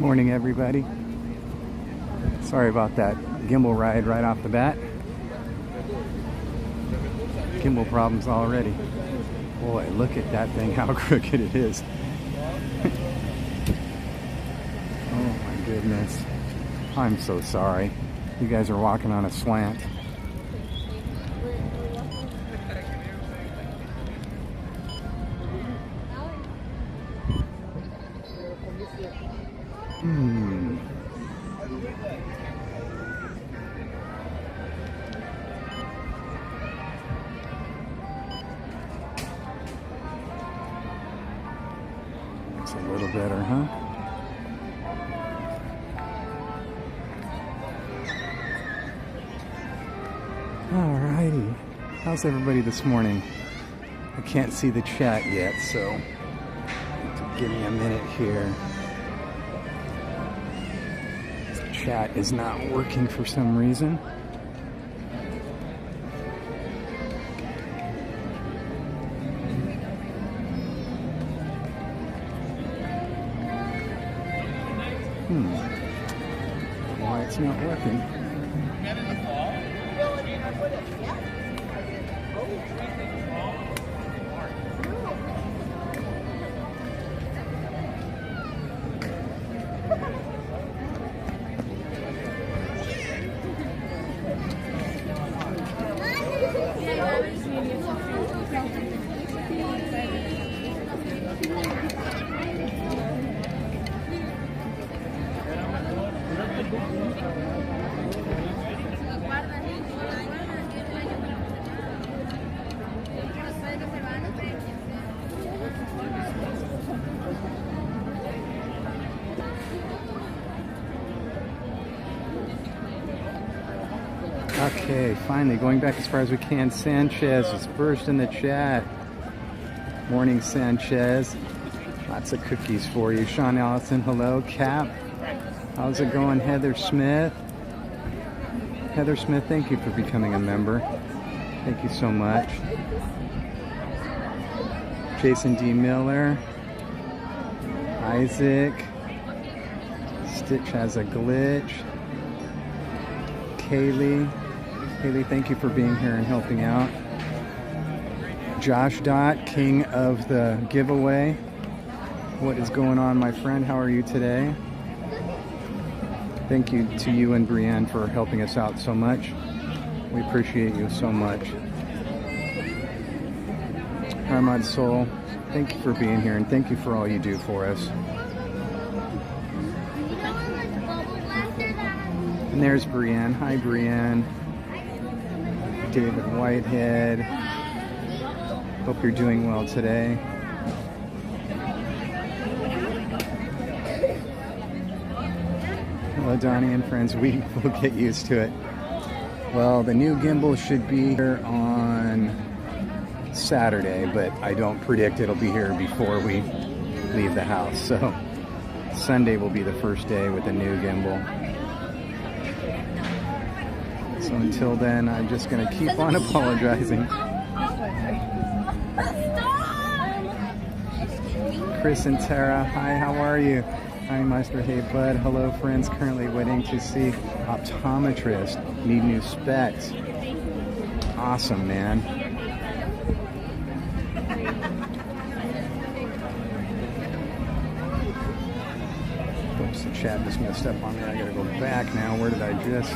Morning, everybody. Sorry about that gimbal ride right off the bat. Gimbal problems already. Boy, look at that thing, how crooked it is. Oh my goodness. I'm so sorry. You guys are walking on a slant. It's a little better, huh? Alrighty. How's everybody this morning? I can't see the chat yet, so give me a minute here. The chat is not working for some reason. Why it's not working? Okay, finally, going back as far as we can. Sanchez is first in the chat. Morning, Sanchez. Lots of cookies for you. Sean Allison, hello. Cap, how's it going? Heather Smith. Heather Smith, thank you for becoming a member. Thank you so much. Jason D. Miller. Isaac. Stitch has a glitch. Kaylee. Haley, thank you for being here and helping out. Josh Dot, king of the giveaway. What is going on, my friend? How are you today? Thank you to you and Brienne for helping us out so much. We appreciate you so much. Armad Soul, thank you for being here and thank you for all you do for us. And there's Brienne. Hi, Brienne. David Whitehead. Hope you're doing well today. Hello, Donnie and friends. We will get used to it. Well, the new gimbal should be here on Saturday, but I don't predict it'll be here before we leave the house. So Sunday will be the first day with the new gimbal. So until then, I'm just going to keep on apologizing. Chris and Tara, hi, how are you? Hi, Meister, hey, bud. Hello, friends. Currently waiting to see optometrist. Need new specs. Awesome, man. Oops, the chat just messed up on me. I gotta go back now. Where did I just...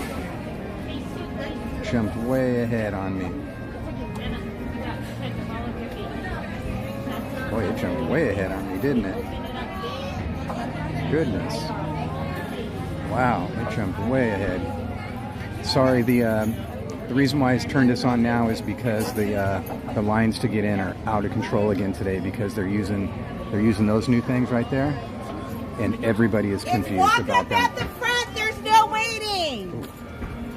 Jumped way ahead on me. Boy, it jumped way ahead on me, didn't it? Goodness. Wow, it jumped way ahead. Sorry, the reason why I turned this on now is because the lines to get in are out of control again today because they're using those new things right there, and everybody is confused about them. At the front, there's no waiting. Ooh.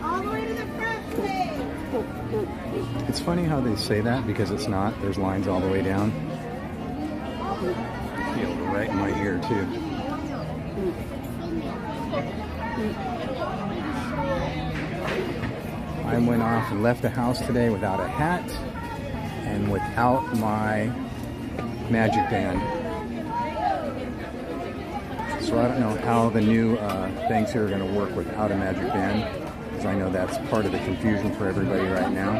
All the way to the front, please. It's funny how they say that because it's not. There's lines all the way down. I feel it right in my ear too. I went off and left the house today without a hat and without my magic band. So I don't know how the new things here are going to work without a magic band, because I know that's part of the confusion for everybody right now.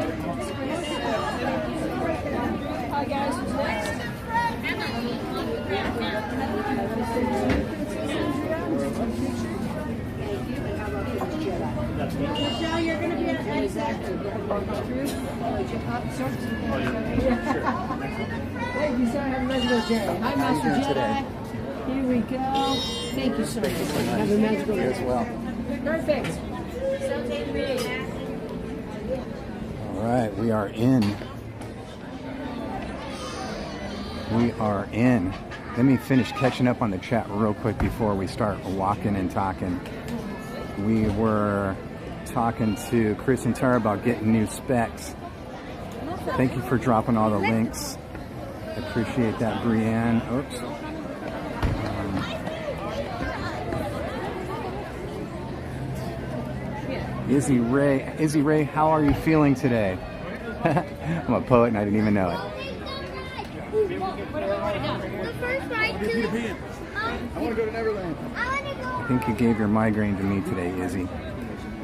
Hi guys, who's next? Michelle, you're going to be at exactly. Thank you, sir. Have a magical day. Hi, Master Jedi. Here we go. Thank you so much. Have a magical day. As well. Perfect. All right, we are in. We are in. Let me finish catching up on the chat real quick before we start walking and talking. We were talking to Chris and Tara about getting new specs. Thank you for dropping all the links. Appreciate that, Brienne. Oops. Izzy Ray, how are you feeling today? I'm a poet and I didn't even know it. The first ride to... I want to go to Neverland. I want to go... I think you gave your migraine to me today, Izzy.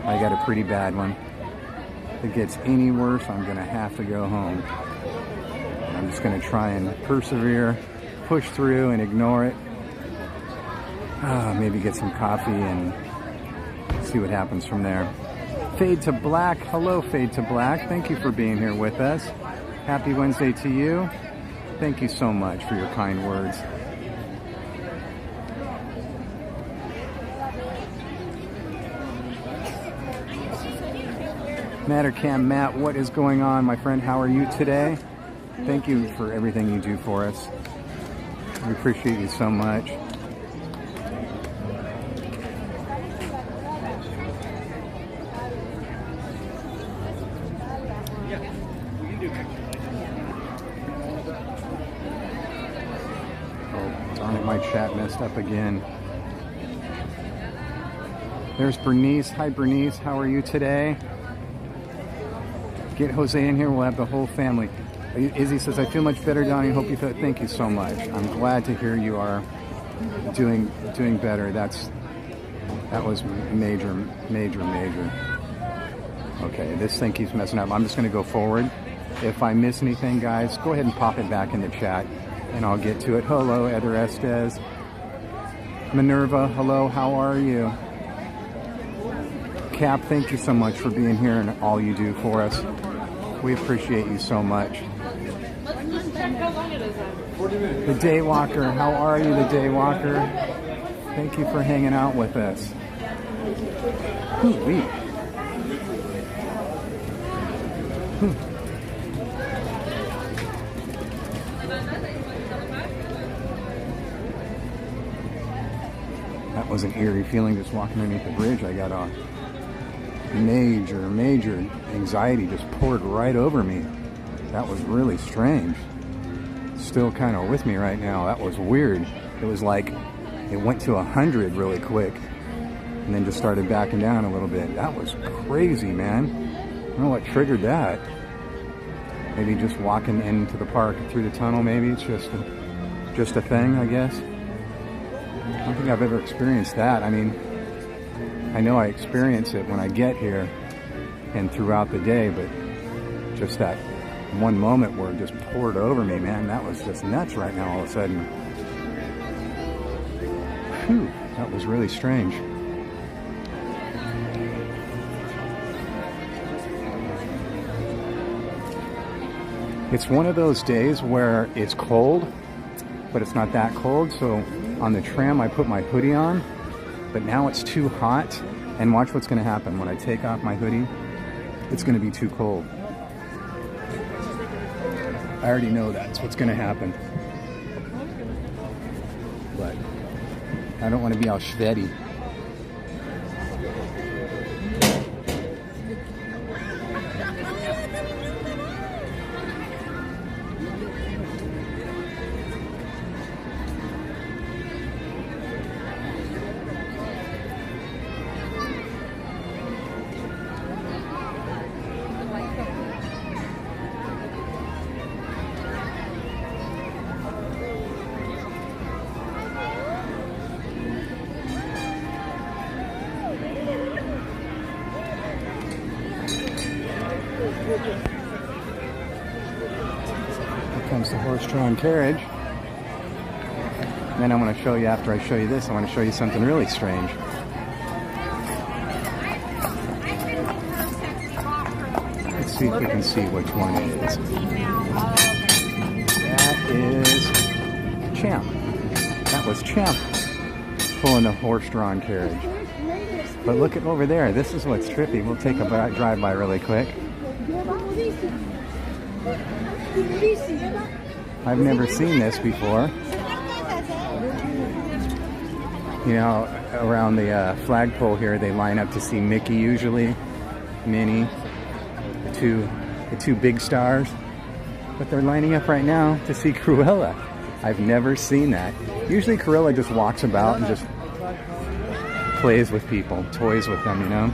I got a pretty bad one. If it gets any worse, I'm going to have to go home. I'm just going to try and persevere, push through and ignore it. Maybe get some coffee and see what happens from there. Fade to Black. Hello, Fade to Black. Thank you for being here with us. Happy Wednesday to you. Thank you so much for your kind words. Mattercam Matt, what is going on, my friend? How are you today? Thank you for everything you do for us. We appreciate you so much. Oh, darn it, my chat messed up again. There's Bernice. Hi, Bernice. How are you today? Get Jose in here. We'll have the whole family. Izzy says, I feel much better, Donnie. Hope you feel. Thank you so much. I'm glad to hear you are doing better. That was major. Okay, this thing keeps messing up. I'm just going to go forward. If I miss anything, guys, go ahead and pop it back in the chat, and I'll get to it. Hello, Eder Estes. Minerva, hello. How are you? Cap, thank you so much for being here and all you do for us. We appreciate you so much. The Daywalker, how are you, the Daywalker? Thank you for hanging out with us. Ooh-wee. That was an eerie feeling just walking underneath the bridge. I got a major anxiety just poured right over me. That was really strange. Still kind of with me right now. That was weird. It was like it went to 100 really quick and then just started backing down a little bit. That was crazy, man. I don't know what triggered that. Maybe just walking into the park through the tunnel, maybe. It's just a thing, I guess. I don't think I've ever experienced that. I mean, I know I experience it when I get here and throughout the day, but just that one moment where it just poured over me, man, that was just nuts right now all of a sudden. Whew, that was really strange. It's one of those days where it's cold, but it's not that cold, so on the tram I put my hoodie on, but now it's too hot, and watch what's going to happen. When I take off my hoodie, it's going to be too cold. I already know that's what's going to happen. But I don't want to be all sweaty. Comes the horse-drawn carriage. And then I want to show you, after I show you this, I want to show you something really strange. Let's see if we can see which one it is. That is Champ. That was Champ pulling the horse-drawn carriage. But look at over there. This is what's trippy. We'll take a drive-by really quick. I've never seen this before. You know, around the flagpole here, they line up to see Mickey usually, Minnie, the two big stars. But they're lining up right now to see Cruella. I've never seen that. Usually Cruella just walks about and just plays with people, toys with them, you know?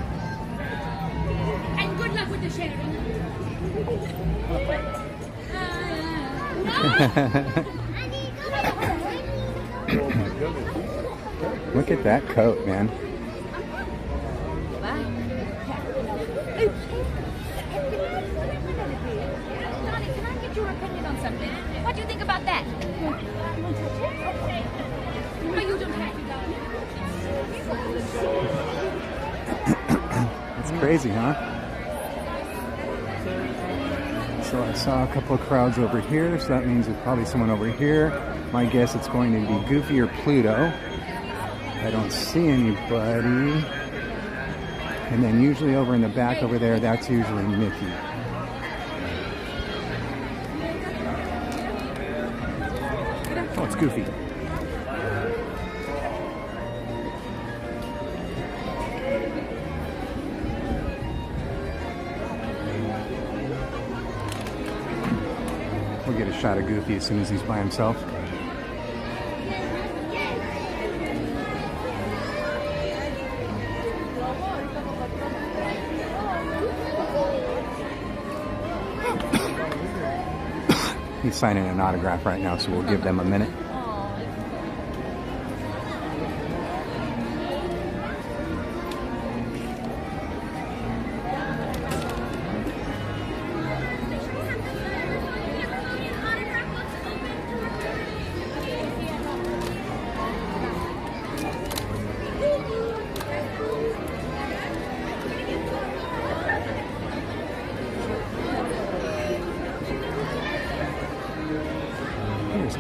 And good luck with the sheriff. Look at that coat, man. Donnie, can I get your opinion on something? What do you think about that? No, you don't have to, Donnie. It's crazy, huh? So I saw a couple of crowds over here, so that means there's probably someone over here. My guess it's going to be Goofy or Pluto. I don't see anybody. And then usually over in the back over there, that's usually Mickey. Oh, it's Goofy. We'll get a shot of Goofy as soon as he's by himself. He's signing an autograph right now, so we'll give them a minute.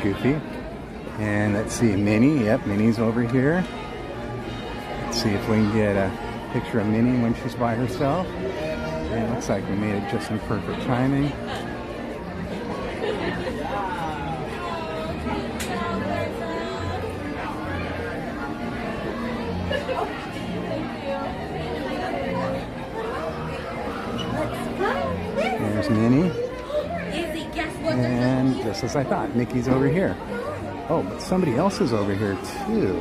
Goofy. And let's see, Minnie. Yep, Minnie's over here. Let's see if we can get a picture of Minnie when she's by herself. And it looks like we made it just in perfect timing. There's Minnie. And just as I thought, Mickey's over here. Oh, but somebody else is over here too.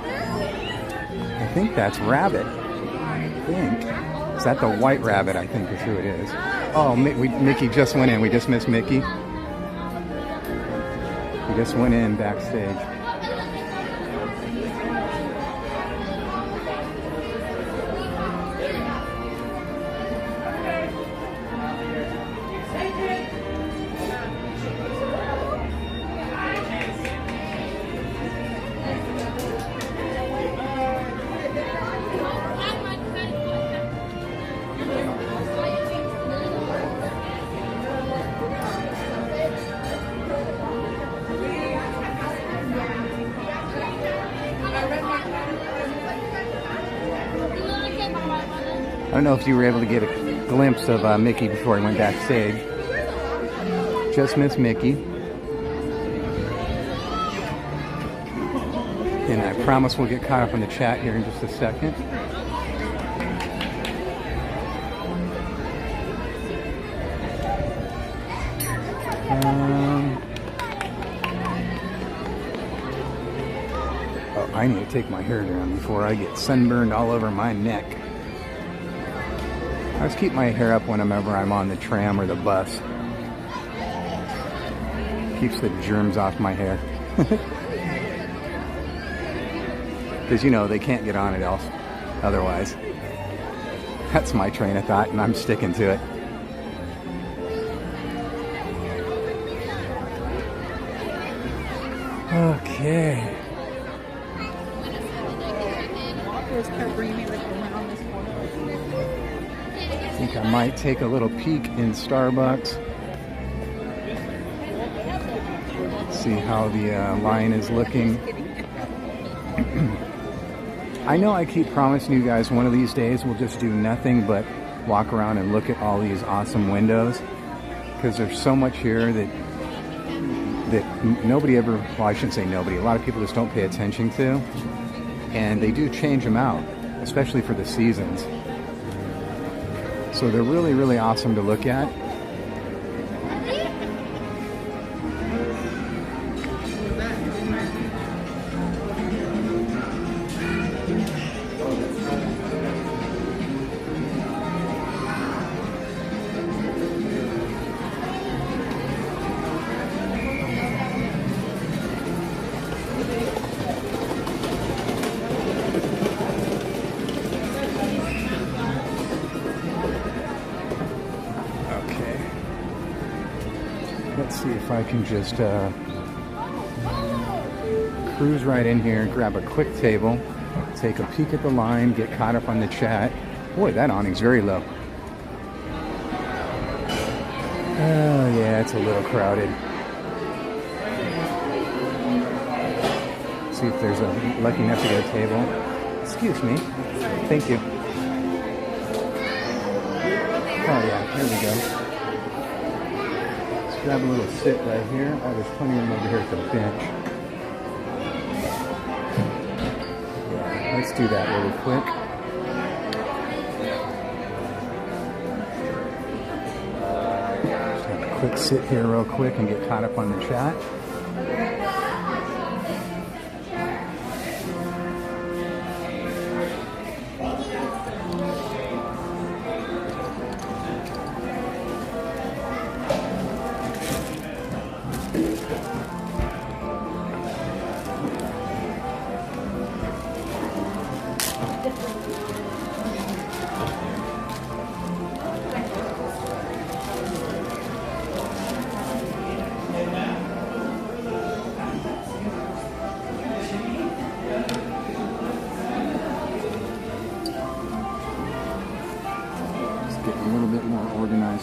I think that's Rabbit. I think. Is that the White Rabbit? I think is who it is. Oh, Mickey just went in. We just missed Mickey. He just went in backstage. I don't know if you were able to get a glimpse of Mickey before he went backstage. Just missed Mickey. And I promise we'll get caught up in the chat here in just a second. Oh, I need to take my hair down before I get sunburned all over my neck. I just keep my hair up whenever I'm on the tram or the bus. Keeps the germs off my hair. Because, you know, they can't get on it else otherwise. That's my train of thought, and I'm sticking to it. Okay. I think I might take a little peek in Starbucks. See how the line is looking. I know I keep promising you guys one of these days we'll just do nothing but walk around and look at all these awesome windows, because there's so much here that nobody ever, well, I shouldn't say nobody, a lot of people just don't pay attention to, and they do change them out, especially for the seasons. So they're really, really awesome to look at. Let's see if I can just cruise right in here, grab a quick table, take a peek at the line, get caught up on the chat. Boy, that awning's very low. Oh yeah, it's a little crowded. See if there's a lucky enough to get a table. Excuse me. Thank you. Oh yeah, here we go. Grab a little sit right here. Oh, there's plenty of room over here at the bench. Yeah, let's do that really quick. Just have a quick sit here real quick and get caught up on the chat.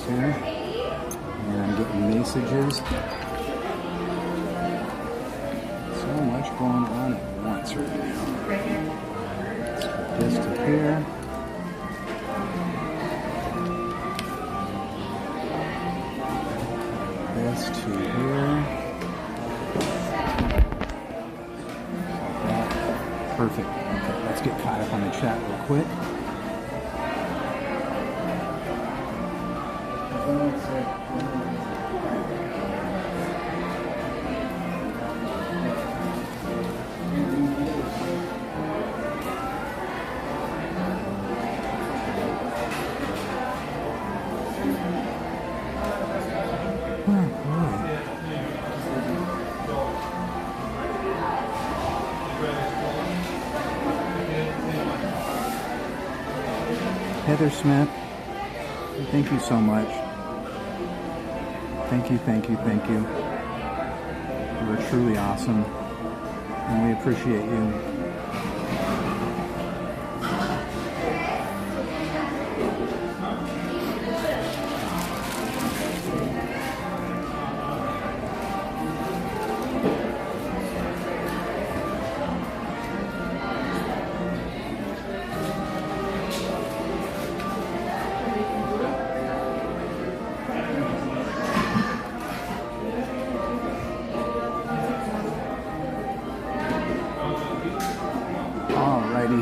Here, and I'm getting messages. So much going on at once right now. Let's put this to here. This to here. Perfect. Okay, let's get caught up on the chat real quick. Heather Smith, thank you so much. Thank you, thank you, thank you. You are truly awesome, and we appreciate you.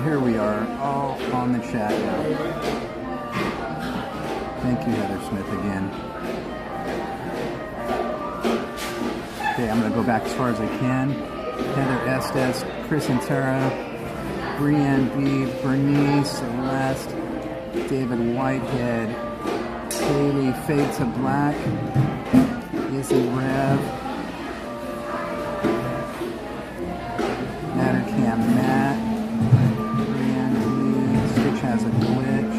Here we are, all on the chat now. Thank you, Heather Smith, again. Okay, I'm going to go back as far as I can. Heather Estes, Chris and Tara, Brianne B, Bernice, Celeste, David Whitehead, Haley, Fade to Black, Izzy Rev, Mattercam Matt, has a glitch.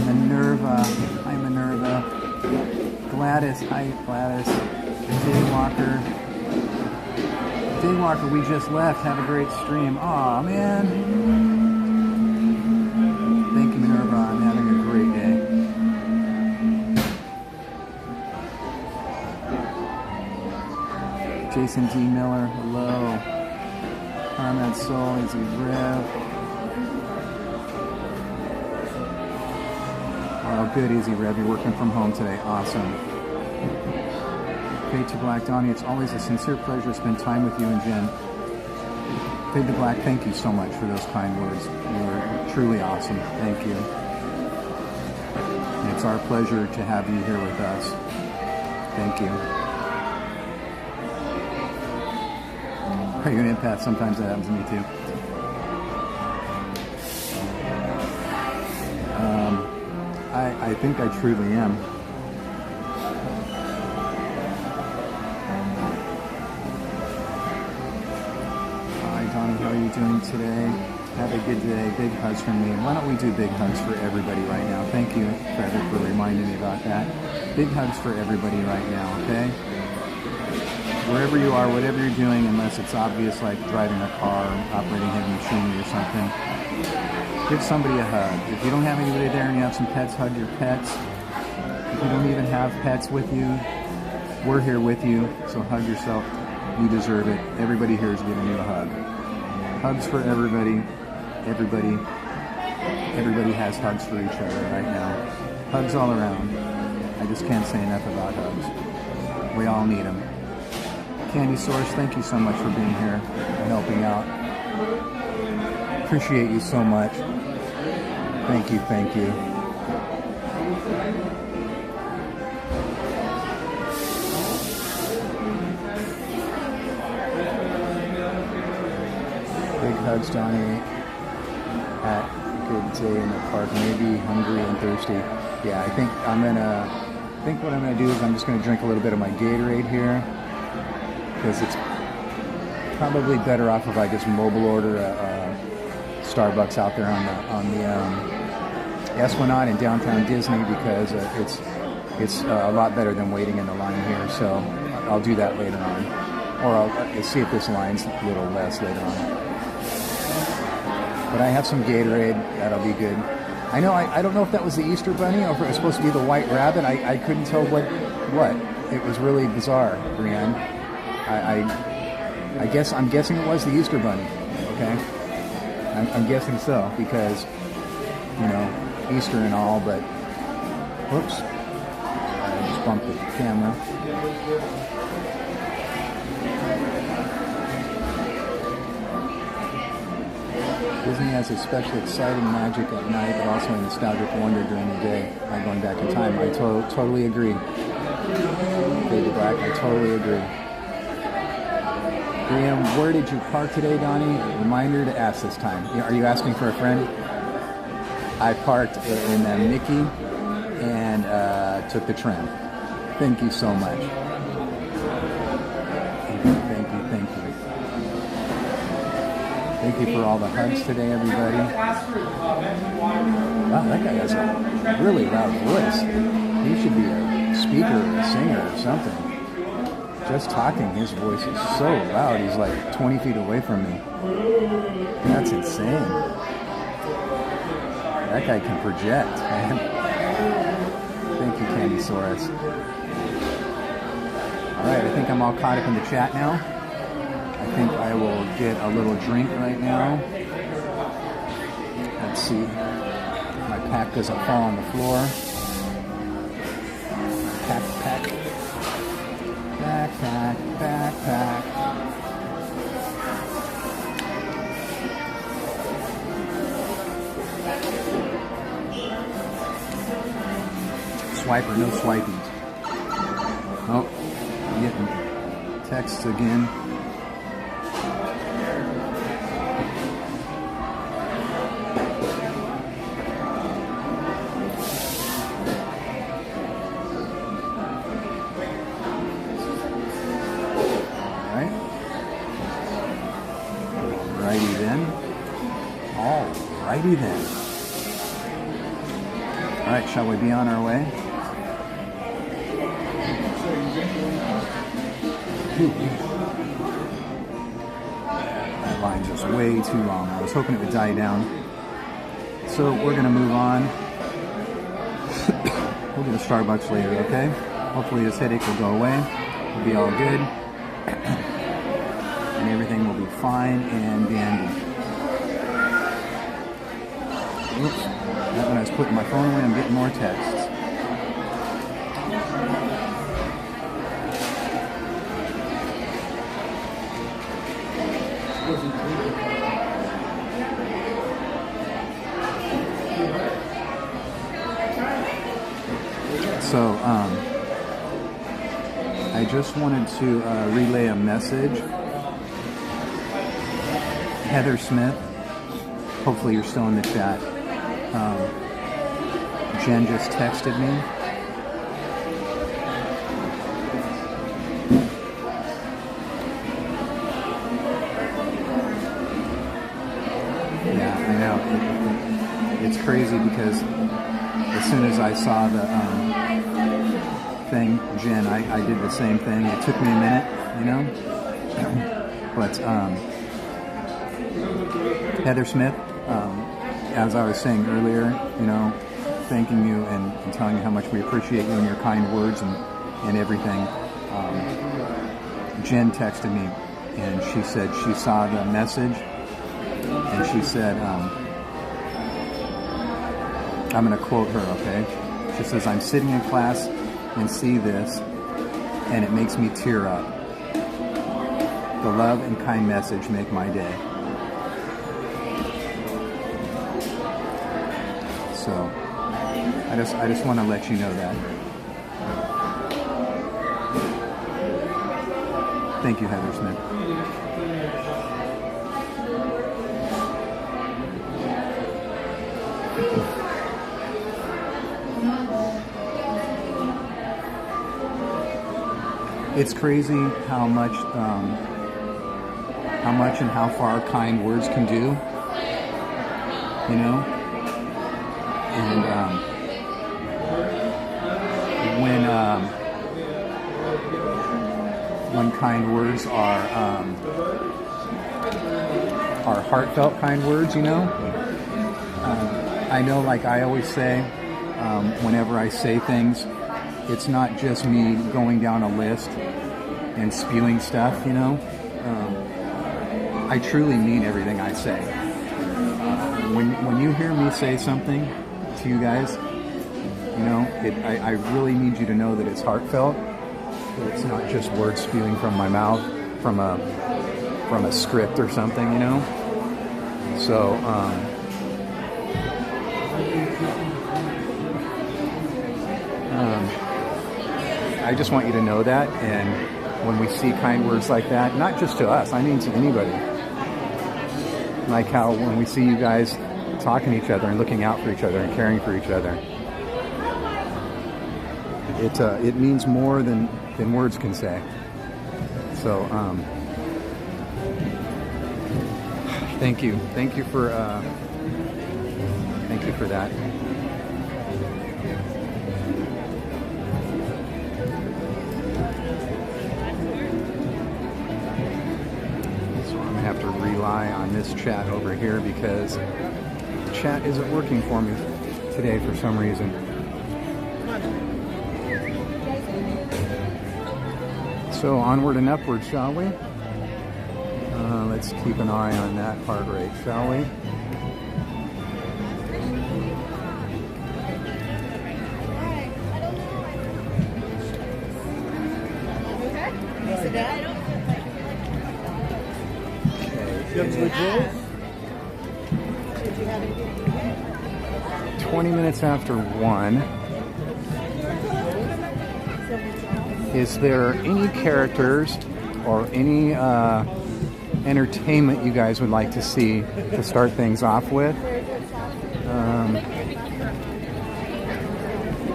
Minerva, hi Minerva. Gladys, hi Gladys. Jay Walker, Daywalker, we just left. Have a great stream. Aw, man. Thank you, Minerva. I'm having a great day. Jason D. Miller, hello. Ahmed Soul, Easy Rev. Oh, good, Easy Rev. You're working from home today. Awesome. Fade to Black, Donnie, it's always a sincere pleasure to spend time with you and Jen. Fade to Black, thank you so much for those kind words. You were truly awesome. Thank you. It's our pleasure to have you here with us. Thank you. Are you an empath? Sometimes that happens to me too. I think I truly am. Hi Donnie, how are you doing today? Have a good day. Big hugs from me. Why don't we do big hugs for everybody right now? Thank you, Frederick, for reminding me about that. Big hugs for everybody right now, okay? Wherever you are, whatever you're doing, unless it's obvious like driving a car, operating heavy machinery or something, give somebody a hug. If you don't have anybody there and you have some pets, hug your pets. If you don't even have pets with you, we're here with you, so hug yourself. You deserve it. Everybody here is giving you a hug. Hugs for everybody. Everybody has hugs for each other right now. Hugs all around. I just can't say enough about hugs. We all need them. Candy Source, thank you so much for being here and helping out. Appreciate you so much. Thank you, thank you. Big hugs, Donnie. At good day in the park, maybe hungry and thirsty. Yeah, I think what I'm gonna do is I'm just gonna drink a little bit of my Gatorade here, because it's probably better off if I just mobile order a Starbucks out there on the Esplanade in downtown Disney, because it's a lot better than waiting in the line here. So I'll do that later on, or I'll see if this line's a little less later on. But I have some Gatorade. That'll be good. I know. I don't know if that was the Easter Bunny or if it was supposed to be the White Rabbit. I couldn't tell what. It was really bizarre, Brienne. I'm guessing it was the Easter Bunny. Okay. I'm guessing so, because, you know, Easter and all. But whoops, I just bumped the camera. Disney has a special exciting magic at night, but also a nostalgic wonder during the day, like going back in time. I totally agree. David Black, I totally agree. Graham, where did you park today, Donnie? Reminder to ask this time. Are you asking for a friend? I parked in Mickey and took the tram. Thank you so much. Thank you. Thank you for all the hugs today, everybody. Wow, that guy has a really loud voice. He should be a speaker or a singer or something. Just talking, his voice is so loud. He's like 20 feet away from me. That's insane. That guy can project, man. Thank you, Candysaurus. All right, I think I'm all caught up in the chat now. I think I will get a little drink right now. Let's see. My pack doesn't fall on the floor. Backpack. Swiper, no swipies. Oh, I'm getting texts again. Alrighty then. Alright, shall we be on our way? way too long. I was hoping it would die down. So we're gonna move on. We'll go to Starbucks later, okay? Hopefully this headache will go away. It'll be all good. And everything will be fine and dandy. Oops. Right when I was putting my phone away, I'm getting more texts. So, I just wanted to relay a message. Heather Smith, hopefully you're still in the chat. Jen just texted me. Yeah, I know. It's crazy because as soon as I saw the thing, Jen, I did the same thing. It took me a minute, you know? But Heather Smith, as I was saying earlier, you know, thanking you and telling you how much we appreciate you and your kind words and everything. Jen texted me and she said she saw the message and she said, I'm going to quote her, okay? She says, I'm sitting in class and see this and it makes me tear up. The love and kind message make my day. So, I just want to let you know that. Thank you, Heather Smith. It's crazy how much and how far kind words can do, you know. And when kind words are heartfelt kind words, you know. I know, like I always say, whenever I say things, it's not just me going down a list and spewing stuff, you know. I truly mean everything I say. When you hear me say something to you guys, you know, I really need you to know that it's heartfelt. That it's not just words spewing from my mouth, from a script or something, you know. So, I just want you to know that, and when we see kind words like that, not just to us, I mean to anybody. Like how when we see you guys talking to each other and looking out for each other and caring for each other, it means more than words can say. So thank you for that. Have to rely on this chat over here because the chat isn't working for me today for some reason. So onward and upward, shall we? Let's keep an eye on that heart rate, shall we? Yeah. 20 minutes after 1. Is there any characters or any entertainment you guys would like to see to start things off with?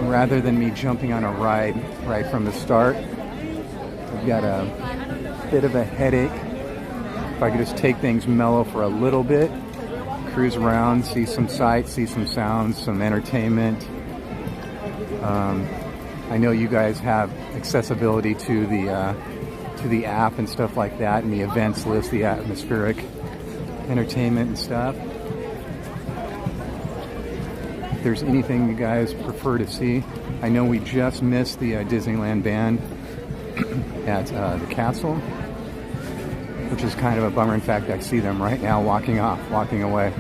Rather than me jumping on a ride right from the start. I've got a bit of a headache. If I could just take things mellow for a little bit, cruise around, see some sights, see some sounds, some entertainment. I know you guys have accessibility to the app and stuff like that, and the events list, the atmospheric entertainment and stuff. If there's anything you guys prefer to see, I know we just missed the Disneyland Band at the castle, which is kind of a bummer. In fact, I see them right now walking away.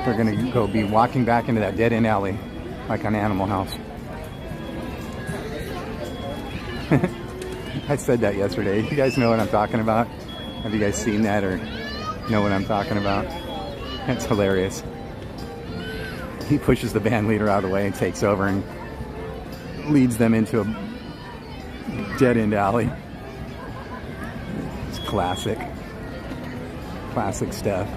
They're gonna go be walking back into that dead-end alley like on Animal House. I said that yesterday. You guys know what I'm talking about? Have you guys seen that or know what I'm talking about? That's hilarious. He pushes the band leader out of the way and takes over and leads them into a dead-end alley. It's classic. Classic stuff.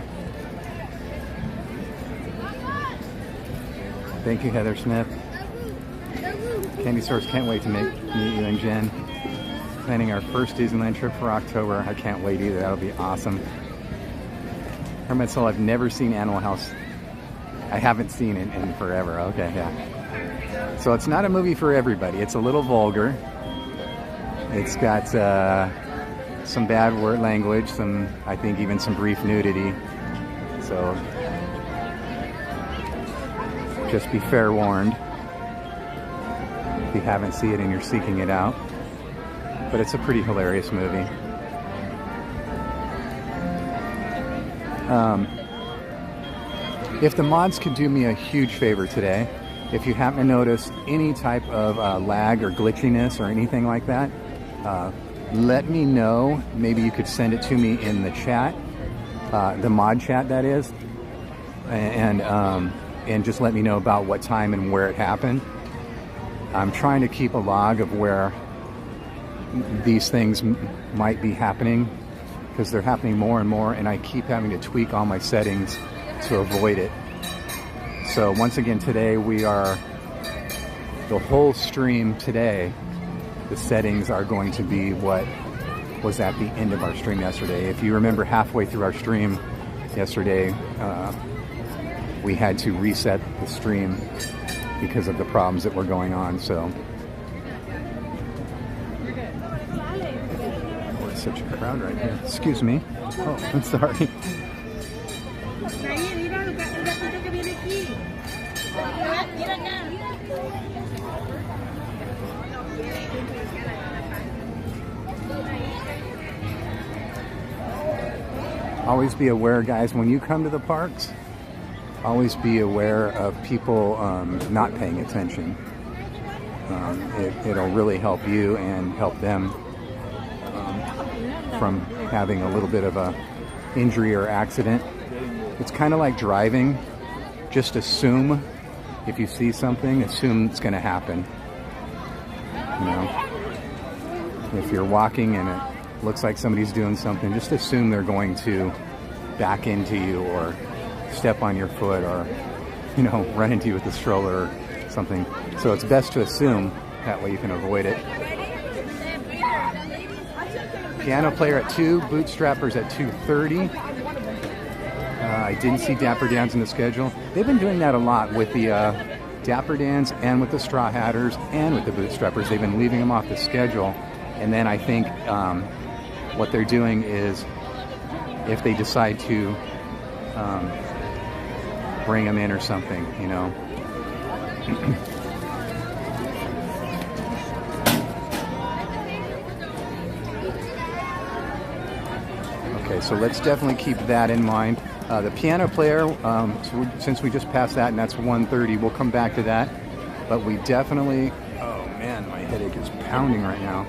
Thank you, Heather Smith. Candy Source, can't wait to meet you and Jen. Planning our first Disneyland trip for October. I can't wait either. That'll be awesome. Hermit Soul, I've never seen Animal House. I haven't seen it in forever. Okay, yeah. So it's not a movie for everybody. It's a little vulgar. It's got some bad word language, I think even some brief nudity. So just be fair warned if you haven't seen it and you're seeking it out. But it's a pretty hilarious movie. If the mods could do me a huge favor today, if you happen to notice any type of lag or glitchiness or anything like that, let me know. Maybe you could send it to me in the chat, the mod chat that is, and just let me know about what time and where it happened. I'm trying to keep a log of where these things might be happening, because they're happening more and more, and I keep having to tweak all my settings to avoid it. So once again today, the whole stream today, the settings are going to be what was at the end of our stream yesterday. If you remember, halfway through our stream yesterday, we had to reset the stream because of the problems that were going on. So there's such a crowd right here. Excuse me. Oh, I'm sorry. Always be aware, guys, when you come to the parks, always be aware of people not paying attention. It'll really help you and help them from having a little bit of a injury or accident. It's kind of like driving. Just assume, if you see something, assume it's going to happen. You know, if you're walking and it looks like somebody's doing something, just assume they're going to back into you or step on your foot or, you know, run into you with a stroller or something. So it's best to assume, that way you can avoid it. Piano player at 2, Bootstrappers at 2:30. I didn't see Dapper Dans in the schedule. They've been doing that a lot with the Dapper Dans and with the Straw Hatters and with the Bootstrappers. They've been leaving them off the schedule. And then I think what they're doing is, if they decide to bring them in or something, you know. Okay, so let's definitely keep that in mind. The piano player, since we just passed that and that's 1:30, we'll come back to that. But we definitely, oh man, my headache is pounding right now.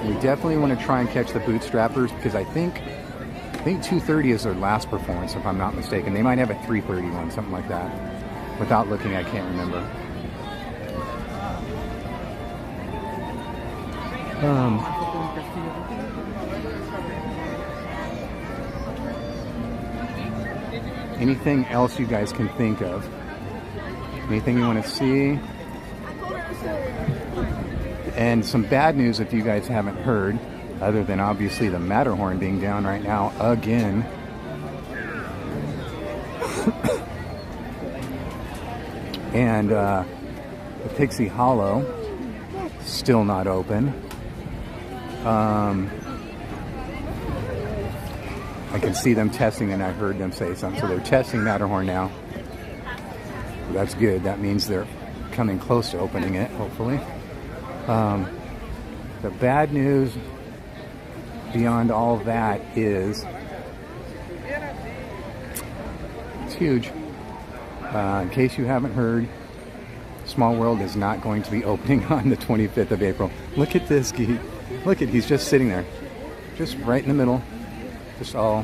We definitely want to try and catch the Bootstrappers, because I think 2:30 is their last performance, if I'm not mistaken. They might have a 3:30 one, something like that. Without looking, I can't remember. Anything else you guys can think of? Anything you want to see? And some bad news, if you guys haven't heard, other than obviously the Matterhorn being down right now again. And the Pixie Hollow still not open. I can see them testing, and I heard them say something. So they're testing Matterhorn now. That's good. That means they're coming close to opening it, hopefully. The bad news beyond all that is it's huge. In case you haven't heard, Small World is not going to be opening on the 25th of April. Look at this. Look at, he's just sitting there. Just right in the middle. Just all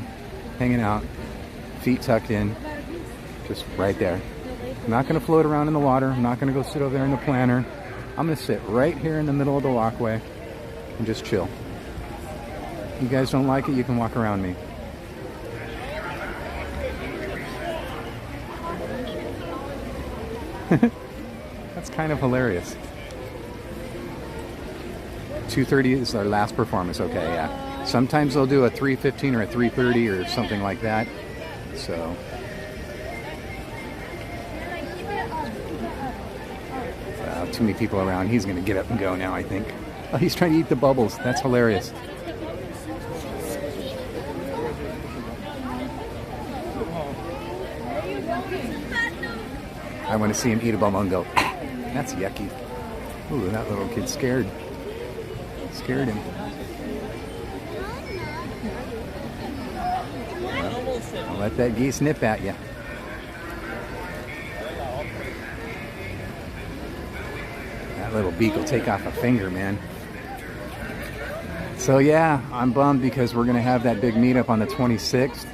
hanging out. Feet tucked in. Just right there. I'm not going to float around in the water. I'm not going to go sit over there in the planter. I'm going to sit right here in the middle of the walkway and just chill. If you guys don't like it, you can walk around me. That's kind of hilarious. 2:30 is our last performance. Okay, yeah. Sometimes they'll do a 3:15 or a 3:30 or something like that. So too many people around. He's going to get up and go now, I think. Oh, he's trying to eat the bubbles. That's hilarious. I want to see him eat a bubble and go, that's yucky. Ooh, that little kid's scared. Scared him. I'll let that geese nip at you. That little beak will take off a finger, man. So yeah, I'm bummed because we're going to have that big meetup on the 26th.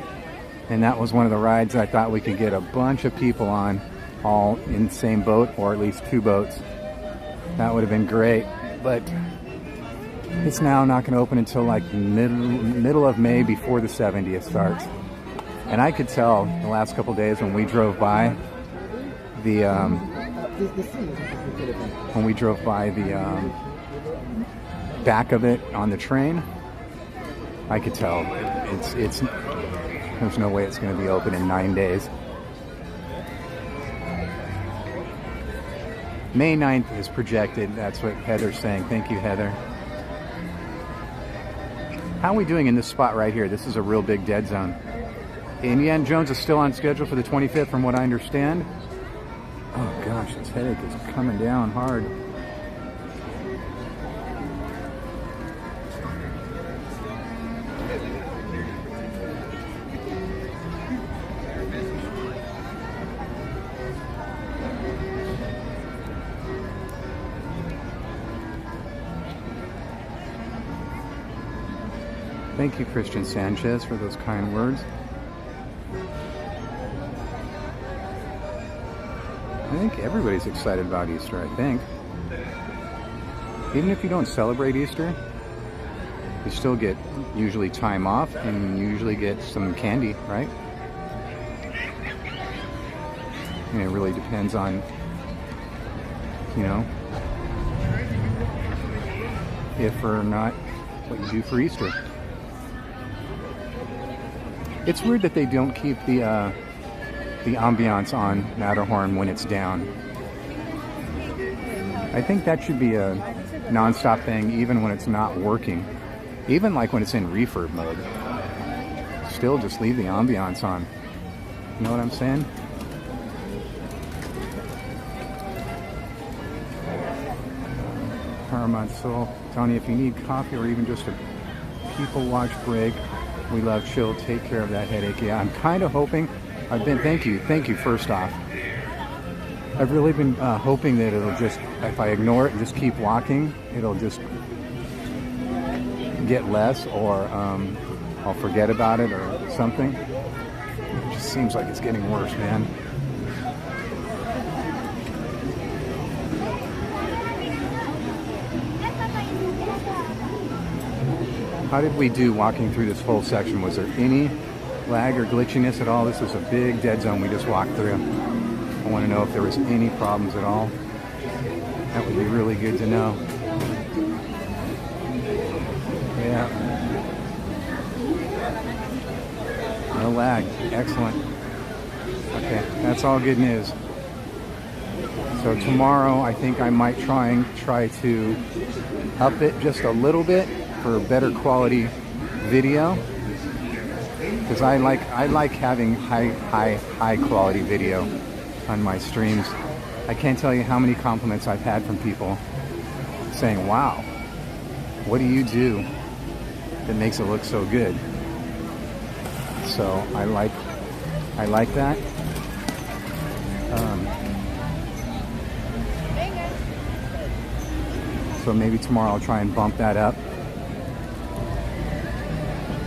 And that was one of the rides I thought we could get a bunch of people on, all in the same boat, or at least 2 boats. That would have been great. But it's now not going to open until like middle of May, before the 70th starts. And I could tell the last couple days when we drove by the back of it on the train, I could tell it's there's no way it's going to be open in 9 days. May 9th is projected. That's what Heather's saying. Thank you, Heather. How are we doing in this spot right here? This is a real big dead zone. Indiana Jones is still on schedule for the 25th, from what I understand. Oh gosh, this headache is coming down hard. Thank you, Christian Sanchez, for those kind words. I think everybody's excited about Easter, I think. Even if you don't celebrate Easter, you still get usually time off and you usually get some candy, right? And it really depends on, you know, if or not what you do for Easter. It's weird that they don't keep the ambiance on Matterhorn when it's down. I think that should be a non-stop thing, even when it's not working. Even like when it's in refurb mode. Still just leave the ambiance on. You know what I'm saying? Paramount Soul. Tony, if you need coffee or even just a people watch break, we love chill. Take care of that headache. Yeah, I'm kind of hoping. Thank you first off. I've really been hoping that it'll just, if I ignore it and just keep walking, it'll just get less, or I'll forget about it or something. It just seems like it's getting worse, man. How did we do walking through this whole section? Was there any lag or glitchiness at all? This was a big dead zone we just walked through. I want to know if there was any problems at all. That would be really good to know. Yeah. No lag. Excellent. Okay, that's all good news. So tomorrow I think I might try to up it just a little bit for better quality video, because I like having high quality video on my streams. I can't tell you how many compliments I've had from people saying, wow, what do you do that makes it look so good? So I like that. So maybe tomorrow I'll try and bump that up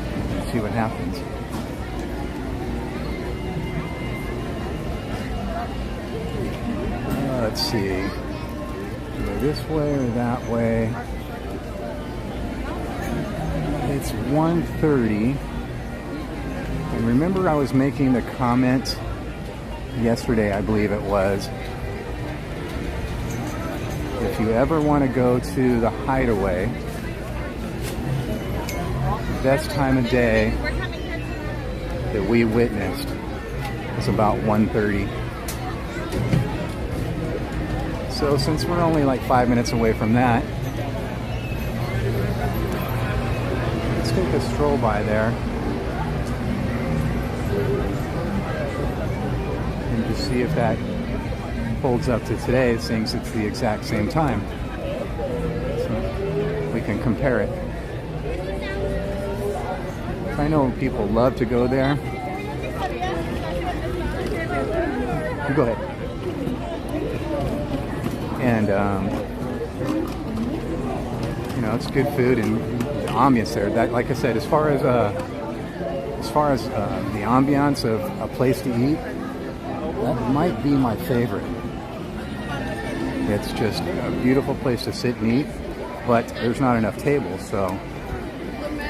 and see what happens. Let's see. Go this way or that way. It's 1:30. And remember, I was making the comment yesterday, I believe it was, if you ever want to go to the Hideaway, the best time of day that we witnessed was about 1:30. So since we're only like 5 minutes away from that, let's take a stroll by there and just see if that holds up to today, since it's the exact same time. So we can compare it. I know people love to go there. You go ahead. And you know, it's good food and the ambiance there. That, like I said, as far as the ambiance of a place to eat, that might be my favorite. It's just a beautiful place to sit and eat, but there's not enough tables, so,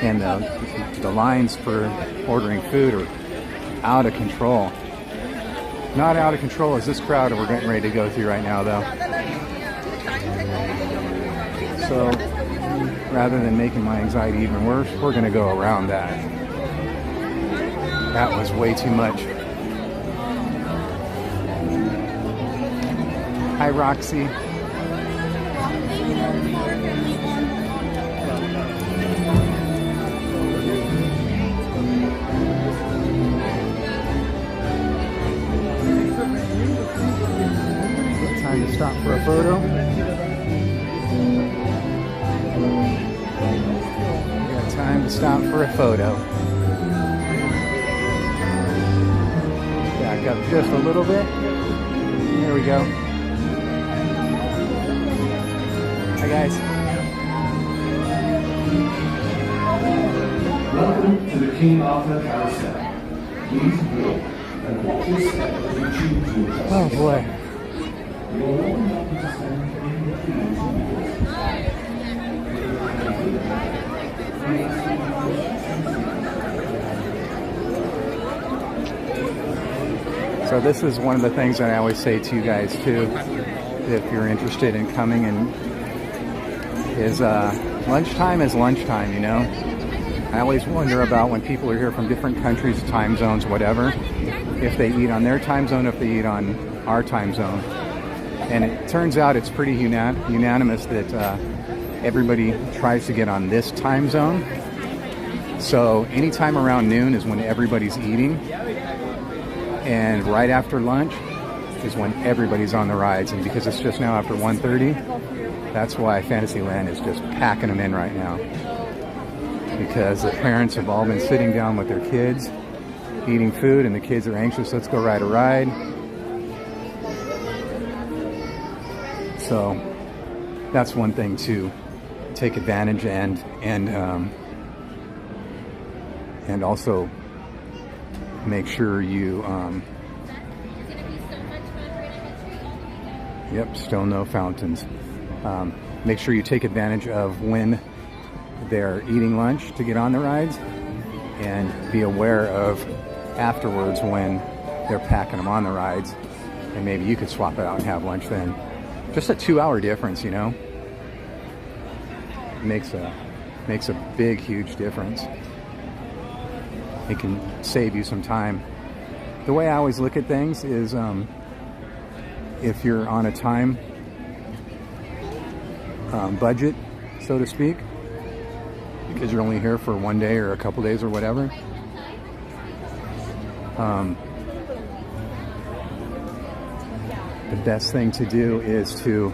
and the lines for ordering food are out of control. Not out of control as this crowd we're getting ready to go through right now, though. So rather than making my anxiety even worse, we're going to go around that. That was way too much. Hi, Roxy. Time to stop for a photo. We got time to stop for a photo. Back up just a little bit. There we go. Hi guys. Welcome to the King Arthur Carousel. Please wait and watch your step as you choose to. Oh boy. So this is one of the things that I always say to you guys too, if you're interested in coming, and is lunchtime is lunchtime, you know. I always wonder about when people are here from different countries, time zones, whatever, if they eat on their time zone, if they eat on our time zone. And it turns out it's pretty unanimous that everybody tries to get on this time zone. So anytime around noon is when everybody's eating, and right after lunch is when everybody's on the rides. And because it's just now after 1:30, that's why Fantasyland is just packing them in right now, because the parents have all been sitting down with their kids eating food, and the kids are anxious. Let's go ride a ride. So that's one thing to take advantage and also make sure you yep, still no fountains. Make sure you take advantage of when they're eating lunch to get on the rides, and be aware of afterwards when they're packing them on the rides, and maybe you could swap it out and have lunch then. Just a 2-hour difference, you know, makes a big, huge difference. It can save you some time. The way I always look at things is if you're on a time budget, so to speak, because you're only here for one day or a couple days or whatever. The best thing to do is to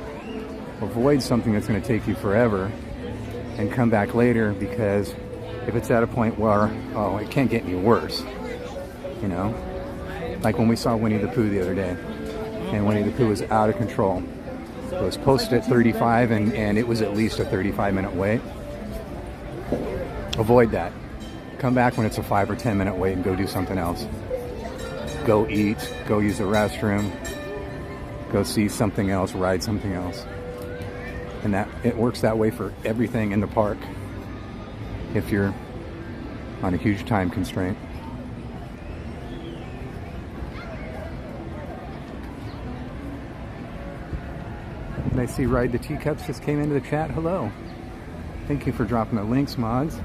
avoid something that's going to take you forever and come back later, because if it's at a point where, oh, it can't get any worse, you know? Like when we saw Winnie the Pooh the other day, and Winnie the Pooh was out of control. It was posted at 35, and it was at least a 35-minute wait. Avoid that. Come back when it's a 5 or 10-minute wait and go do something else. Go eat, go use the restroom, go see something else, ride something else. And that it works that way for everything in the park if you're on a huge time constraint. And I see Ride the Teacups just came into the chat. Hello. Thank you for dropping the links, mods.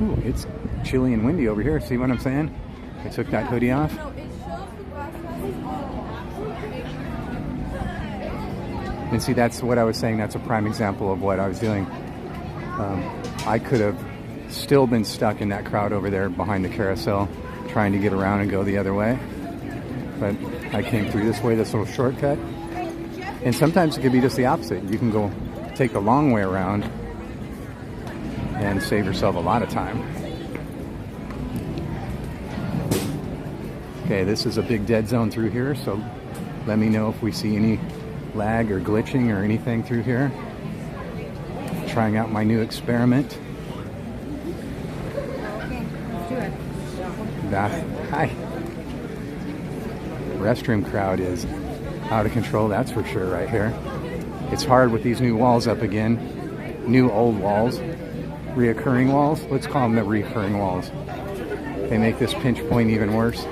Ooh, it's chilly and windy over here. See what I'm saying? I took that hoodie off. And see, that's what I was saying. That's a prime example of what I was doing. I could have still been stuck in that crowd over there behind the carousel, trying to get around and go the other way. But I came through this way, this little shortcut. And sometimes it could be just the opposite. You can go take the long way around and save yourself a lot of time. Okay, this is a big dead zone through here, so let me know if we see any lag or glitching or anything through here. Trying out my new experiment. Hi. Restroom crowd is out of control, that's for sure right here. It's hard with these new walls up again. New old walls. Reoccurring walls. Let's call them the recurring walls. They make this pinch point even worse.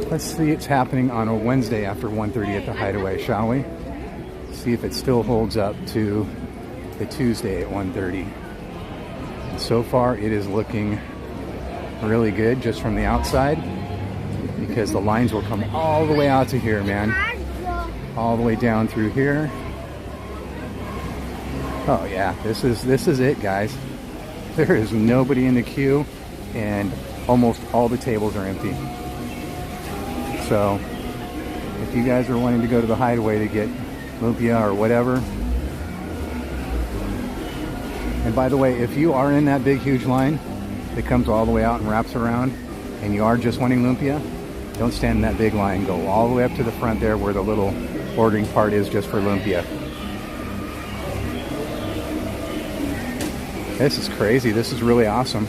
Let's see it's happening on a Wednesday after 1:30 at the Hideaway, shall we? See if it still holds up to the Tuesday at 1:30. And so far it is looking really good just from the outside, because the lines will come all the way out to here, man. All the way down through here. Oh yeah, this is it, guys. There is nobody in the queue, and almost all the tables are empty. So if you guys are wanting to go to the Hideaway to get lumpia or whatever, and by the way, if you are in that big huge line that comes all the way out and wraps around, and you are just wanting lumpia, don't stand in that big line. Go all the way up to the front there where the little ordering part is just for lumpia. This is crazy. This is really awesome.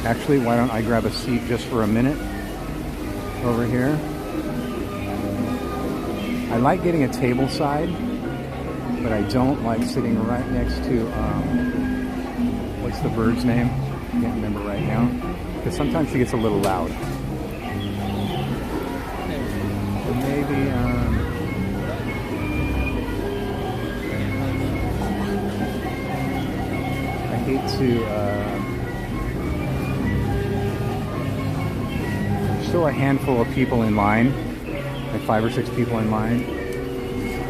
Actually, why don't I grab a seat just for a minute over here. I like getting a table side, but I don't like sitting right next to, what's the bird's name? I can't remember right now. Because sometimes it gets a little loud. But maybe, I hate to, there's still a handful of people in line, like 5 or 6 people in line.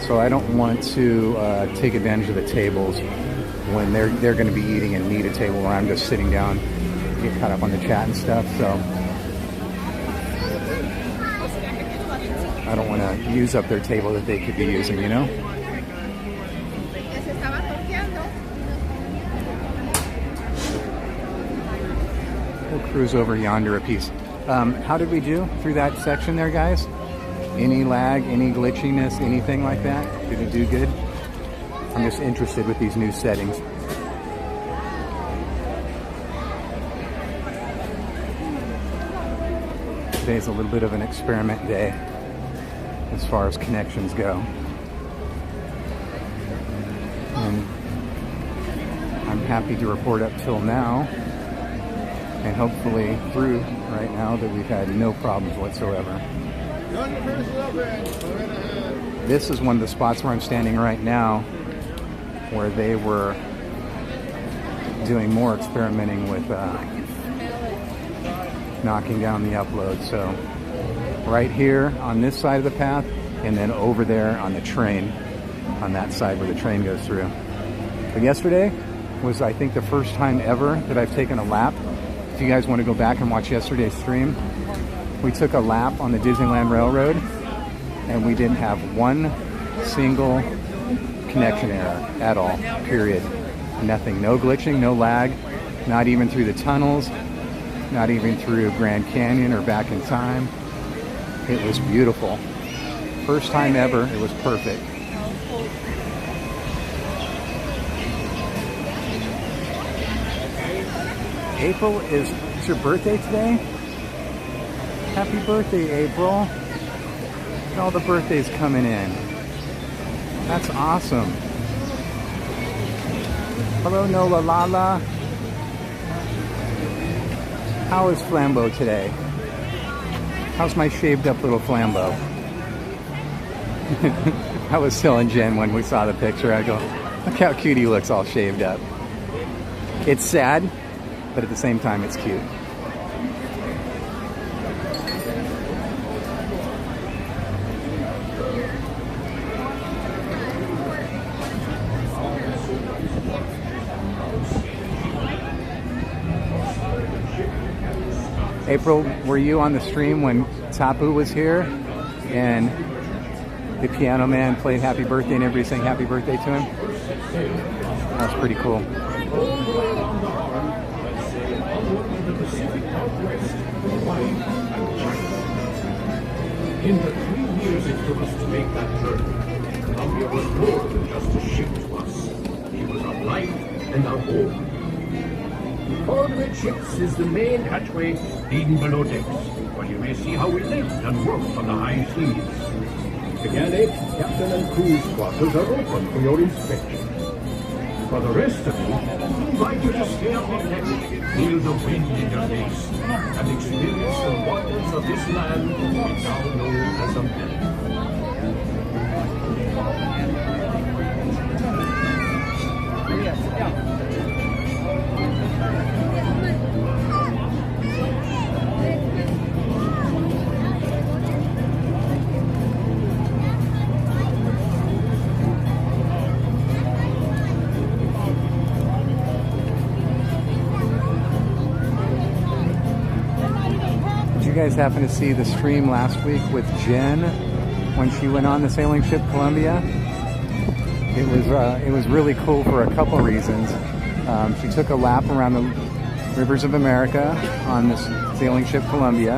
So I don't want to take advantage of the tables when they're going to be eating and need a table where I'm just sitting down, get caught up on the chat and stuff. So I don't want to use up their table that they could be using, you know? We'll cruise over yonder a piece. How did we do through that section there, guys? Any lag, any glitchiness, anything like that? Did it do good? I'm just interested with these new settings. Today's a little bit of an experiment day as far as connections go. And I'm happy to report up till now, and hopefully through right now, that we've had no problems whatsoever. This is one of the spots where I'm standing right now, where they were doing more experimenting with knocking down the upload. So right here on this side of the path, and then over there on the train, on that side where the train goes through. But yesterday was, I think, the first time ever that I've taken a lap. If you guys want to go back and watch yesterday's stream, we took a lap on the Disneyland Railroad, and we didn't have one single connection error at all, period. Nothing, no glitching, no lag, not even through the tunnels, not even through Grand Canyon or back in time. It was beautiful. First time ever, it was perfect. April, is your birthday today? Happy birthday, April. Look at all the birthdays coming in. That's awesome. Hello, Nola Lala. How is Flambeau today? How's my shaved up little Flambeau? I was telling Jen when we saw the picture, I go, look how cute he looks all shaved up. It's sad, but at the same time it's cute. April, were you on the stream when Tapu was here and the piano man played Happy Birthday and everybody sang Happy Birthday to him? That's pretty cool. In the 3 years it took us to make that journey, Columbia was more than just a ship to us. It was our life and our home. Forward ships is the main hatchway leading below decks, where you may see how we lived and worked on the high seas. The galley, captain and crew's quarters are open for your inspection. For the rest of you, we invite you to stay up on deck, feel the wind in your face, and experience the wonders of this land we now know as America. You guys happen to see the stream last week with Jen when she went on the sailing ship Columbia? It was really cool for a couple reasons. She took a lap around the rivers of America on this sailing ship Columbia,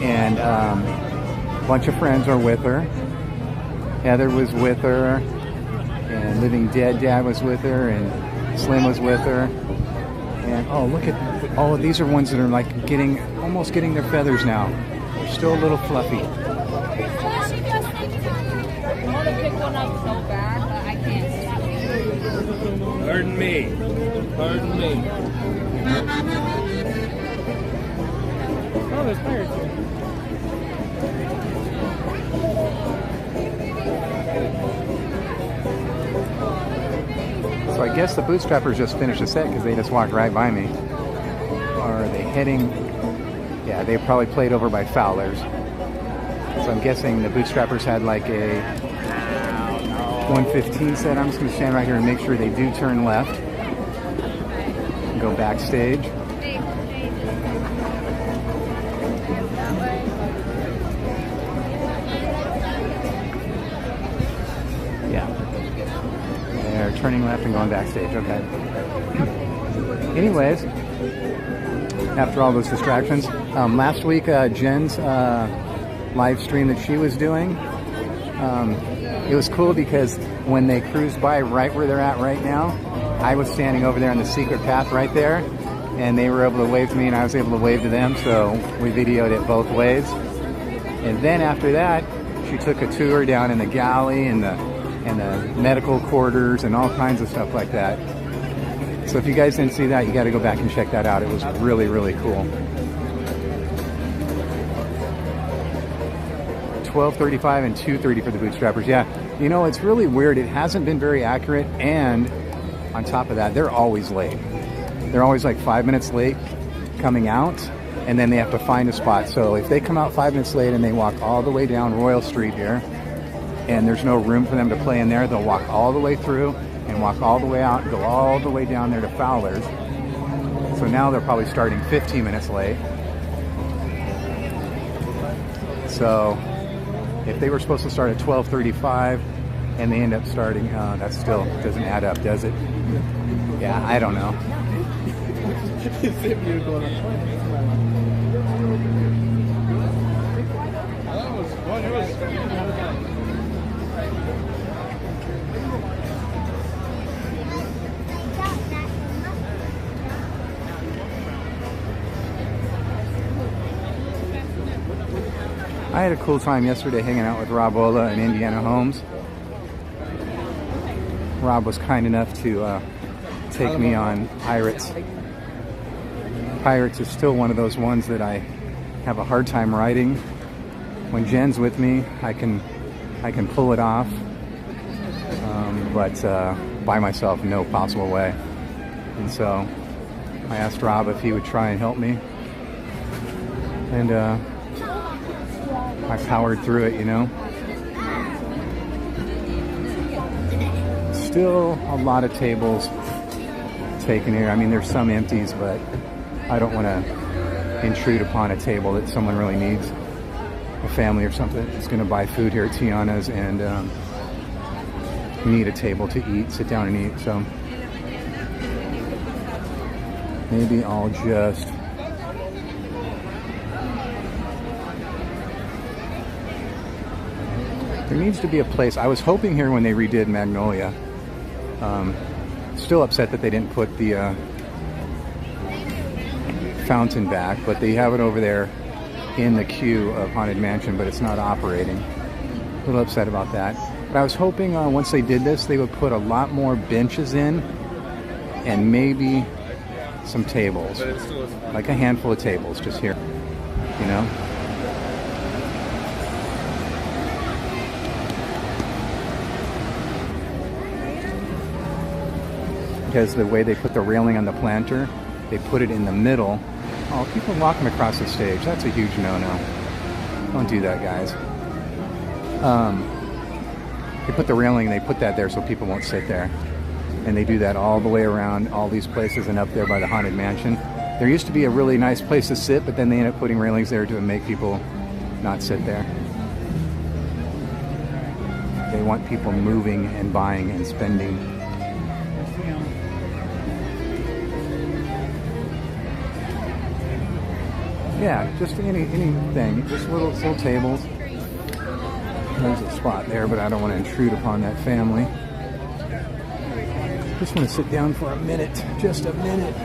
and a bunch of friends were with her. Heather was with her, and Living Dead Dad was with her, and Slim was with her. And oh, look at all of these are ones that are like almost getting their feathers now. They're still a little fluffy. I want to pick one up so bad, but I can't. Pardon me. Pardon me. Oh, there's pirates here. So I guess the Bootstrappers just finished a set because they just walked right by me. Or are they heading? Yeah, they probably played over by Fowler's. So I'm guessing the Bootstrappers had like a 115 set. I'm just going to stand right here and make sure they do turn left. And go backstage. Turning left and going backstage. Okay. Anyways, after all those distractions, last week Jen's live stream that she was doing, it was cool because when they cruised by right where they're at right now, I was standing over there on the secret path right there, and they were able to wave to me and I was able to wave to them, so we videoed it both ways. And then after that, she took a tour down in the galley and the medical quarters and all kinds of stuff like that. So if you guys didn't see that, you got to go back and check that out. It was really, really cool. 12:35 and 2:30 for the Bootstrappers. Yeah, you know, it's really weird. It hasn't been very accurate, and on top of that, they're always late. They're always like 5 minutes late coming out, and then they have to find a spot. So if they come out 5 minutes late and they walk all the way down Royal Street here, and there's no room for them to play in there, they'll walk all the way through and walk all the way out and go all the way down there to Fowler's. So now they're probably starting 15 minutes late. So if they were supposed to start at 12:35 and they end up starting, that still doesn't add up, does it? Yeah, I don't know. I had a cool time yesterday hanging out with Rob Ola and Indiana Holmes. Rob was kind enough to take me on Pirates. Pirates is still one of those ones that I have a hard time riding. When Jen's with me, I can pull it off, but by myself, no possible way. And so I asked Rob if he would try and help me, and I powered through it, you know. Still a lot of tables taken here. I mean, there's some empties, but I don't want to intrude upon a table that someone really needs. A family or something that's going to buy food here at Tiana's and need a table to eat, sit down and eat. So maybe I'll just there needs to be a place. I was hoping here when they redid Magnolia. Still upset that they didn't put the fountain back, but they have it over there in the queue of Haunted Mansion, but it's not operating. A little upset about that. But I was hoping once they did this, they would put a lot more benches in and maybe some tables. Like a handful of tables just here, you know? Because the way they put the railing on the planter, they put it in the middle. Oh, people walking across the stage. That's a huge no-no. Don't do that, guys. They put the railing, they put that there so people won't sit there. And they do that all the way around all these places and up there by the Haunted Mansion. There used to be a really nice place to sit, but then they end up putting railings there to make people not sit there. They want people moving and buying and spending. Yeah, just anything, just little tables. There's a spot there, but I don't want to intrude upon that family. Just want to sit down for a minute, just a minute.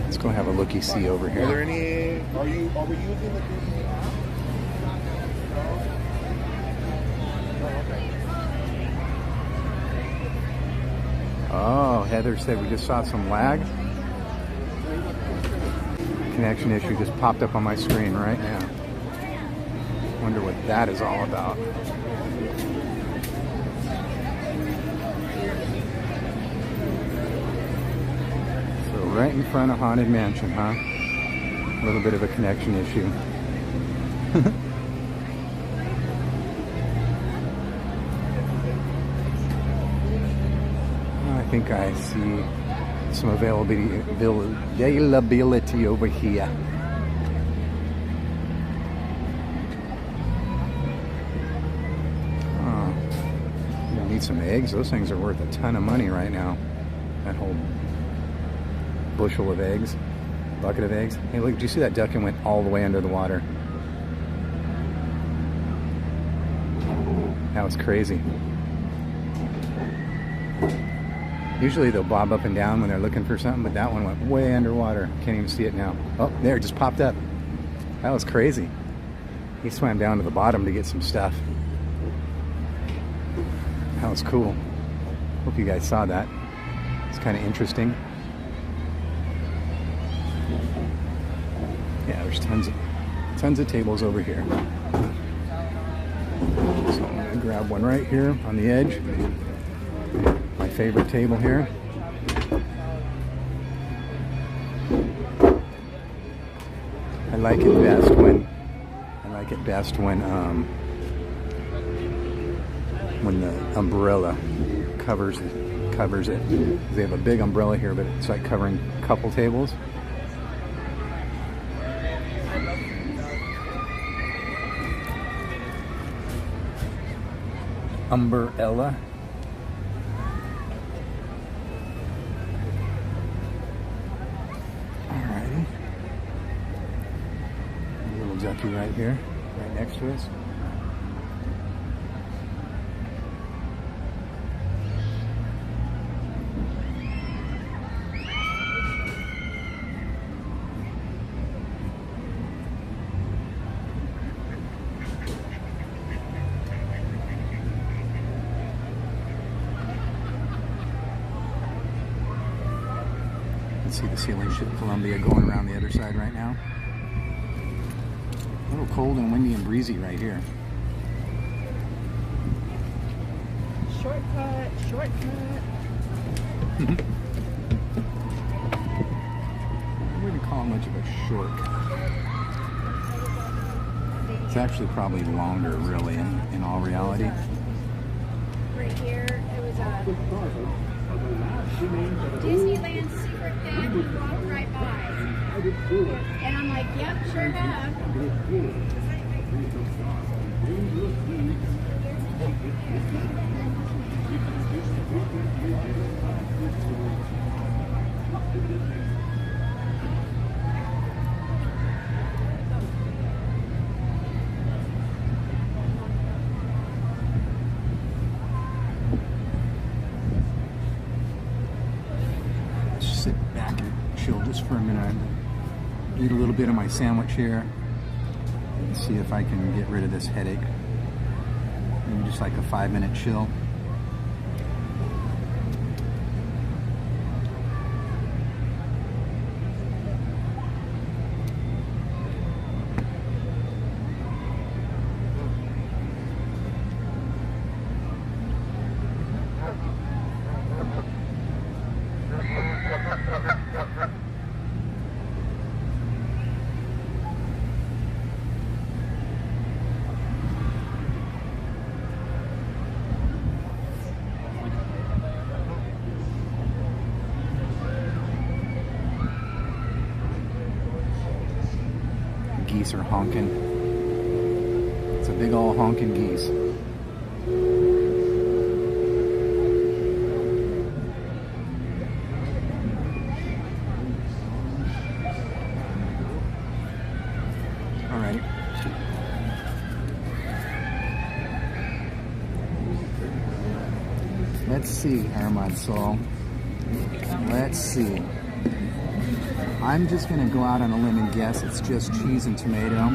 Let's go have a looky-see over here. Are there any? Are we using the? Oh, Heather said we just saw some lag. Connection issue just popped up on my screen right now. Wonder what that is all about. So right in front of Haunted Mansion, huh? A little bit of a connection issue. I think I see some availability over here. Oh, you need some eggs. Those things are worth a ton of money right now. That whole bushel of eggs, bucket of eggs. Hey, look! Did you see that duck and went all the way under the water? That was crazy. Usually they'll bob up and down when they're looking for something, but that one went way underwater. Can't even see it now. Oh, there, it just popped up. That was crazy. He swam down to the bottom to get some stuff. That was cool. Hope you guys saw that. It's kind of interesting. Yeah, there's tons of tables over here. So I'm gonna grab one right here on the edge. My favorite table here. I like it best when the umbrella covers it. They have a big umbrella here, but it's like covering a couple tables. Umbrella. Alrighty. A little ducky right here, right next to us. See the sailing ship Columbia going around the other side right now. A little cold and windy and breezy right here. Shortcut, shortcut. I wouldn't call it much of a shortcut. It's actually probably longer, really, in all reality. Right here, it was a Disneyland secret band. We walked right by. And I'm like, yep, sure enough. Sit back and chill just for a minute. Eat a little bit of my sandwich here and see if I can get rid of this headache. Maybe just like a 5-minute chill. Geese are honking. It's a big old honking geese. Alrighty. Let's see, Hermod Soul. Let's see. I'm just going to go out on a limb and guess it's just cheese and tomato.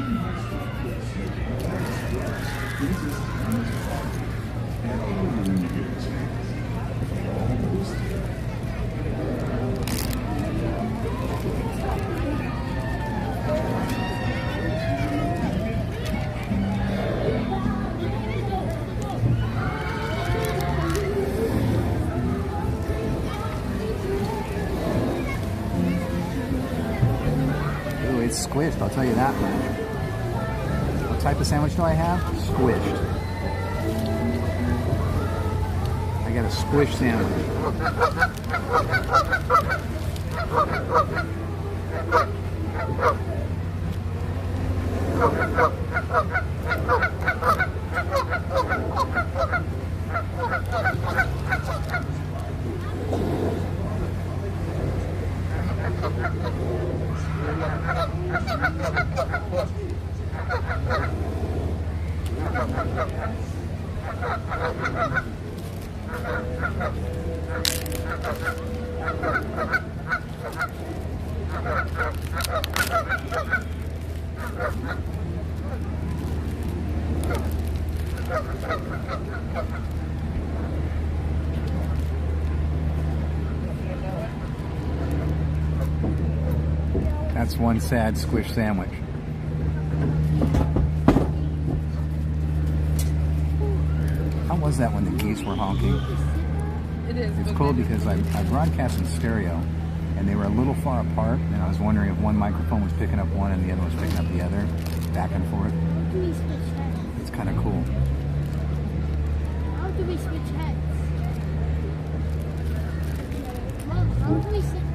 Squished, I'll tell you that much. What type of sandwich do I have? Squished. I got a squish sandwich. That's one sad squish sandwich. was that when the geese were honking? It's cool because I broadcast in stereo, and they were a little far apart, and I was wondering if one microphone was picking up one and the other was picking up the other, back and forth. How do we switch heads? It's kind of cool. How do we switch heads? Mom, how do we switch heads?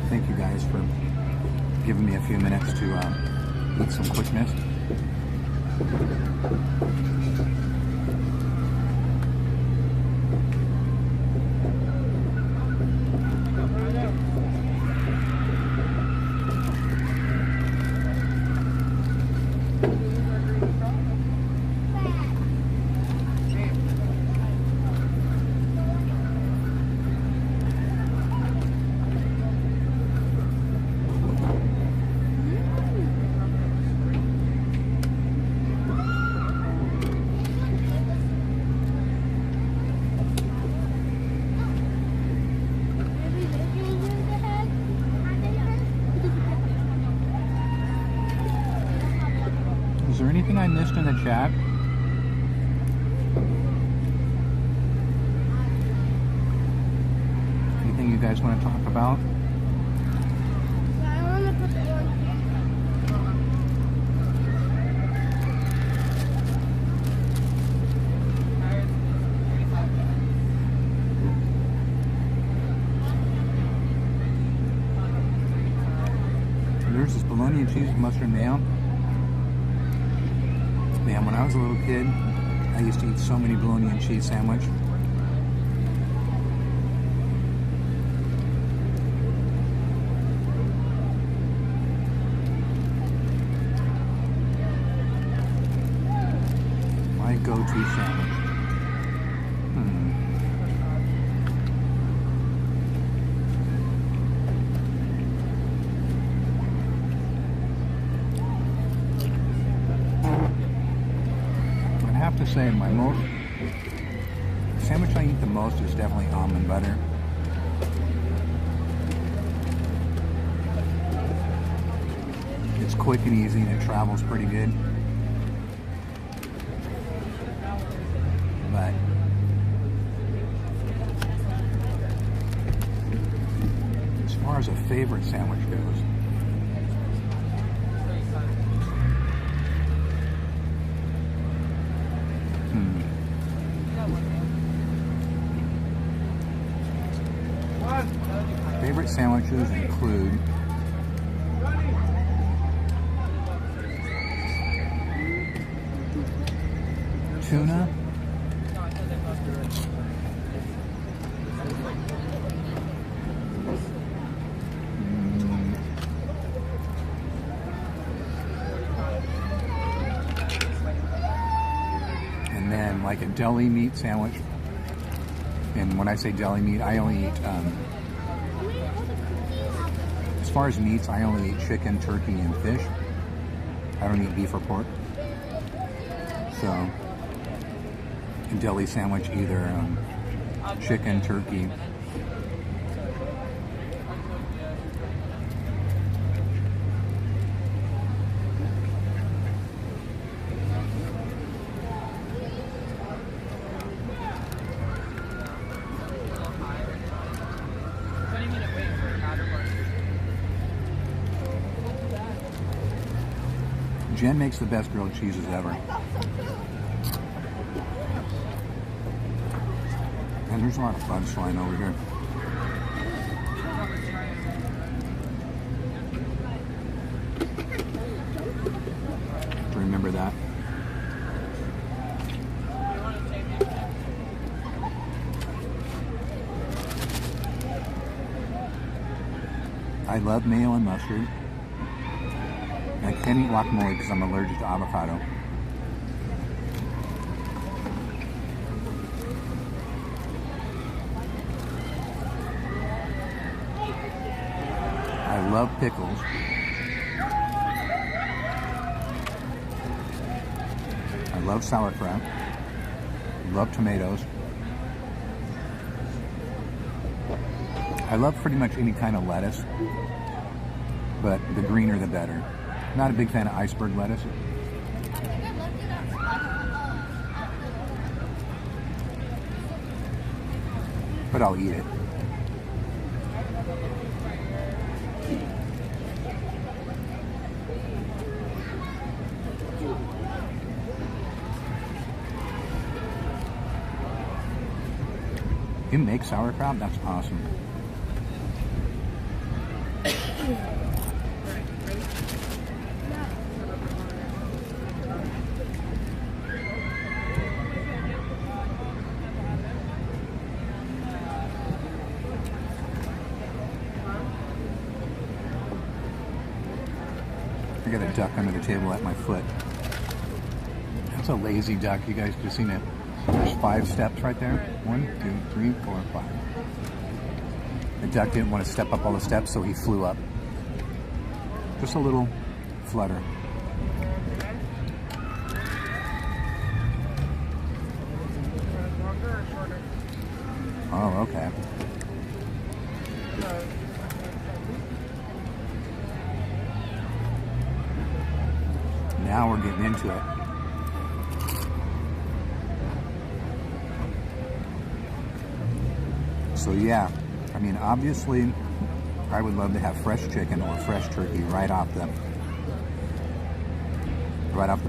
Thank you guys for giving me a few minutes to eat some quickness. Is there anything I missed in the chat? Anything you guys want to talk about? I want to put the one There's this bologna and cheese with mustard mayo. Man, when I was a little kid, I used to eat so many bologna and cheese sandwich. My go-to sandwich. To say the sandwich I eat the most is definitely almond butter. It's quick and easy and it travels pretty good. But as far as a favorite sandwich goes, favorite sandwiches include tuna, and then like a deli meat sandwich. And when I say deli meat, I only eat as far as meats, I only eat chicken, turkey, and fish. I don't eat beef or pork. So, a deli sandwich, either chicken, turkey. Jen makes the best grilled cheeses ever. And there's a lot of bugs flying over here. Remember that. I love mayo and mustard. I can't eat guacamole because I'm allergic to avocado. love pickles. I love sauerkraut. Love tomatoes. I love pretty much any kind of lettuce, but the greener the better. Not a big fan of iceberg lettuce. But I'll eat it. You make sauerkraut? That's awesome. I got a duck under the table at my foot. That's a lazy duck. You guys just seen it. There's 5 steps right there. 1, 2, 3, 4, 5. The duck didn't want to step up all the steps, so he flew up. Just a little flutter. Oh, okay. Now we're getting into it. So yeah, I mean, obviously, I would love to have fresh chicken or fresh turkey right off the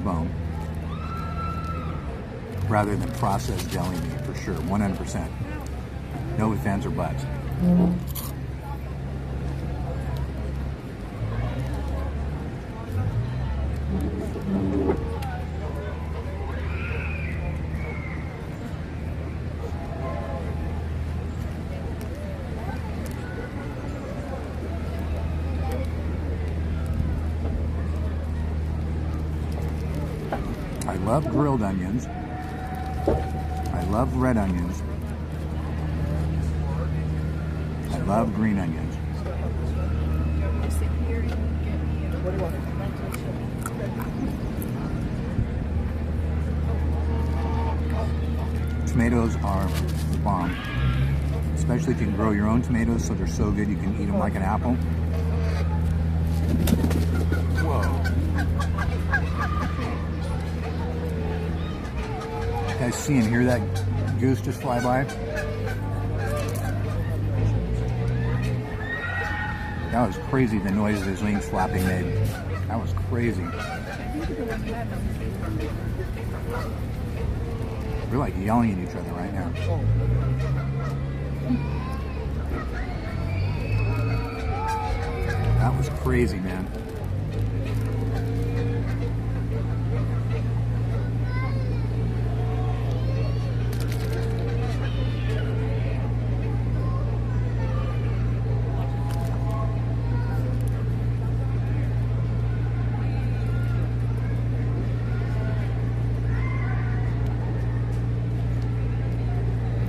bone, rather than processed deli meat, for sure, 100%. No ifs, ands, or buts. I love grilled onions. I love red onions. I love green onions. Tomatoes are the bomb. Especially if you can grow your own tomatoes, so they're so good you can eat them like an apple. Whoa. You guys see and hear that goose just fly by? That was crazy, the noise his wings flapping made. That was crazy. We're like yelling at each other right now. That was crazy, man.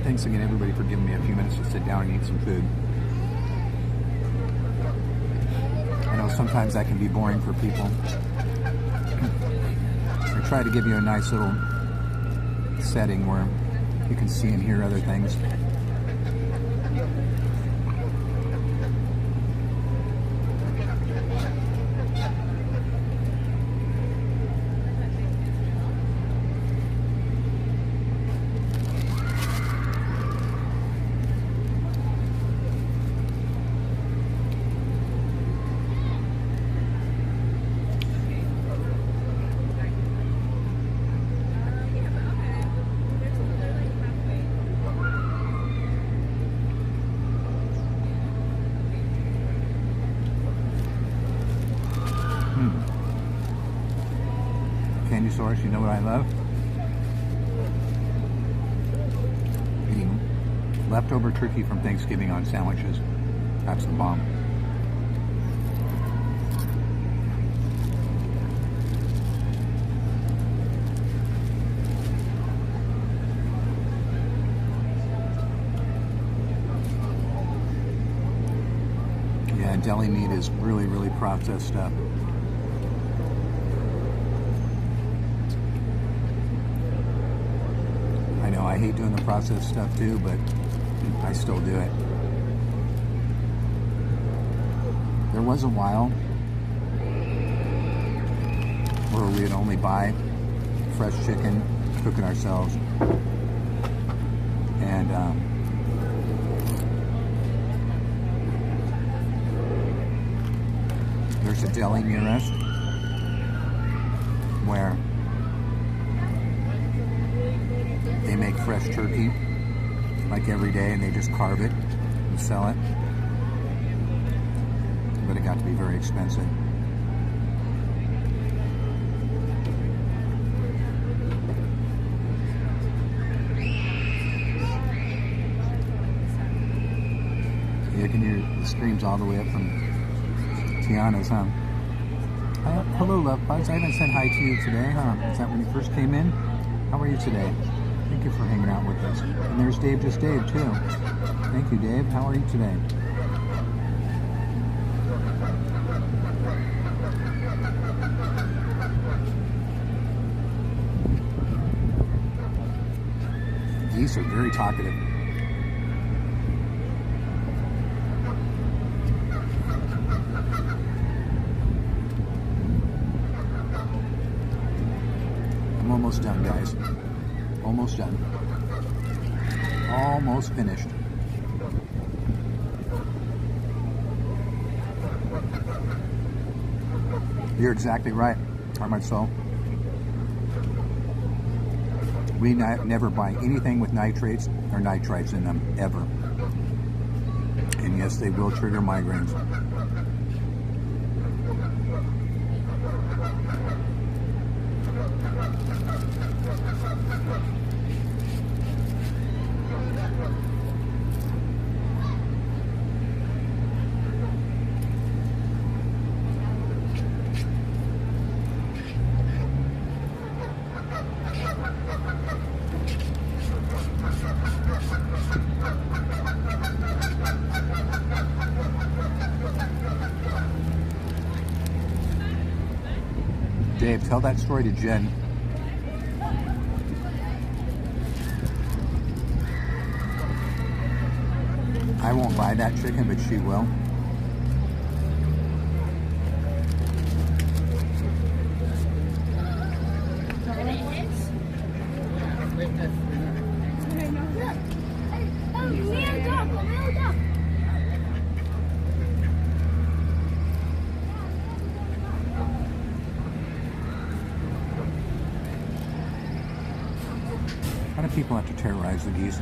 Thanks again, everybody, for giving me a few minutes to sit down and eat some food. I know sometimes that can be boring for people. I try to give you a nice little setting where you can see and hear other things. Candy source, you know what I love? Eating leftover turkey from Thanksgiving on sandwiches. That's the bomb. Yeah, deli deli meat is really, really processed stuff. I know I hate doing the processed stuff too, but I still do it. There was a while where we'd only buy fresh chicken, cook it ourselves, and there's a deli near us where they make fresh turkey like every day, and they just carve it and sell it, but it got to be very expensive. You can hear the screams all the way up from Tiana's, huh? Hello, love bugs. I haven't said hi to you today, huh? Is that when you first came in? How are you today? Thank you for hanging out with us. And there's Dave, just Dave, too. Thank you, Dave. How are you today? Geese are very talkative. I'm almost done, guys. Almost done. Almost finished. You're exactly right, Armored Soul. We never buy anything with nitrates or nitrites in them, ever. And yes, they will trigger migraines. Dave, tell that story to Jen. I won't buy that chicken, but she will. How do people have to terrorize the geese?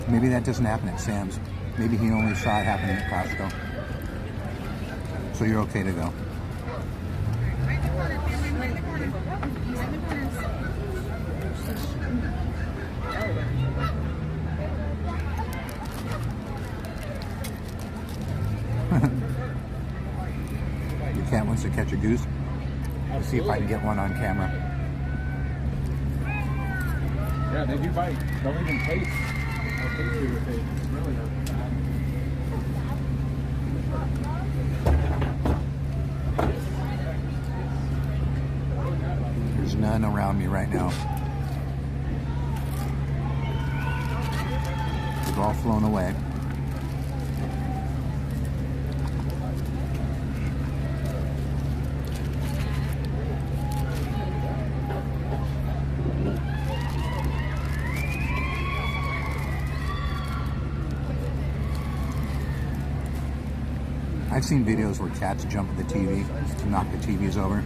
Maybe that doesn't happen at Sam's. Maybe he only saw it happening at Costco. So you're okay to go. Your cat wants to catch a goose. Let's see if I can get one on camera. Yeah, they do bite. Don't even taste. I'll taste you with it. It's really not bad. There's none around me right now. They've all flown away. I've seen videos where cats jump at the TV to knock the TVs over.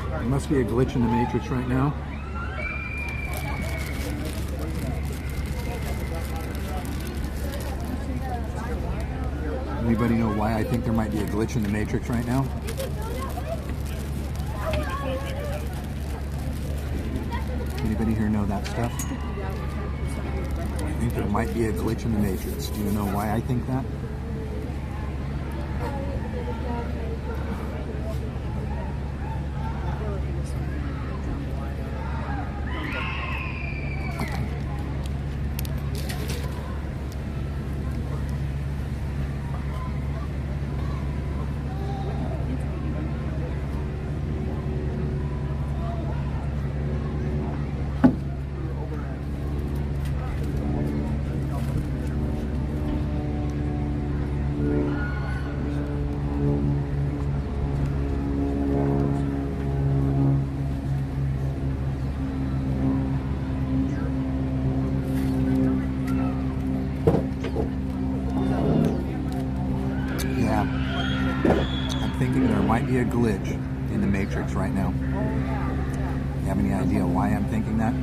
There must be a glitch in the Matrix right now. Anybody know why I think there might be a glitch in the Matrix right now? Anybody here know that stuff? I think there might be a glitch in the Matrix. Do you know why I think that? Be a glitch in the Matrix right now. You have any idea why I'm thinking that?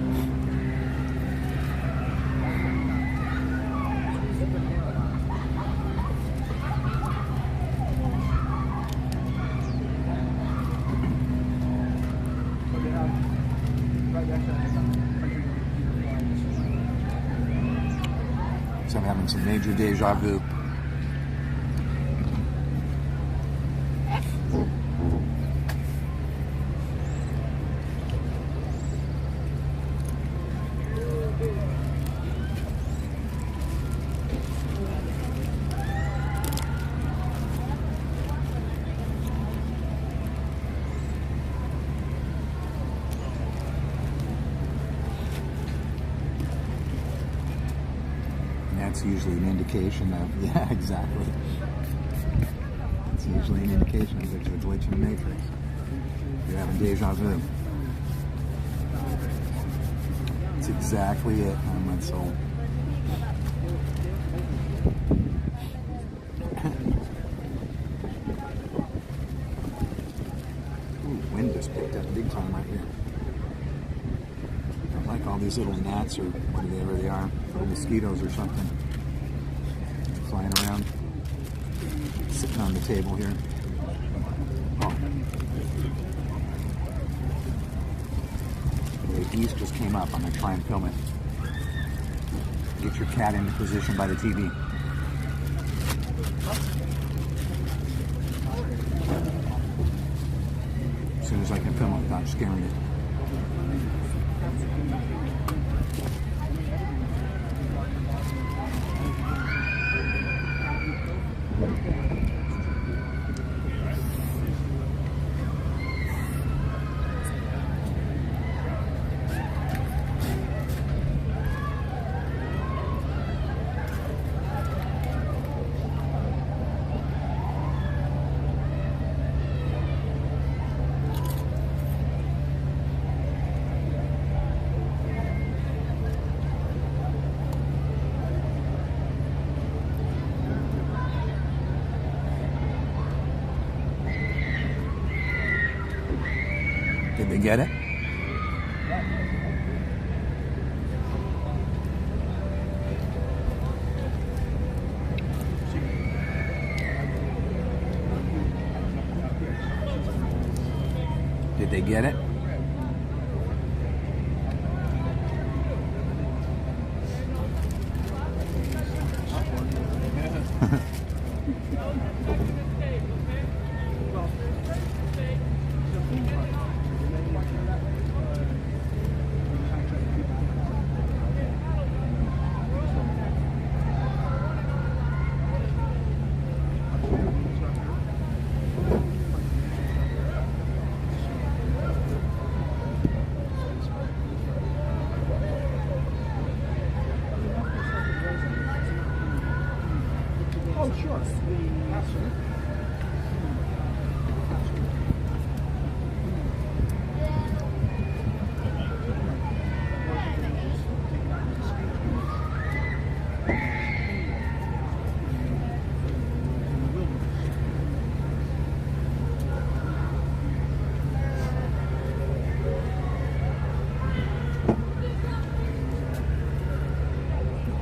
So I'm having some major deja vu. That's usually an indication of, yeah, exactly. It's usually an indication of there's a glitch in the Matrix. You're having deja vu. That's exactly it, on my soul. Ooh, wind just picked up big time right here. I like all these little gnats or whatever they are, little mosquitoes or something, flying around, sitting on the table here. Oh. The east just came up. I'm going to try and film it. Get your cat into position by the TV. As soon as I can film it without scaring it. Did they get it? Did they get it? Sure. Absolutely.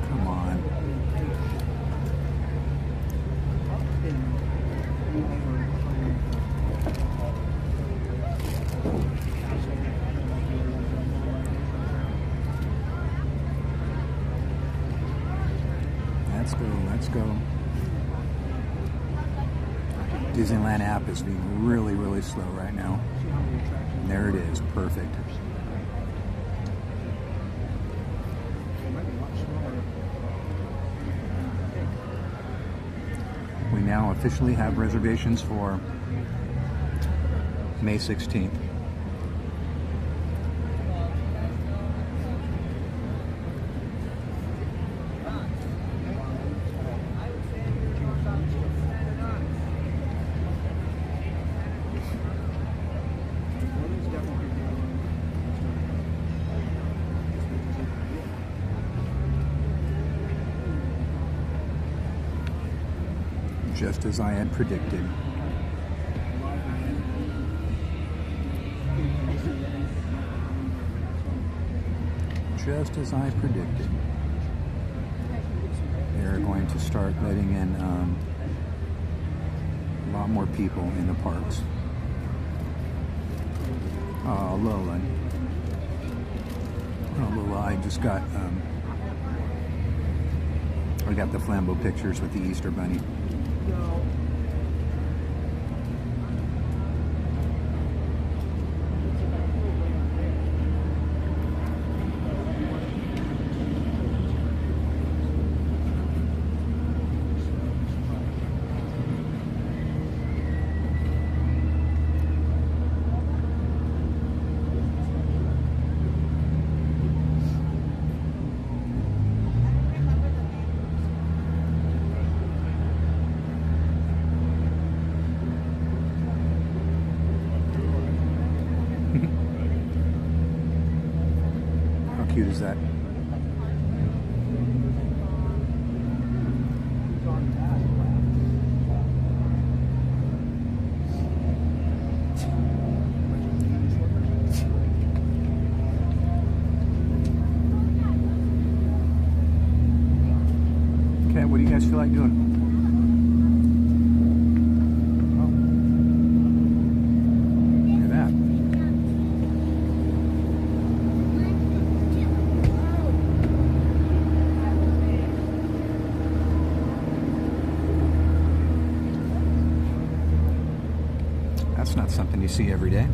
Come on. Let's go, let's go. Disneyland app is being really, really slow right now. And there it is, perfect. We now officially have reservations for May 16th. Just as I had predicted. Just as I predicted. They're going to start letting in a lot more people in the parks. Oh, Lola. Oh, Lola, I just got I got the flambeau pictures with the Easter Bunny. How cute is that? Okay, what do you guys feel like doing? That's not something you see every day.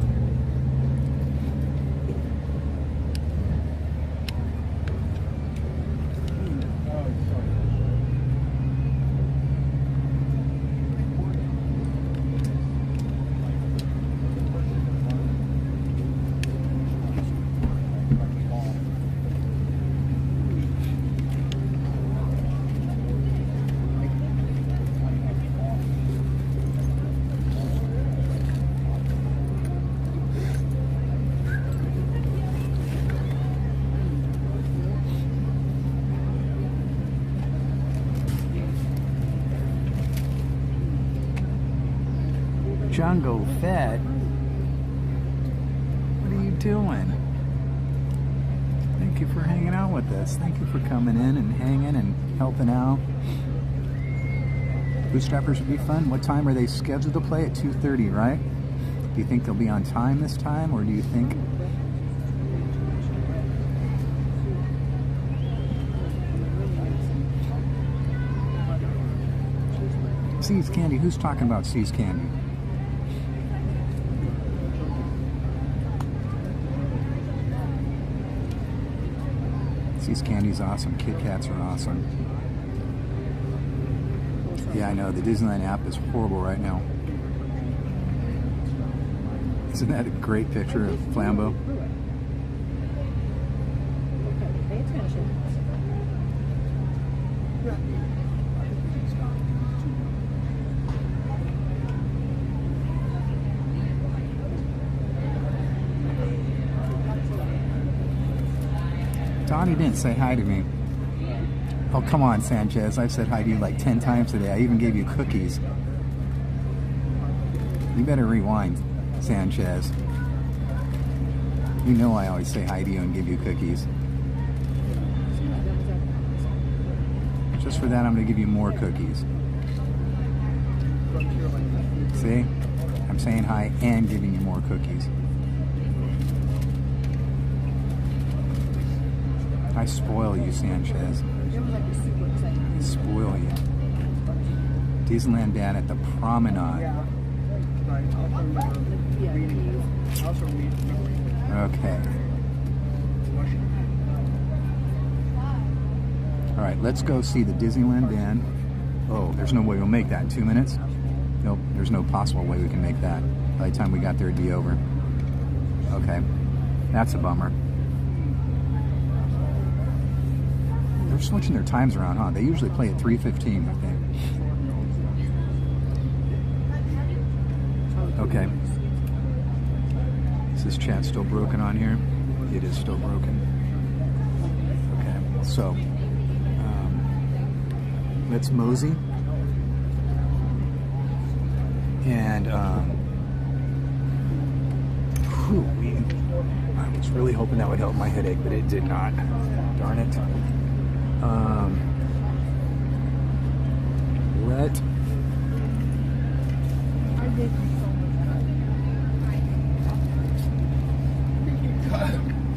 Jungle Fed? What are you doing? Thank you for hanging out with us. Thank you for coming in and hanging and helping out. Bootstrappers would be fun. What time are they scheduled to play? At 2:30, right? Do you think they'll be on time this time, or do you think... Seas Candy? Who's talking about Seas Candy? Seas Candy's awesome. Kit Kats are awesome. Yeah, I know. The Disneyland app is horrible right now. Isn't that a great picture of Flambeau? Okay, pay attention. Donnie didn't say hi to me. Oh, come on, Sanchez. I've said hi to you like 10 times today. I even gave you cookies. You better rewind, Sanchez. You know I always say hi to you and give you cookies. Just for that, I'm going to give you more cookies. See? I'm saying hi and giving you more cookies. I spoil you, Sanchez. I spoil you. Disneyland Band at the Promenade. Okay. Alright, let's go see the Disneyland Band. Oh, there's no way we'll make that in 2 minutes. Nope, there's no possible way we can make that. By the time we got there, it'd be over. Okay, that's a bummer. They're switching their times around, huh? They usually play at 3:15, I think. Okay. Is this chat still broken on here? It is still broken. Okay, so let's mosey. And I was really hoping that would help my headache, but it did not. Darn it.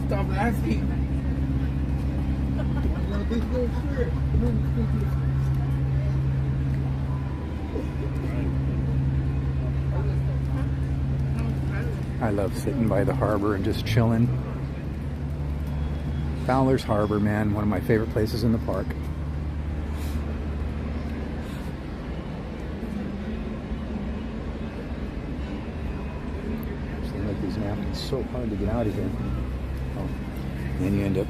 Stop laughing. I love sitting by the harbor and just chilling. Fowler's Harbor, man, one of my favorite places in the park. Seems like these napkins so hard to get out of here. Oh, and then you end up.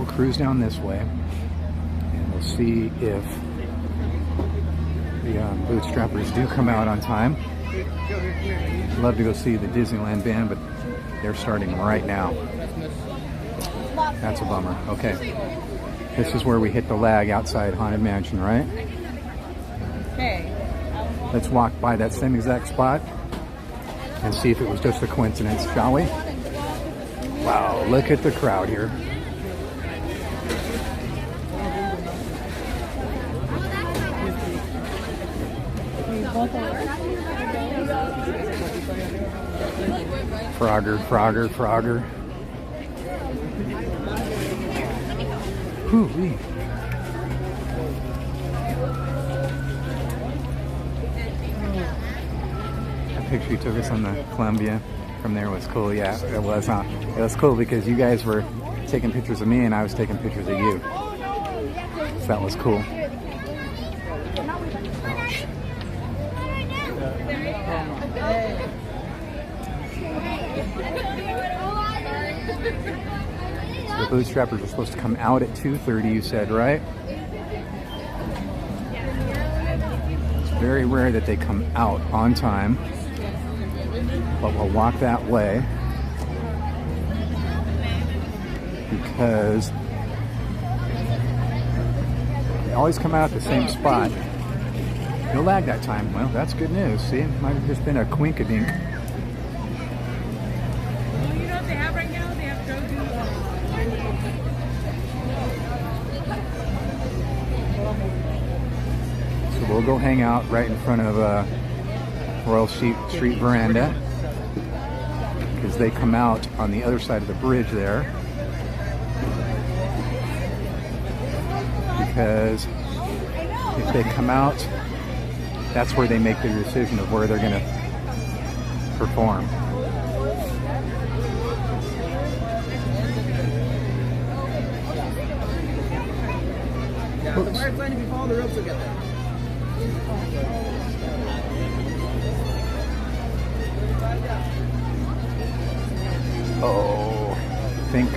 Cruise down this way, and we'll see if the Bootstrappers do come out on time. I'd love to go see the Disneyland Band, but they're starting right now. That's a bummer. Okay, this is where we hit the lag outside Haunted Mansion, right? Okay. Let's walk by that same exact spot and see if it was just a coincidence, shall we? Wow, look at the crowd here. Frogger. Whew-wee. That picture you took us on the Columbia from there was cool. Yeah, it was, huh? It was cool because you guys were taking pictures of me and I was taking pictures of you. So that was cool. The Bootstrappers are supposed to come out at 2:30, you said, right? It's very rare that they come out on time, but we'll walk that way because they always come out at the same spot. No lag that time. Well, that's good news. See, it might have just been a quinkadink. We'll go hang out right in front of Royal Street Veranda because they come out on the other side of the bridge there. Because if they come out, that's where they make their decision of where they're going to perform. The fire sign, if you follow the ropes, you'll get there. Oh, think,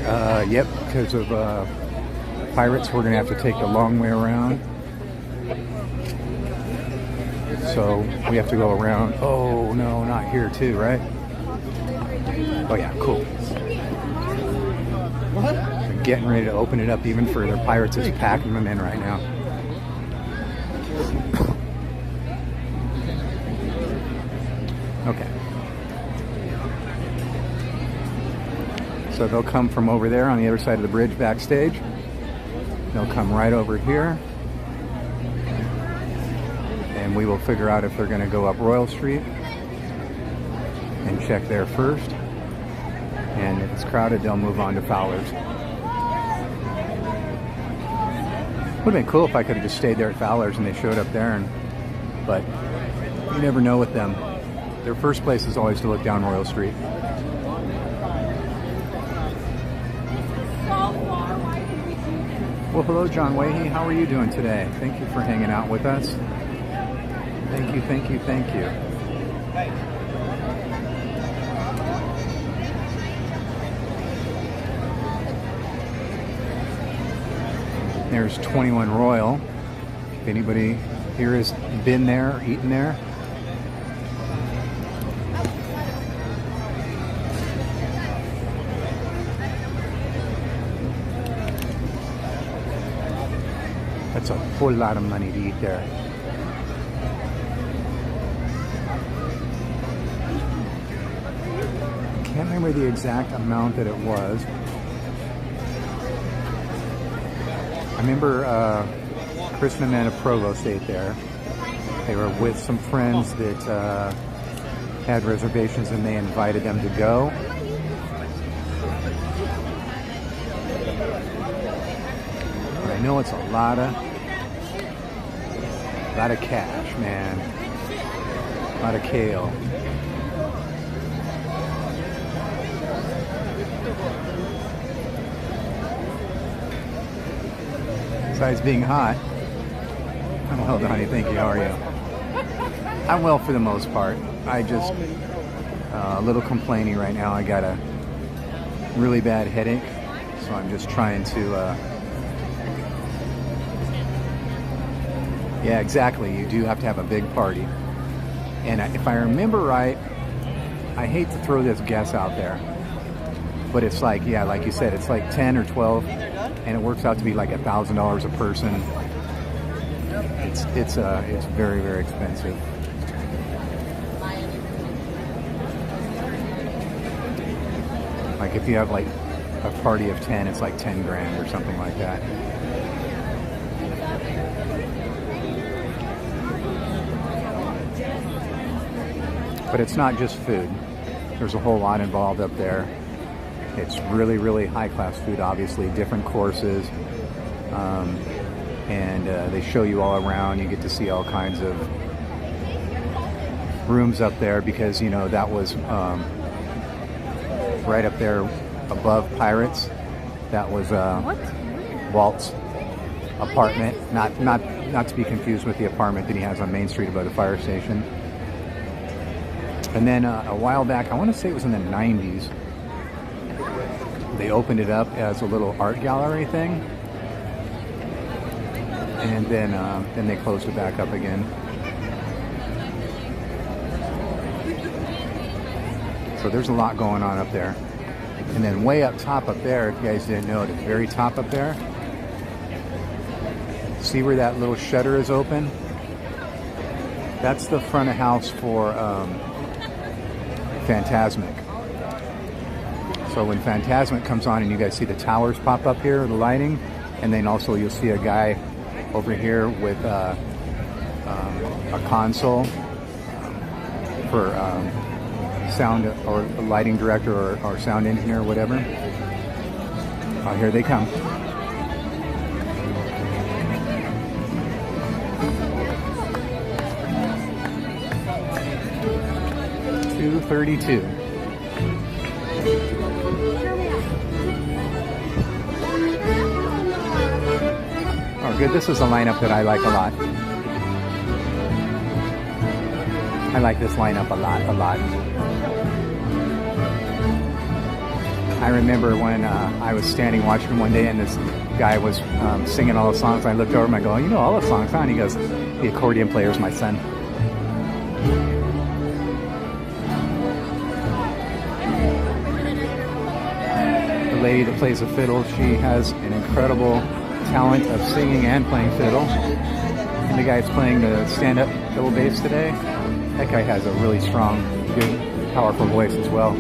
yep, because of pirates, we're going to have to take the long way around. So we have to go around. Oh, no, not here too, right? Oh, yeah, cool. They're getting ready to open it up even further. Pirates is packing them in right now. Okay. So they'll come from over there on the other side of the bridge backstage. They'll come right over here. And we will figure out if they're going to go up Royal Street and check there first. And if it's crowded, they'll move on to Fowler's. Would have been cool if I could have just stayed there at Fowler's and they showed up there. But you never know with them. Their first place is always to look down Royal Street. Well, hello, John Wahey. How are you doing today? Thank you for hanging out with us. Thank you, thank you, thank you. There's 21 Royal. If anybody here has been there or eaten there. That's a whole lot of money to eat there. Can't remember the exact amount that it was. I remember Chris and Amanda Provost ate there. They were with some friends that had reservations and they invited them to go. But I know it's a lot of cash, man. A lot of kale. Besides being hot. I'm well, Donnie. Thank you. How are you? I'm well for the most part. I just a little complaining right now. I got a really bad headache, so I'm just trying to. Yeah, exactly. You do have to have a big party. And if I remember right, I hate to throw this guess out there, but it's like, yeah, like you said, it's like 10 or 12, and it works out to be like $1,000 a person. It's very, very expensive. Like if you have like a party of 10, it's like 10 grand or something like that. But it's not just food. There's a whole lot involved up there. It's really, really high-class food, obviously, different courses. And they show you all around. You get to see all kinds of rooms up there because, you know, that was right up there above Pirates. That was Walt's apartment. Not to be confused with the apartment that he has on Main Street above the fire station. And then a while back, I want to say it was in the 90s, they opened it up as a little art gallery thing. And then they closed it back up again. So there's a lot going on up there. And then way up top up there, if you guys didn't know, at the very top up there, see where that little shutter is open? That's the front of house for Fantasmic. So when Fantasmic comes on and you guys see the towers pop up here, the lighting, and then also you'll see a guy over here with a console for sound or a lighting director or sound engineer or whatever. Oh, here they come. $232. Oh, good. This is a lineup that I like a lot. I like this lineup a lot. I remember when I was standing watching him one day, and this guy was singing all the songs. I looked over him, I go, you know all the songs, huh? And he goes, the accordion player's my son. The lady that plays the fiddle, she has an incredible talent of singing and playing fiddle. And the guy's playing the stand-up double bass today. That guy has a really strong, good, powerful voice as well.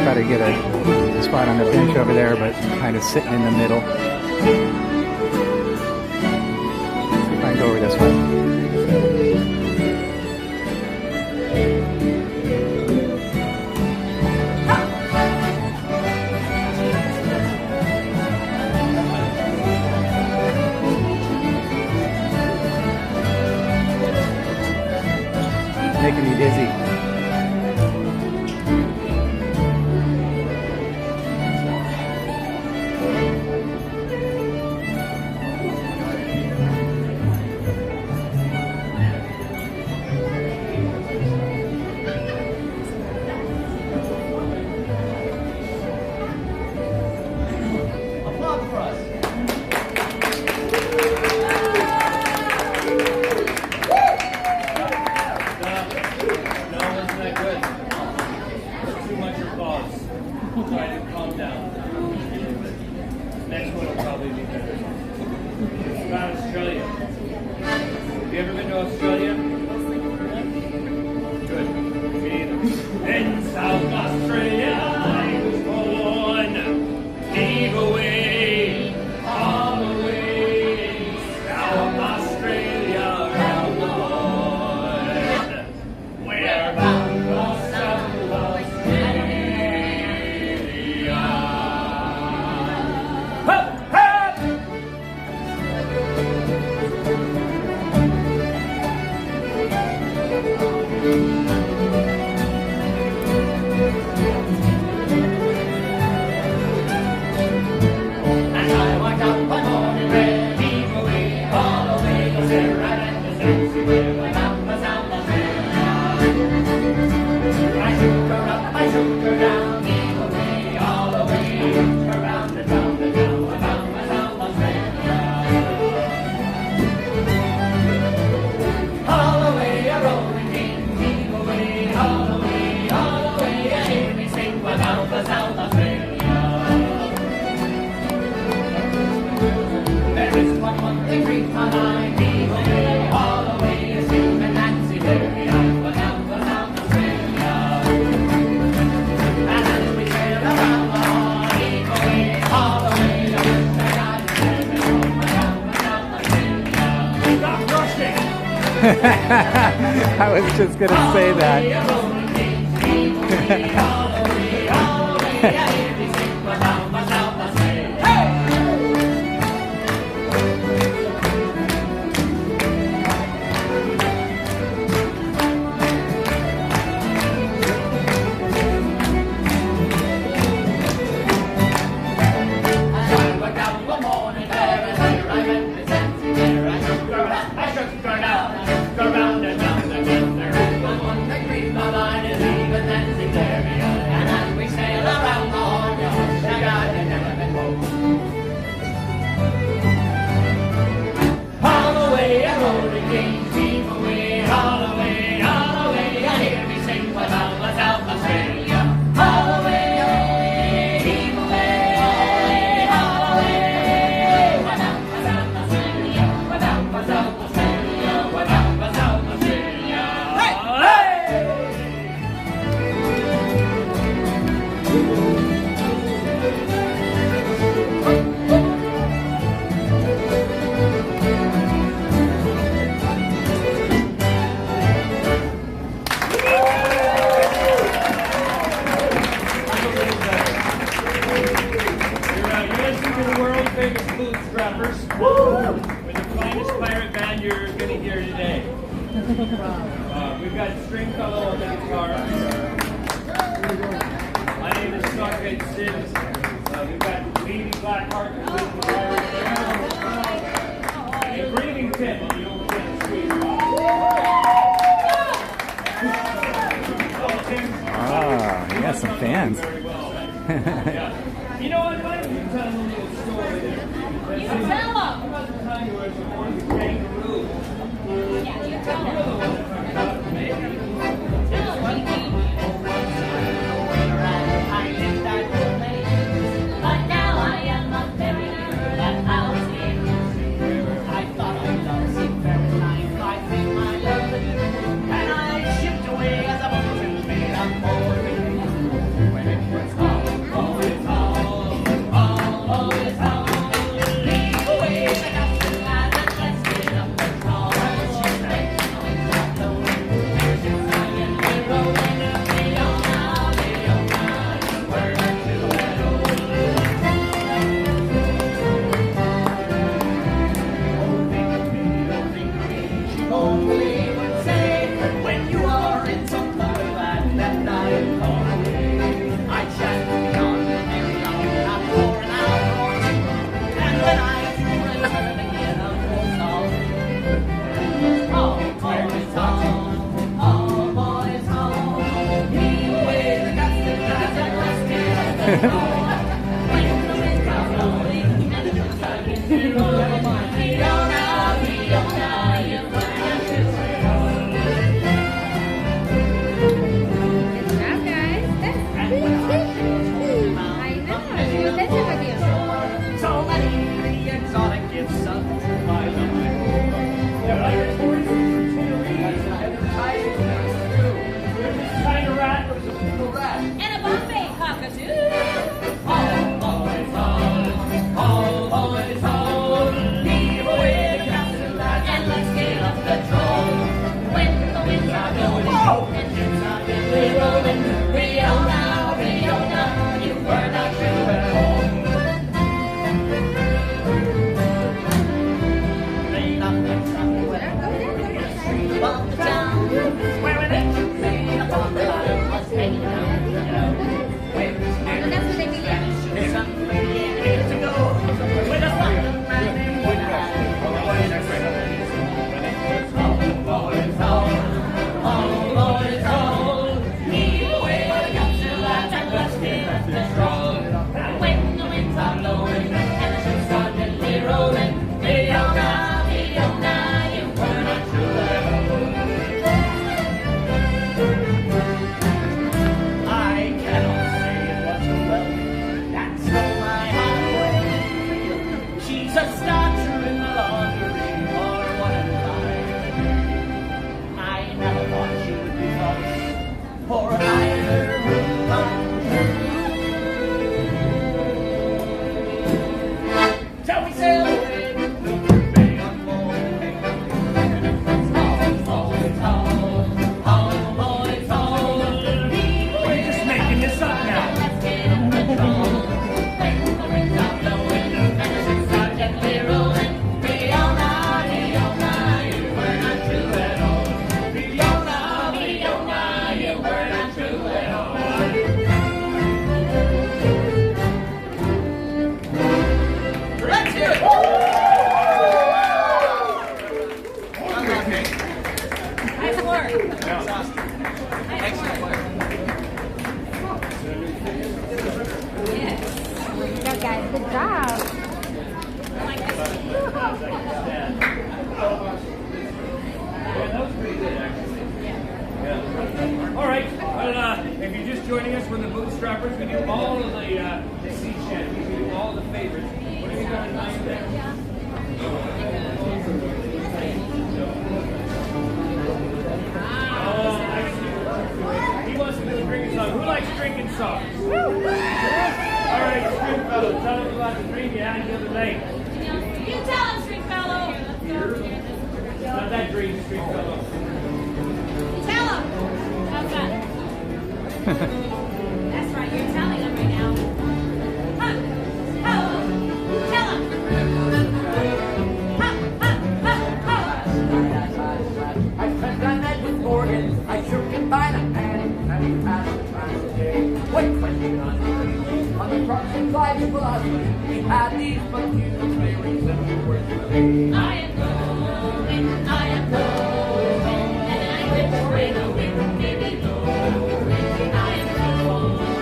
Try to get a spot on the bench over there, but kind of sitting in the middle. See if I can go over this way. Making me dizzy. I was just going to say that. Bootstrappers. With the finest pirate band you're going to hear today. We've got Stringfellow on the guitar. My name is Stockhead Sid. We've got Lady Blackheart on the guitar. And a grieving Tim on the old Tim squeeze box. got some fans. Yeah. You know what? Why don't you tell them a little story? You can tell them. There was a time where it was born the kangaroo. Yeah, you tell them. Tell them what he gave me. I lived that old place, but now I am a very girl at house in I thought I loved sick very nice. I think my love and I shipped away as a boat to made up for me. When it was all, it's all, it's all. Leave away the dust and light and let's get up the call. She said, no, it's not the way. There's your sign and we're rolling up the old now, we're back to that old. Only would say when you are in some other land that night far away, I shan't be on the very long, not for an hour or two. And when I do return again, of course I'll boys home, boys home. Leave away the dust and lights and let's get up the call. When the winds are blowing and the sun is rolling, we don't know, you were not to Good job, guys. That's I know. That's a good deal. so many exotic gifts of my love. Kind of rat was a little rat. And a Bombay cockatoo. All boys home, leave away the captain and let's get up the troll. When the winds are blowing, engines are really rolling, Rio now, you were not true at all. They knocked the truck away, street of the town, where an engine made upon the line was hanging down. When the Well, that's what they believe. There's something here to go with a fun man named Winnie. All boys home, leave away the guns and lads and let's get up the stroll. When the winds are blowing and the ships are gently rolling, Tiana, you were not true at all. I cannot say it was so well. That stole my heart away. She's a starter in the laundry or one and five. I never thought she would be false for either room on shall we sail away with the bay on board? All boys home, leave away. Just making this up now. Let's get up the troll. When the winds are blowing and the ships are gently rolling, Tiana, you were not true at all. Tiana, you were not true at all. Let's do it! Nice work. Excellent work. Yes. Good job, guys. Good job. All right. Well, if you're just joining us, we're the Bootstrappers. We do all of the sea shanties. We do all the favorites. What have you got in mind there? Oh, I see. He wants to do a drinking song. Who likes drinking songs? All right, Stringfellow, tell us about the dream you had the other night. You tell him, Stringfellow. Not that dream, Stringfellow. Tell him. How's that? That's right. You're telling him right now. Huh. Tell him. Tell him. Huh. I spent that night with Morgan. I shook him by the hand, and he passed the time of day. Wait, question on the crossing flight philosophy. We had these but few very simple words to say. I am going, and I went for a wind, maybe blowing. I am going.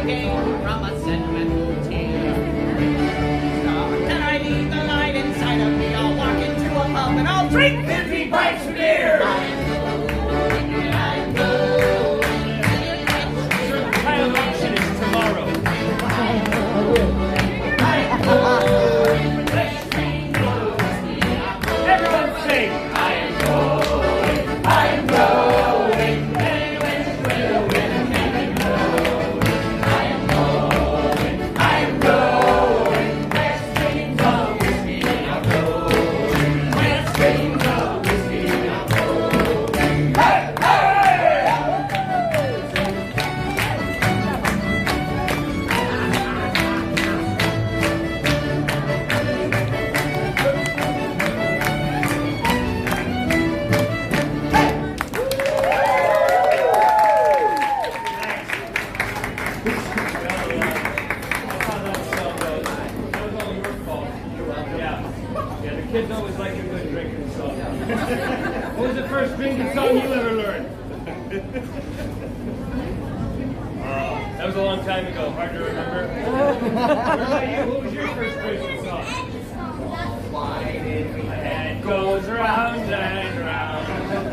came from a sentimental tale. Can I leave the light inside of me? I'll walk into a pub and I'll drink 50 pints of beer. I'm going. The title auction is tomorrow. Everyone say, I am going. I am going. Kids always like a good drinking song. What was the first drinking song you ever learned? Oh, that was a long time ago. Hard to remember. What about you? What was your first drinking song? Why did we? And it goes round and round,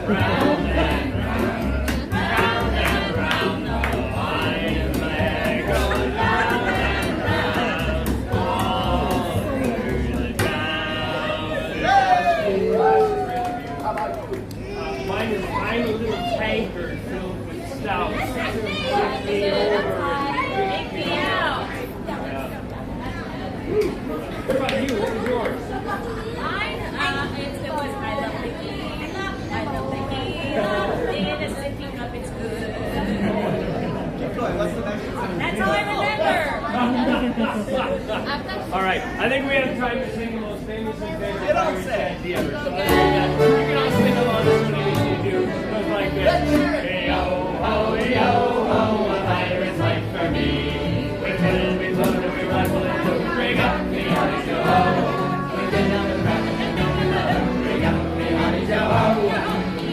round and round, round and round. The wine in my head goes round and round, all through the town. Mine is I'm a little tankard filled with stout. Flip me over and pick me out. What about you? What was yours? Mine, it was I love Tiki. I love Tiki. And it's sitting up, it's good. That's all I remember. All right, I think we have time to sing the most famous and favorite pirate chant ever. So let's do that. You can all sing along to what it is you do. It goes like this. Hey-yo-ho, a pirate's life for me. We fiddle, we float, and we rifle and we bring up the hearty yo-ho. We get down the crack and don't we love it. Bring up the hearty yo-ho.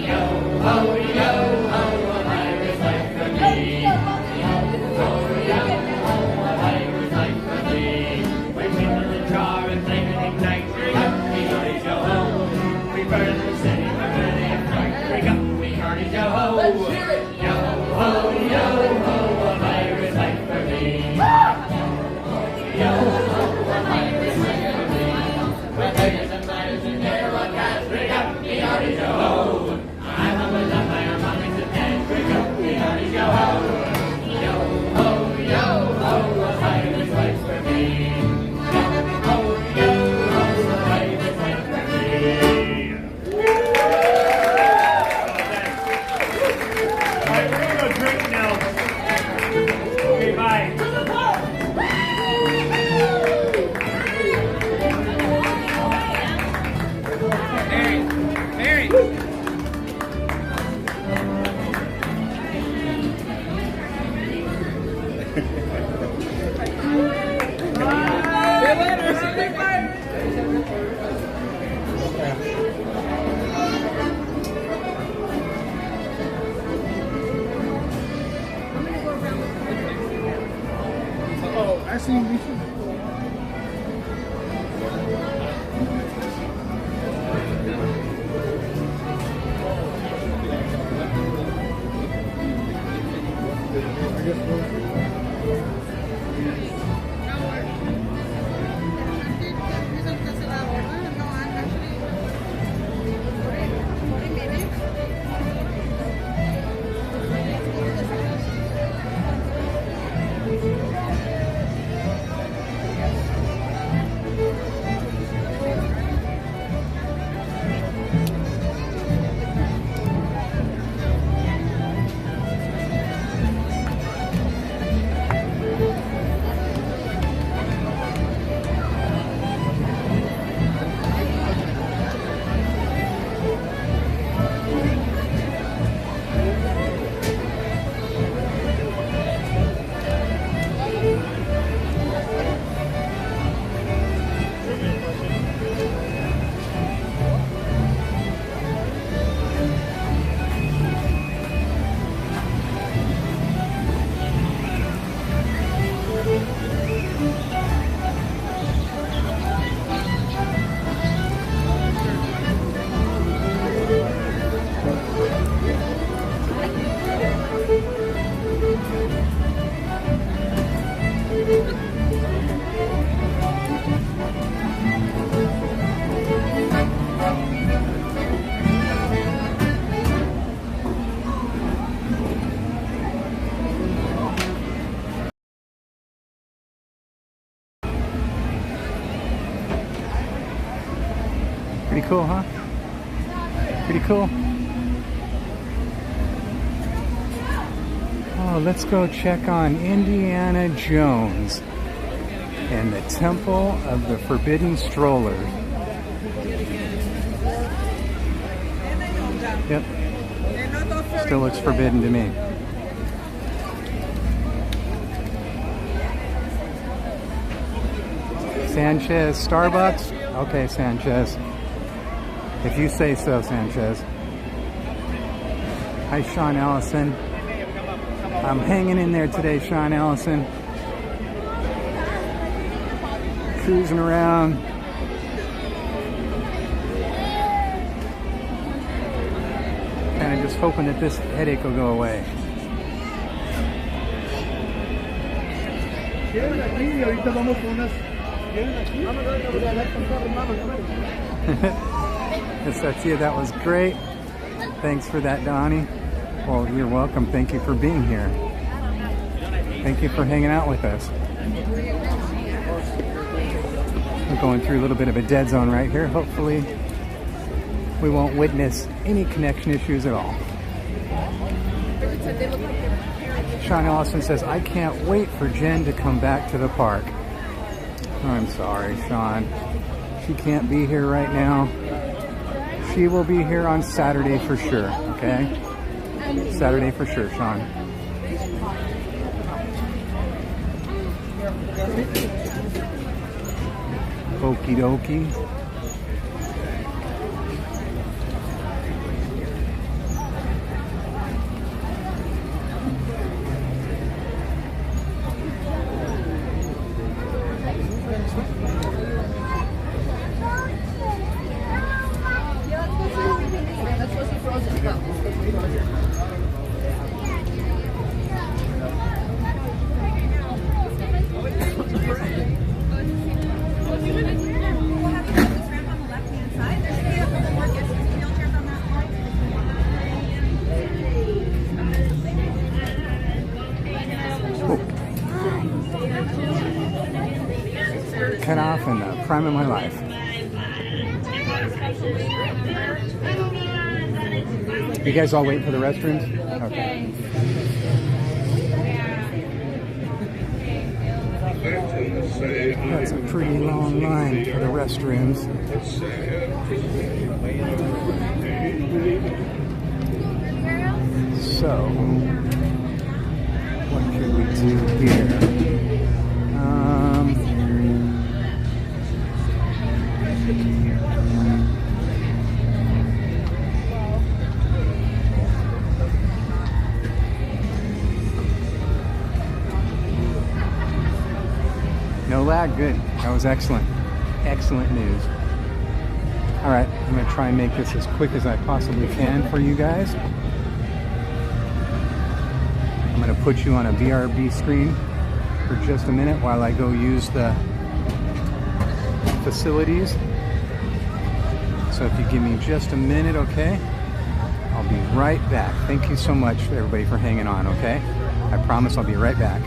Yo-ho, yo-ho, a pirate's life for me. Yo-ho, a pirate's life for me. We kindle the jar and flame and ignite. Bring up the hearty yo-ho. We burn the city, we're ready and fright. Bring up the hearty yo-ho. Yo-ho, yo-ho, a pirate's life for me. Yo-ho, a pirate's life for me. With beggars and lighters and yellow cats, bring up the hearty yo-ho. I'm always up by our mommies and dads, bring up the hearty yo-ho. Yo-ho, yo-ho, a pirate's life for me. Yo-ho, yo-ho, a pirate's life for me. Alright, we're gonna go drink now. Okay, bye. Mary! Oh, I see you. cool, huh? Pretty cool. Oh, let's go check on Indiana Jones and the Temple of the Forbidden Stroller. Yep. Still looks forbidden to me. Sanchez, Starbucks? Okay, Sanchez. If you say so, Sanchez. Hi, Sean Allison. I'm hanging in there today, Sean Allison. Cruising around. Kind of just hoping that this headache will go away. Yes, that's you. That was great. Thanks for that, Donnie. Well, you're welcome. Thank you for being here. Thank you for hanging out with us. We're going through a little bit of a dead zone right here. Hopefully, we won't witness any connection issues at all. Sean Allison says, I can't wait for Jen to come back to the park. I'm sorry, Sean. She can't be here right now. She will be here on Saturday for sure, okay? Saturday for sure, Sean. Okie dokie. Cut off in the prime of my life. You guys all waiting for the restrooms? Okay. That's a pretty long line for the restrooms. So, what should we do here? No lag, good. That was excellent. Excellent news. All right, I'm gonna try and make this as quick as I possibly can for you guys. I'm gonna put you on a BRB screen for just a minute while I go use the facilities. So if you give me just a minute, okay? I'll be right back. Thank you so much, everybody, for hanging on, okay? I promise I'll be right back.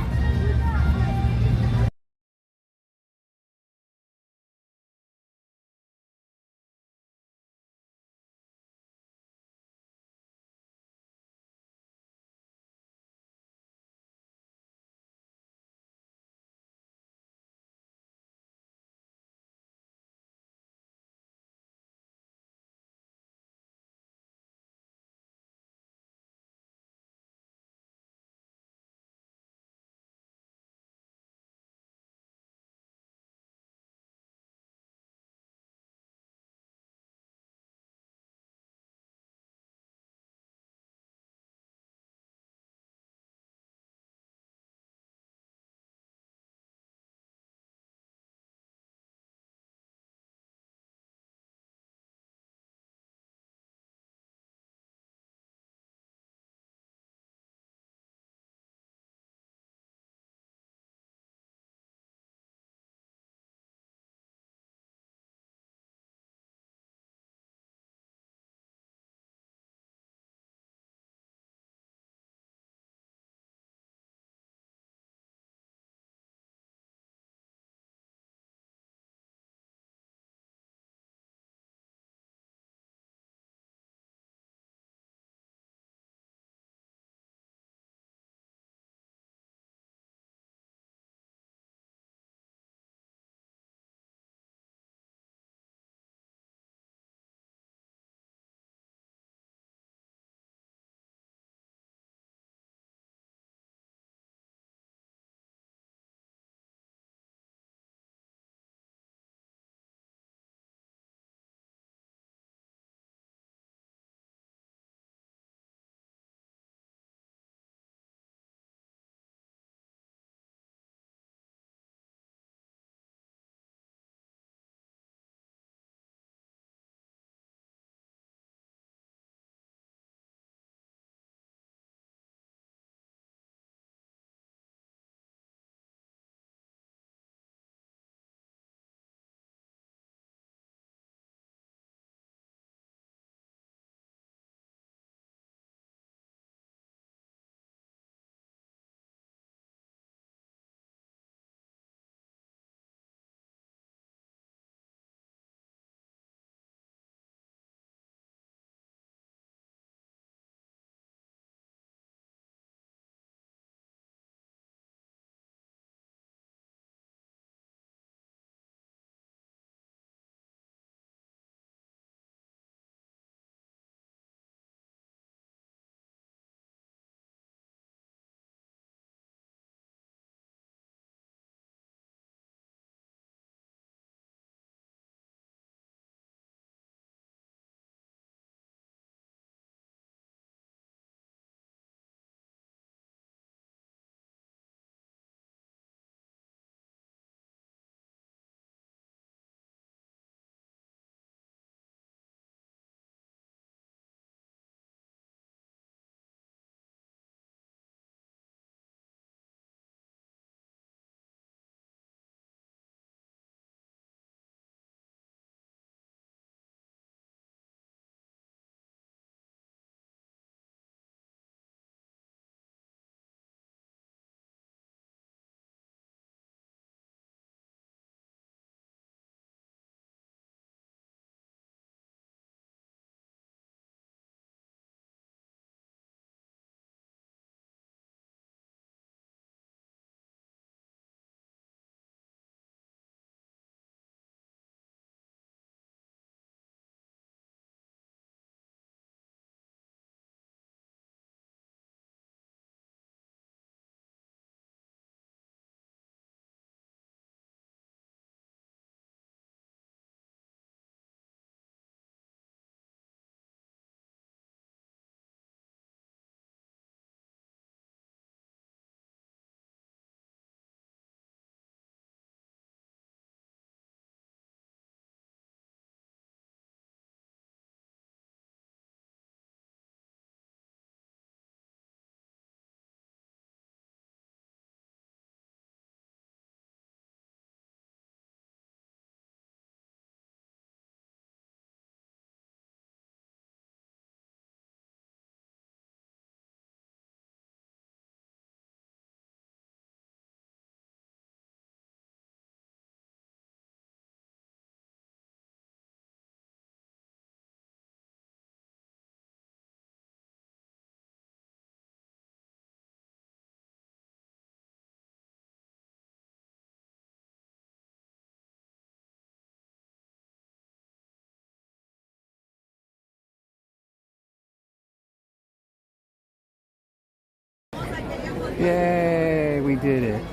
Yay, we did it.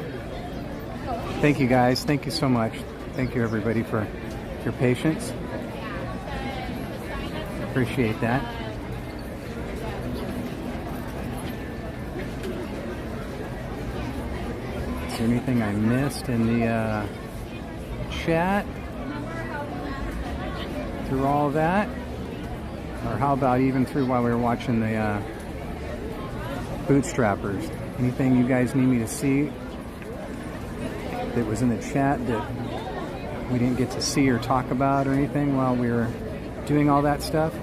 Thank you guys. Thank you so much. Thank you everybody for your patience. Appreciate that. Is there anything I missed in the chat through all that? Or how about even through while we were watching the Bootstrappers? Anything you guys need me to see that was in the chat that we didn't get to see or talk about or anything while we were doing all that stuff?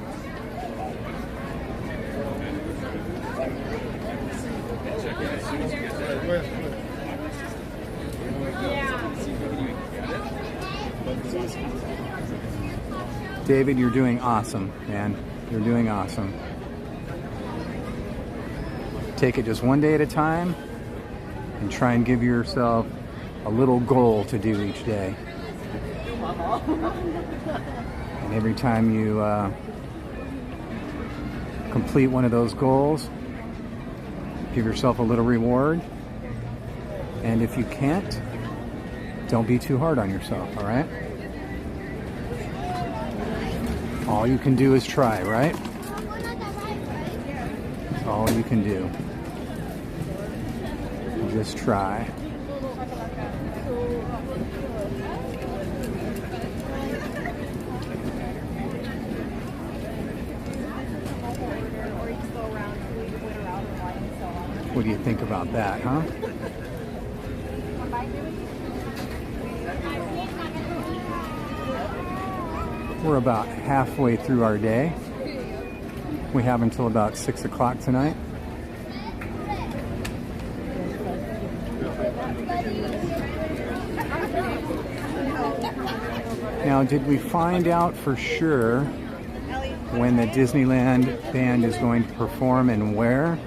David, you're doing awesome, man. You're doing awesome. Take it just one day at a time and try and give yourself a little goal to do each day. And every time you complete one of those goals, give yourself a little reward. And if you can't, don't be too hard on yourself, all right? All you can do is try, right? That's all you can do. Just try. What do you think about that, huh? We're about halfway through our day. We have until about 6 o'clock tonight. Now, did we find out for sure when the Disneyland Band is going to perform and where?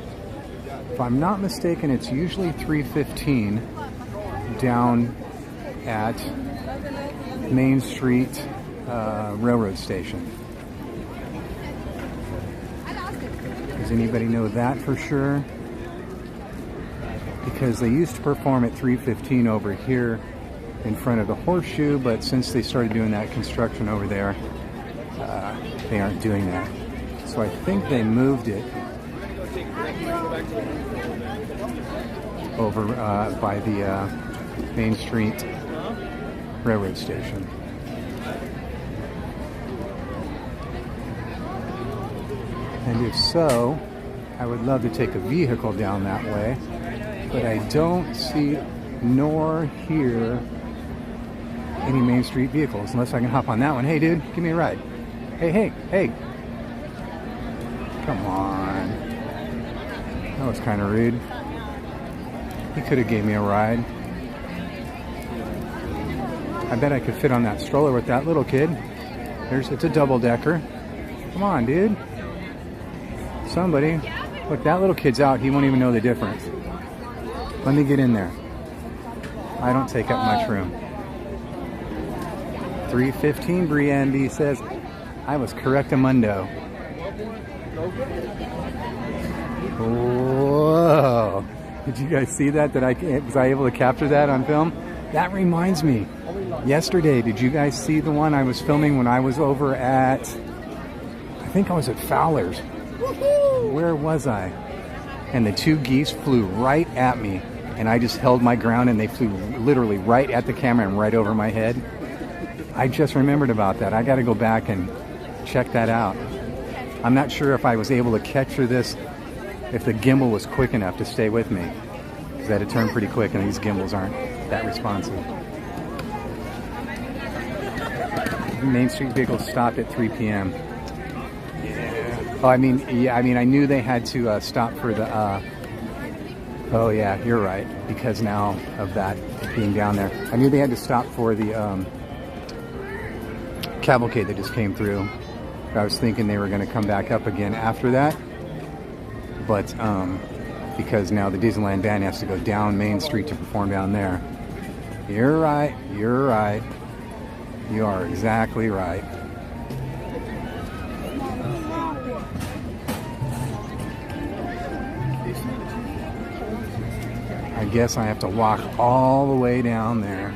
If I'm not mistaken, it's usually 3:15 down at Main Street Railroad Station. Does anybody know that for sure? Because they used to perform at 3:15 over here in front of the Horseshoe, but since they started doing that construction over there, they aren't doing that. So I think they moved it over by the Main Street Railroad Station. And if so, I would love to take a vehicle down that way, but I don't see nor hear any Main Street vehicles unless I can hop on that one. Hey dude, give me a ride. Hey. Come on. That was kind of rude. He could have gave me a ride. I bet I could fit on that stroller with that little kid. It's a double-decker. Come on, dude. Somebody. Look, that little kid's out. He won't even know the difference. Let me get in there. I don't take up much room. 3:15, Briandy says. I was correctamundo. Whoa. Did you guys see that? Was I able to capture that on film? That reminds me. Yesterday, did you guys see the one I was filming when I was over at, I think I was at Fowler's. Where was I? And the two geese flew right at me, and I just held my ground, and they flew literally right at the camera and right over my head. I just remembered about that. I got to go back and check that out. I'm not sure if I was able to capture this, if the gimbal was quick enough to stay with me, because that had turned pretty quick, and these gimbals aren't that responsive. Main Street vehicles stopped at 3 p.m. Yeah. Oh, I mean, I knew they had to stop for the. Oh yeah, you're right. Because now of that being down there, I knew they had to stop for the cavalcade that just came through. I was thinking they were going to come back up again after that, but because now the Disneyland Band has to go down Main Street to perform down there. You're right. You're right. You are exactly right. I guess I have to walk all the way down there.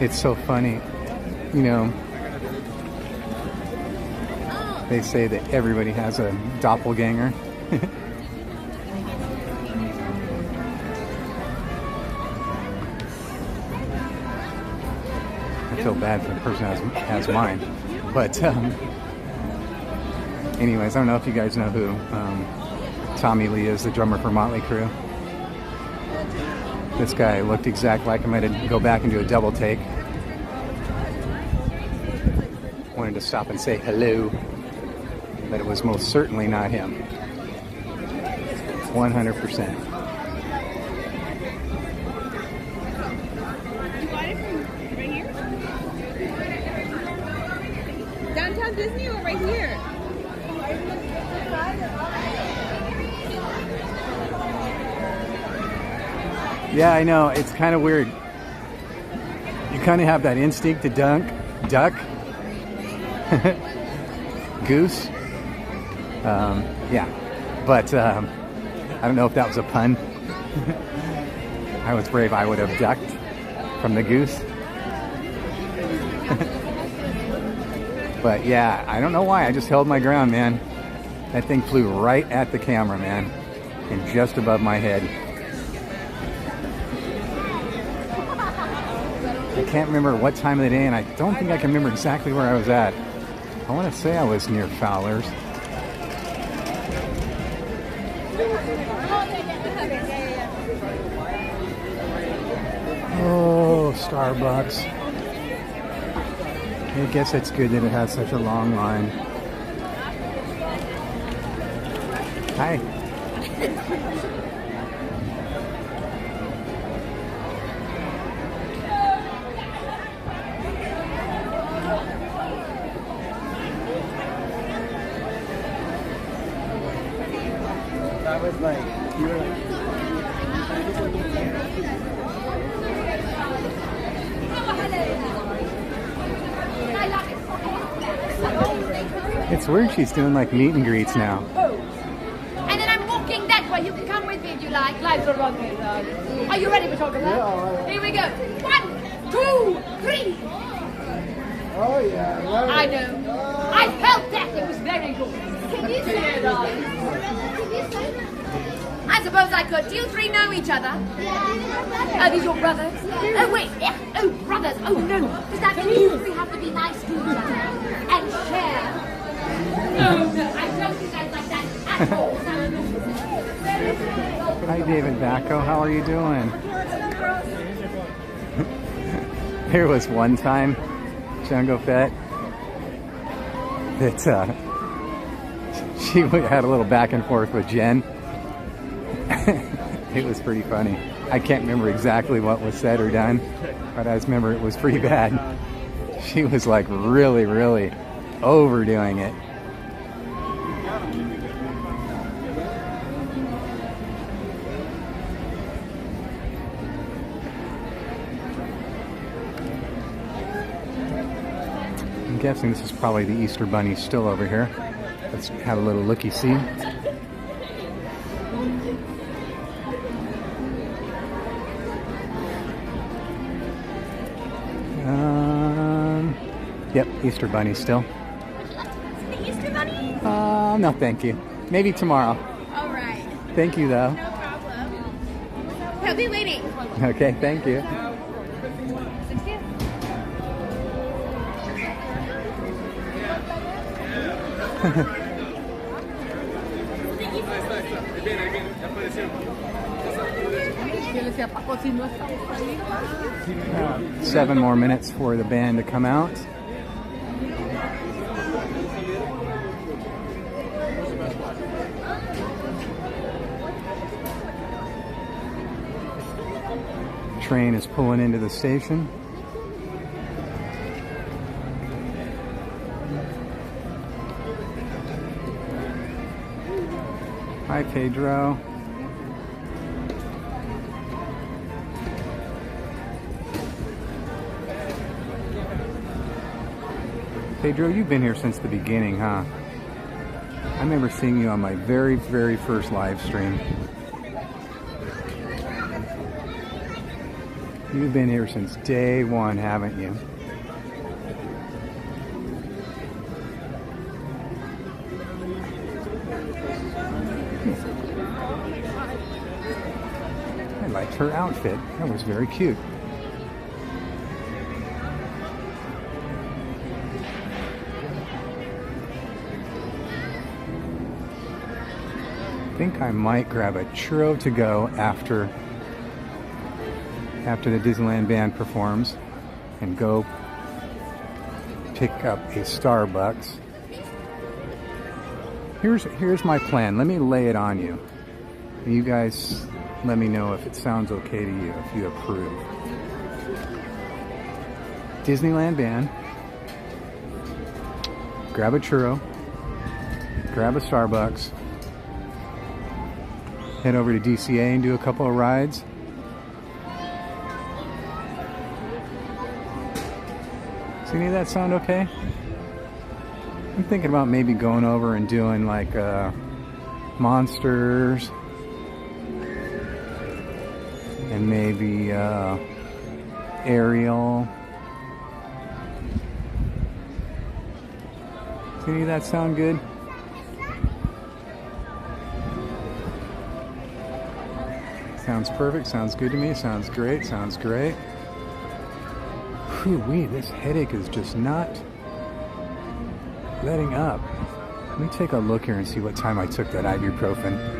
It's so funny, you know, they say that everybody has a doppelganger. I feel bad for the person who has mine. But anyways, I don't know if you guys know who Tommy Lee is, the drummer for Motley Crue. This guy looked exactly like him. I had to go back and do a double take. Wanted to stop and say hello, but it was most certainly not him. 100%. Downtown Disney or right here? Yeah, I know. It's kind of weird. You kind of have that instinct to duck, goose. Yeah, but I don't know if that was a pun. I was brave. I would have ducked from the goose. But yeah, I don't know why. I just held my ground, man. That thing flew right at the camera, man, and just above my head. I can't remember what time of the day, and I don't think I can remember exactly where I was at. I want to say I was near Fowler's. Oh, Starbucks. I guess it's good that it has such a long line. Hi. That was like, you were like... It's weird she's doing like meet and greets now. And then I'm walking that way. You can come with me if you like. Life's a rugby. Are you ready for talking about? Yeah. Here we go. 1, 2, 3. Oh yeah, I love it. I know. I felt that. It was very good. Can you say it, darling? I suppose I could. Do you three know each other? Yeah. Are these your brothers? Oh, wait. Yeah. Oh, brothers. Oh, no. Does that mean you three have to be nice to each other and share? No, no. I don't think I'd like that at all. Hi, David Bacco. How are you doing? There was one time, Jungle Fett, that she had a little back and forth with Jen. It was pretty funny. I can't remember exactly what was said or done, but I just remember it was pretty bad. She was like really, really overdoing it. I'm guessing this is probably the Easter Bunny still over here. Let's have a little looky-see. Yep, Easter Bunny still. The Easter Bunny? No, thank you. Maybe tomorrow. All right. Thank you, though. No problem. He'll be waiting. Okay, thank you. Seven more minutes for the band to come out. train is pulling into the station. Hi, Pedro. Pedro, you've been here since the beginning, huh? I remember seeing you on my very, very first live stream. You've been here since day one, haven't you? I liked her outfit. That was very cute. I think I might grab a churro to go after the Disneyland Band performs and go pick up a Starbucks. Here's my plan. Let me lay it on you. You guys let me know if it sounds okay to you, if you approve. Disneyland Band. Grab a churro. Grab a Starbucks. Head over to DCA and do a couple of rides. Does any of that sound okay? I'm thinking about maybe going over and doing like Monsters and maybe Ariel. Does any of that sound good? Sounds perfect, sounds good to me, sounds great, sounds great. Whew-wee, this headache is just not letting up. Let me take a look here and see what time I took that ibuprofen.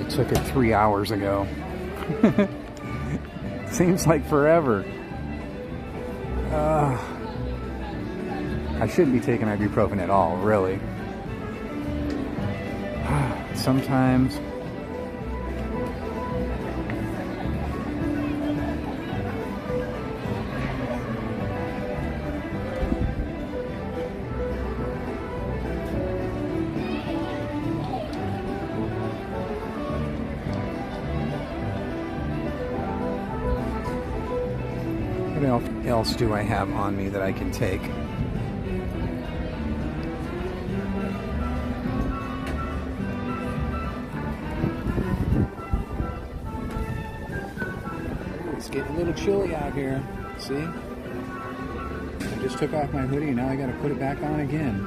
Took it 3 hours ago. Seems like forever. I shouldn't be taking ibuprofen at all, really. Sometimes what else do I have on me that I can take? It's getting a little chilly out here. See? I just took off my hoodie and now I gotta put it back on again.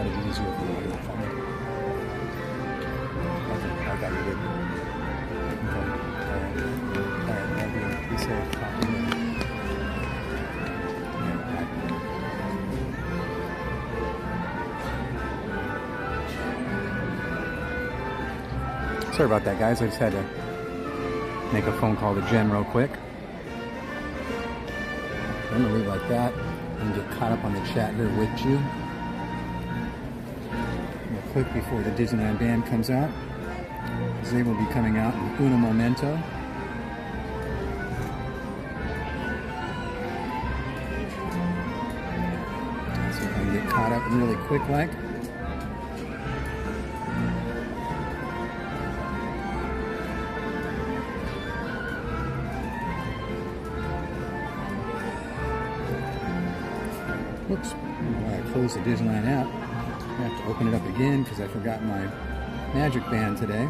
it easier for you to find. Okay, I got you good. Alright, love you. Be safe. Talk to you later. Sorry about that, guys. I just had to make a phone call to Jen real quick. I'm gonna leave like that and get caught up on the chat here with you. Real quick before the Disneyland Band comes out, because they will be coming out in uno momento. So if I can get caught up really quick like. Whoops, I closed the Disneyland app. I have to open it up again because I forgot my Magic Band today.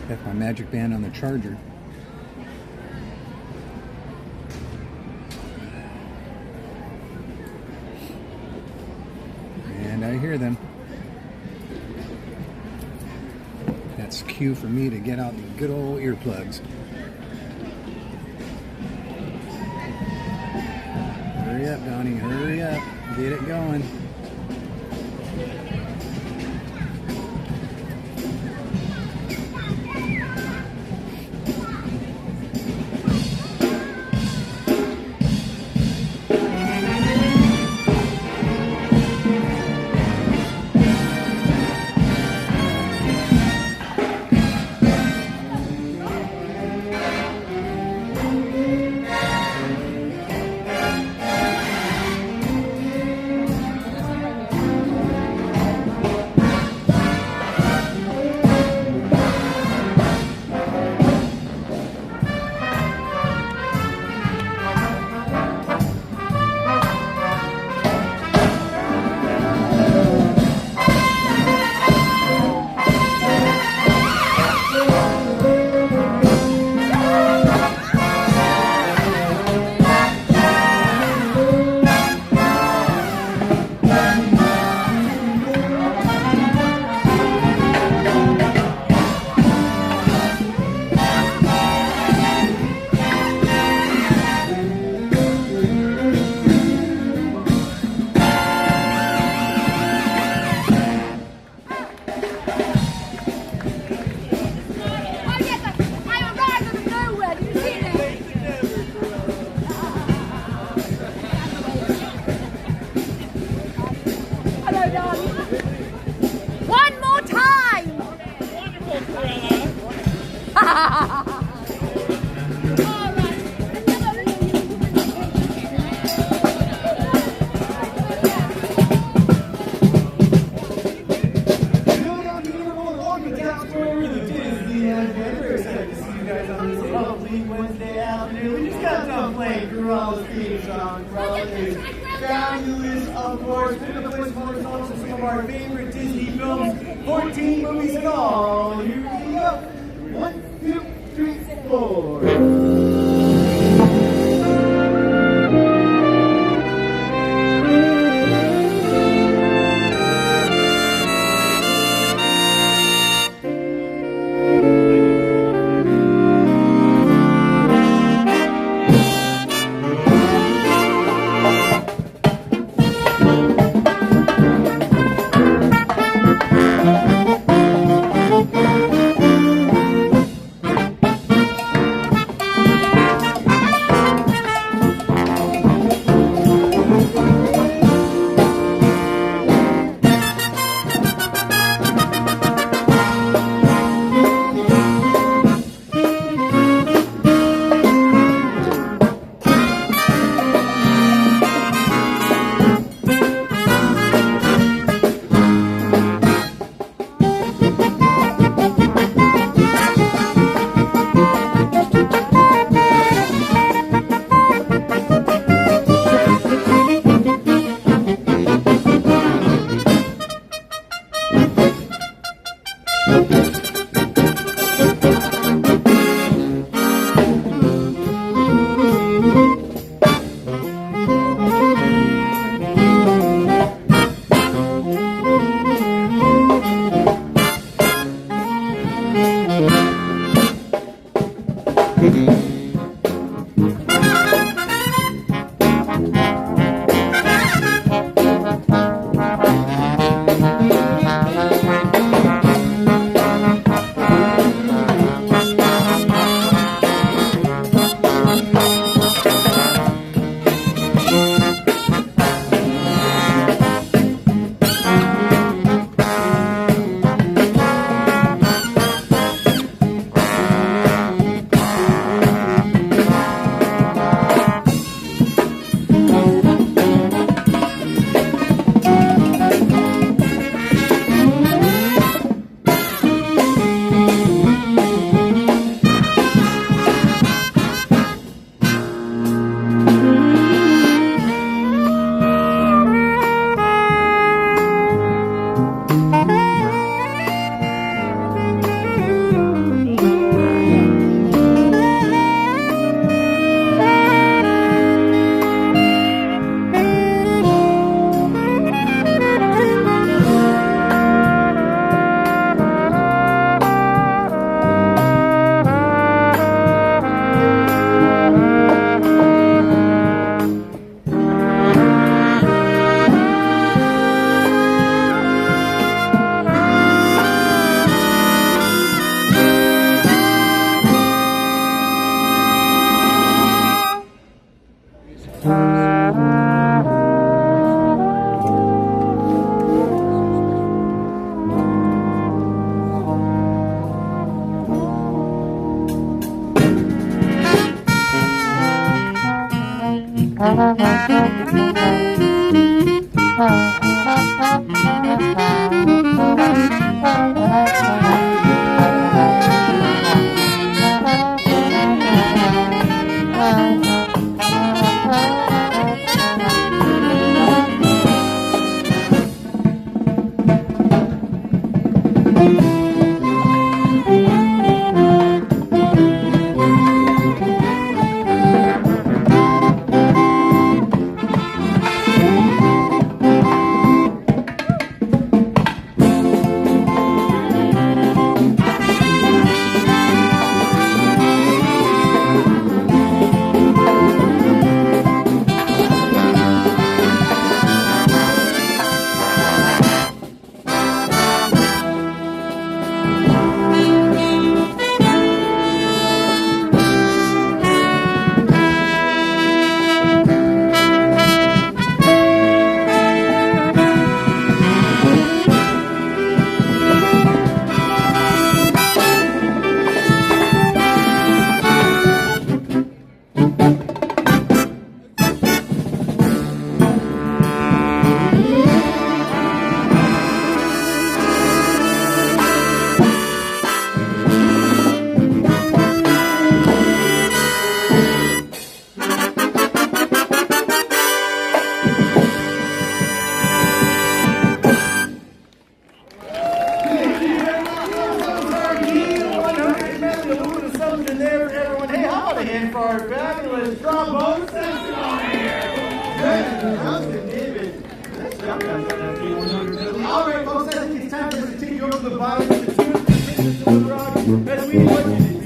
Left my Magic Band on the charger. And I hear them. That's cue for me to get out the good old earplugs. Hurry up, Donnie, hurry up. Get it going. Fabulous, of course, pick up place for some of our favorite Disney films, 14 movies in all. Here we go. 1, 2, 3, 4. Alright, folks, I think it's time for us to take you over to the Bayou to tune the rock as we want you to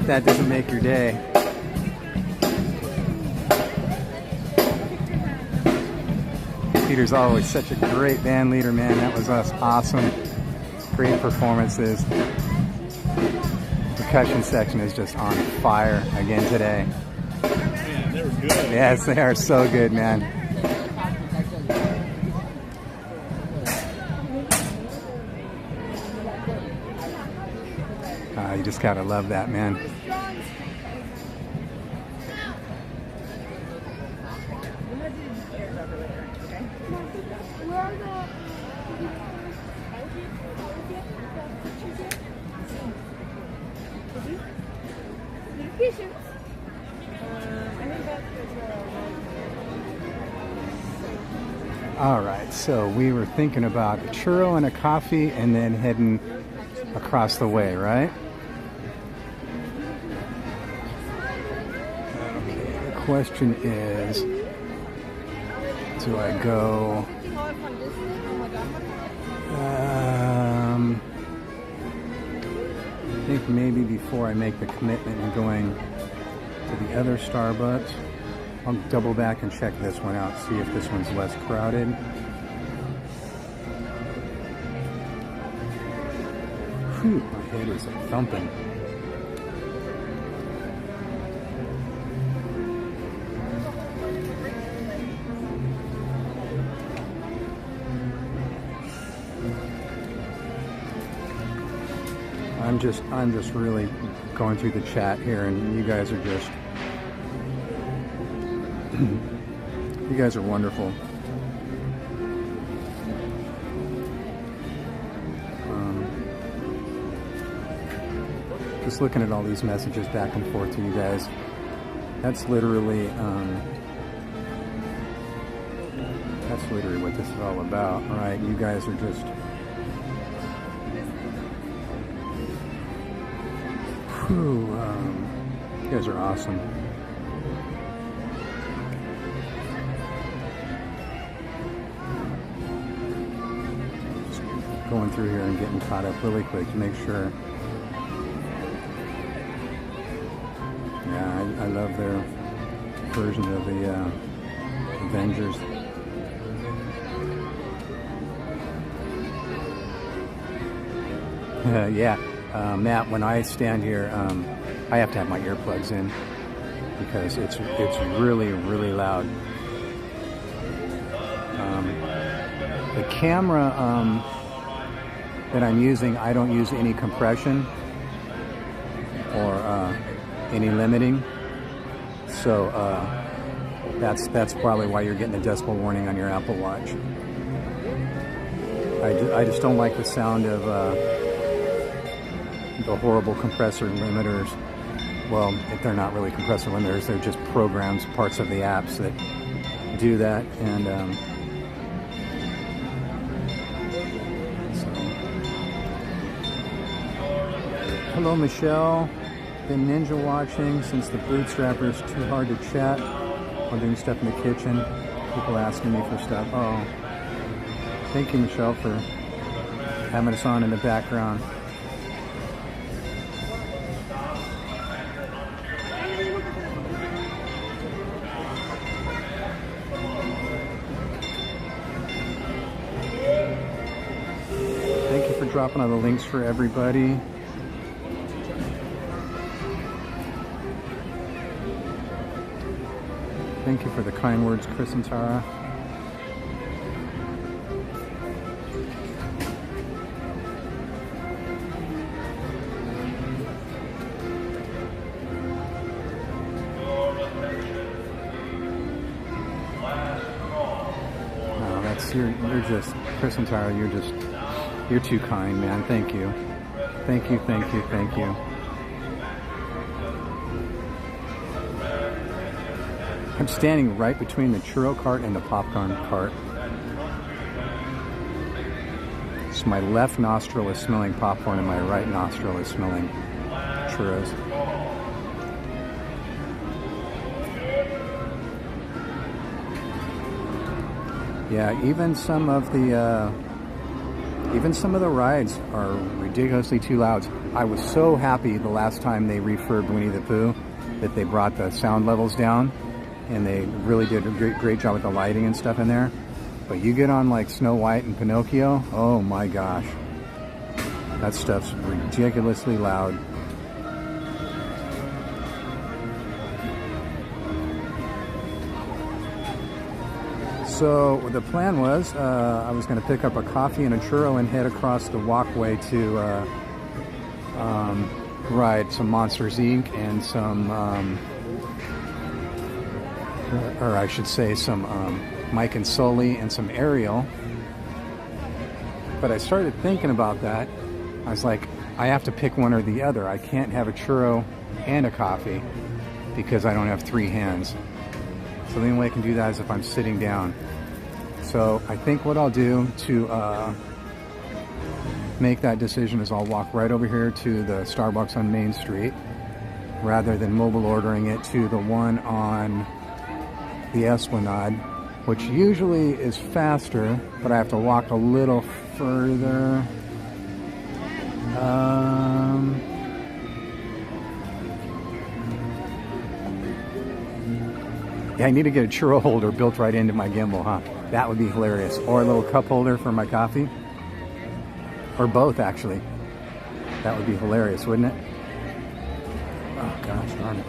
if that doesn't make your day. Peter's always such a great band leader, man. That was awesome. Great performances. Percussion section is just on fire again today. Man, they were good. Yes, they are so good, man. You just gotta love that, man. All right, so we were thinking about a churro and a coffee and then heading across the way, right? Okay, the question is, do I go... I think maybe before I make the commitment and going to the other Starbucks, I'll double back and check this one out, see if this one's less crowded. Whew, my head is thumping. I'm just really going through the chat here, and you guys are just you guys are wonderful. Just looking at all these messages back and forth to you guys. That's literally what this is all about, right? You guys are just you guys are awesome. Just going through here and getting caught up really quick to make sure. Yeah, I love their version of the Avengers. Yeah. Matt, when I stand here, I have to have my earplugs in because it's really, really loud. The camera that I'm using, I don't use any compression or any limiting, so that's probably why you're getting a decibel warning on your Apple Watch. I just don't like the sound of the horrible compressor limiters. Well, they're not really compressor limiters, they're just programs, parts of the apps that do that. And so. Hello Michelle, been ninja watching since the Bootstrappers. Too hard to chat while doing stuff in the kitchen. People asking me for stuff. Oh, thank you Michelle for having us on in the background. Dropping all the links for everybody. Thank you for the kind words, Chris and Tara. No, that's you're just Chris and Tara. You're too kind, man. Thank you. Thank you, thank you, thank you. I'm standing right between the churro cart and the popcorn cart. So my left nostril is smelling popcorn and my right nostril is smelling churros. Yeah, even some of the rides are ridiculously too loud. I was so happy the last time they refurbed Winnie the Pooh that they brought the sound levels down, and they really did a great job with the lighting and stuff in there. But you get on like Snow White and Pinocchio, oh my gosh, that stuff's ridiculously loud. So the plan was I was going to pick up a coffee and a churro and head across the walkway to ride some Monsters Inc. and some, or I should say some Mike and Sully and some Ariel. But I started thinking about that. I was like, I have to pick one or the other. I can't have a churro and a coffee because I don't have three hands. So the only way I can do that is if I'm sitting down. So I think what I'll do to make that decision is I'll walk right over here to the Starbucks on Main Street rather than mobile ordering it to the one on the Esplanade, which usually is faster, but I have to walk a little further. Yeah, I need to get a churro holder built right into my gimbal, huh? That would be hilarious. Or a little cup holder for my coffee. Or both, actually. That would be hilarious, wouldn't it? Oh gosh darn it.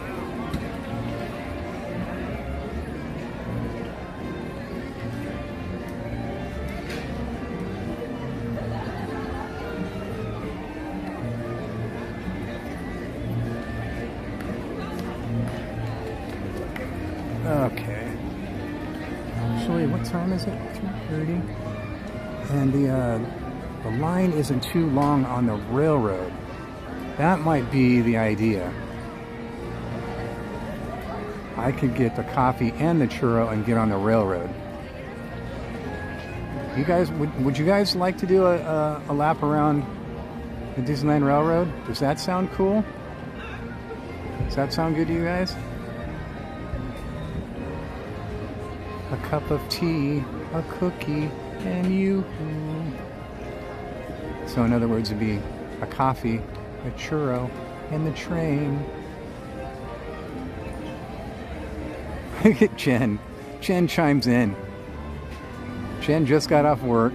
Okay. Actually, what time is it? 3:30. And the line isn't too long on the railroad. That might be the idea. I could get the coffee and the churro and get on the railroad. You guys, would you guys like to do a lap around the Disneyland Railroad? Does that sound cool? Does that sound good to you guys? A cup of tea, a cookie, and you. So in other words, it'd be a coffee, a churro, and the train. Look at Jen. Jen chimes in. Jen just got off work.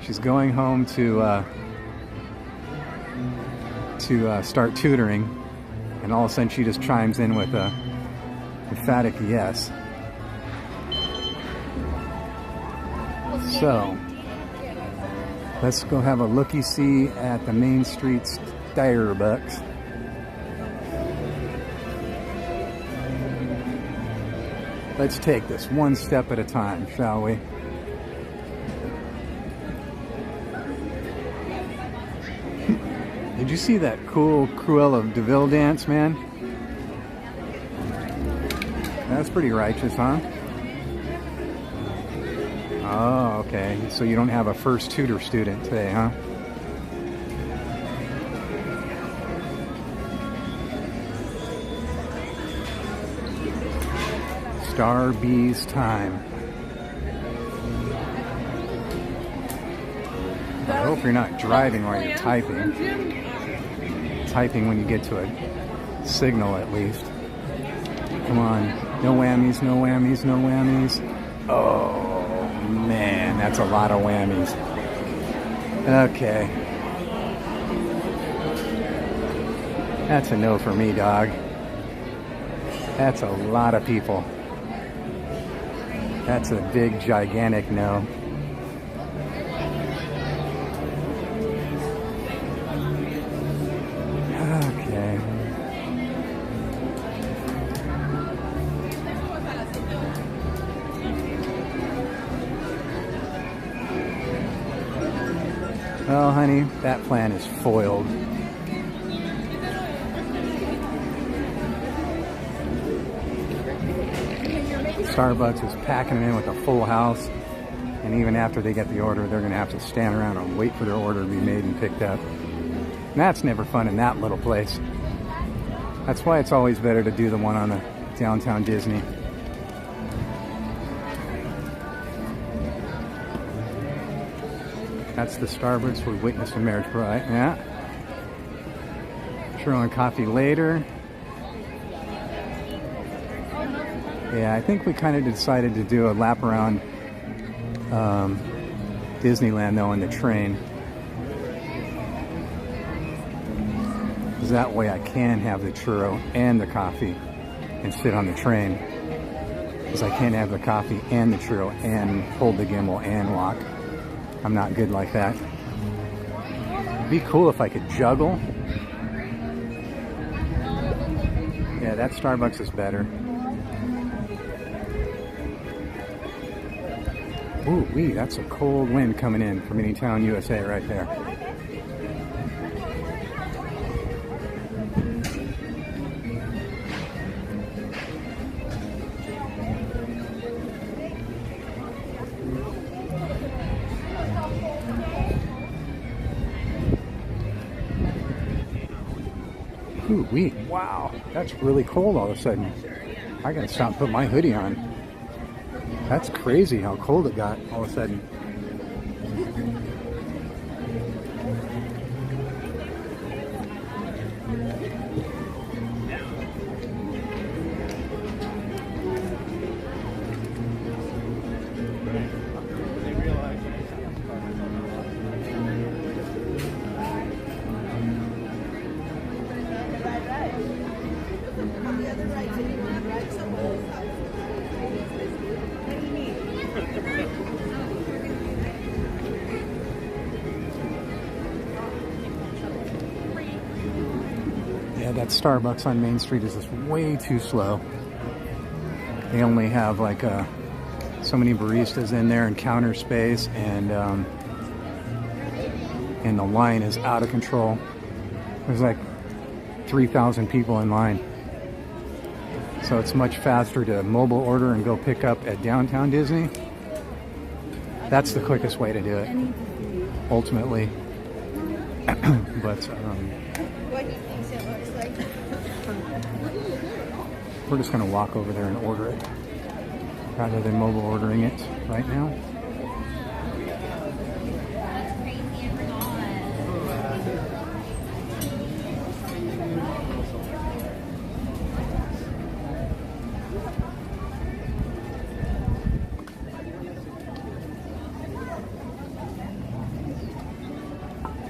She's going home to start tutoring, and all of a sudden she just chimes in with a emphatic yes. So, let's go have a looky-see at the Main Street Starbucks. Let's take this one step at a time, shall we? Did you see that cool Cruella de Vil dance, man? That's pretty righteous, huh? Oh, okay. So you don't have a first tutor student today, huh? Star Bees time. I hope you're not driving while you're typing. Typing when you get to a signal, at least. Come on. No whammies, no whammies, no whammies. Oh. Man, that's a lot of whammies. Okay. That's a no for me, dog. That's a lot of people. That's a big, gigantic no. Okay. Well, honey, that plan is foiled. Starbucks is packing them in with a full house, and even after they get the order, they're going to have to stand around and wait for their order to be made and picked up. And that's never fun in that little place. That's why it's always better to do the one on the downtown Disney. That's the Starbucks we witnessed a marriage bride. Yeah. Churro and coffee later. Yeah, I think we kind of decided to do a lap around Disneyland though in the train. Because that way I can have the churro and the coffee and sit on the train. Because I can't have the coffee and the churro and hold the gimbal and walk. I'm not good like that. It'd be cool if I could juggle. Yeah, that Starbucks is better. Ooh, wee, that's a cold wind coming in from Anytown, USA right there. Ooh, wee, wow, that's really cold all of a sudden. I gotta stop and put my hoodie on. That's crazy how cold it got all of a sudden. Yeah, that Starbucks on Main Street is just way too slow. They only have like so many baristas in there and counter space, and the line is out of control. There's like 3,000 people in line. So it's much faster to mobile order and go pick up at downtown Disney. That's the quickest way to do it, ultimately. But we're just going to walk over there and order it rather than mobile ordering it right now.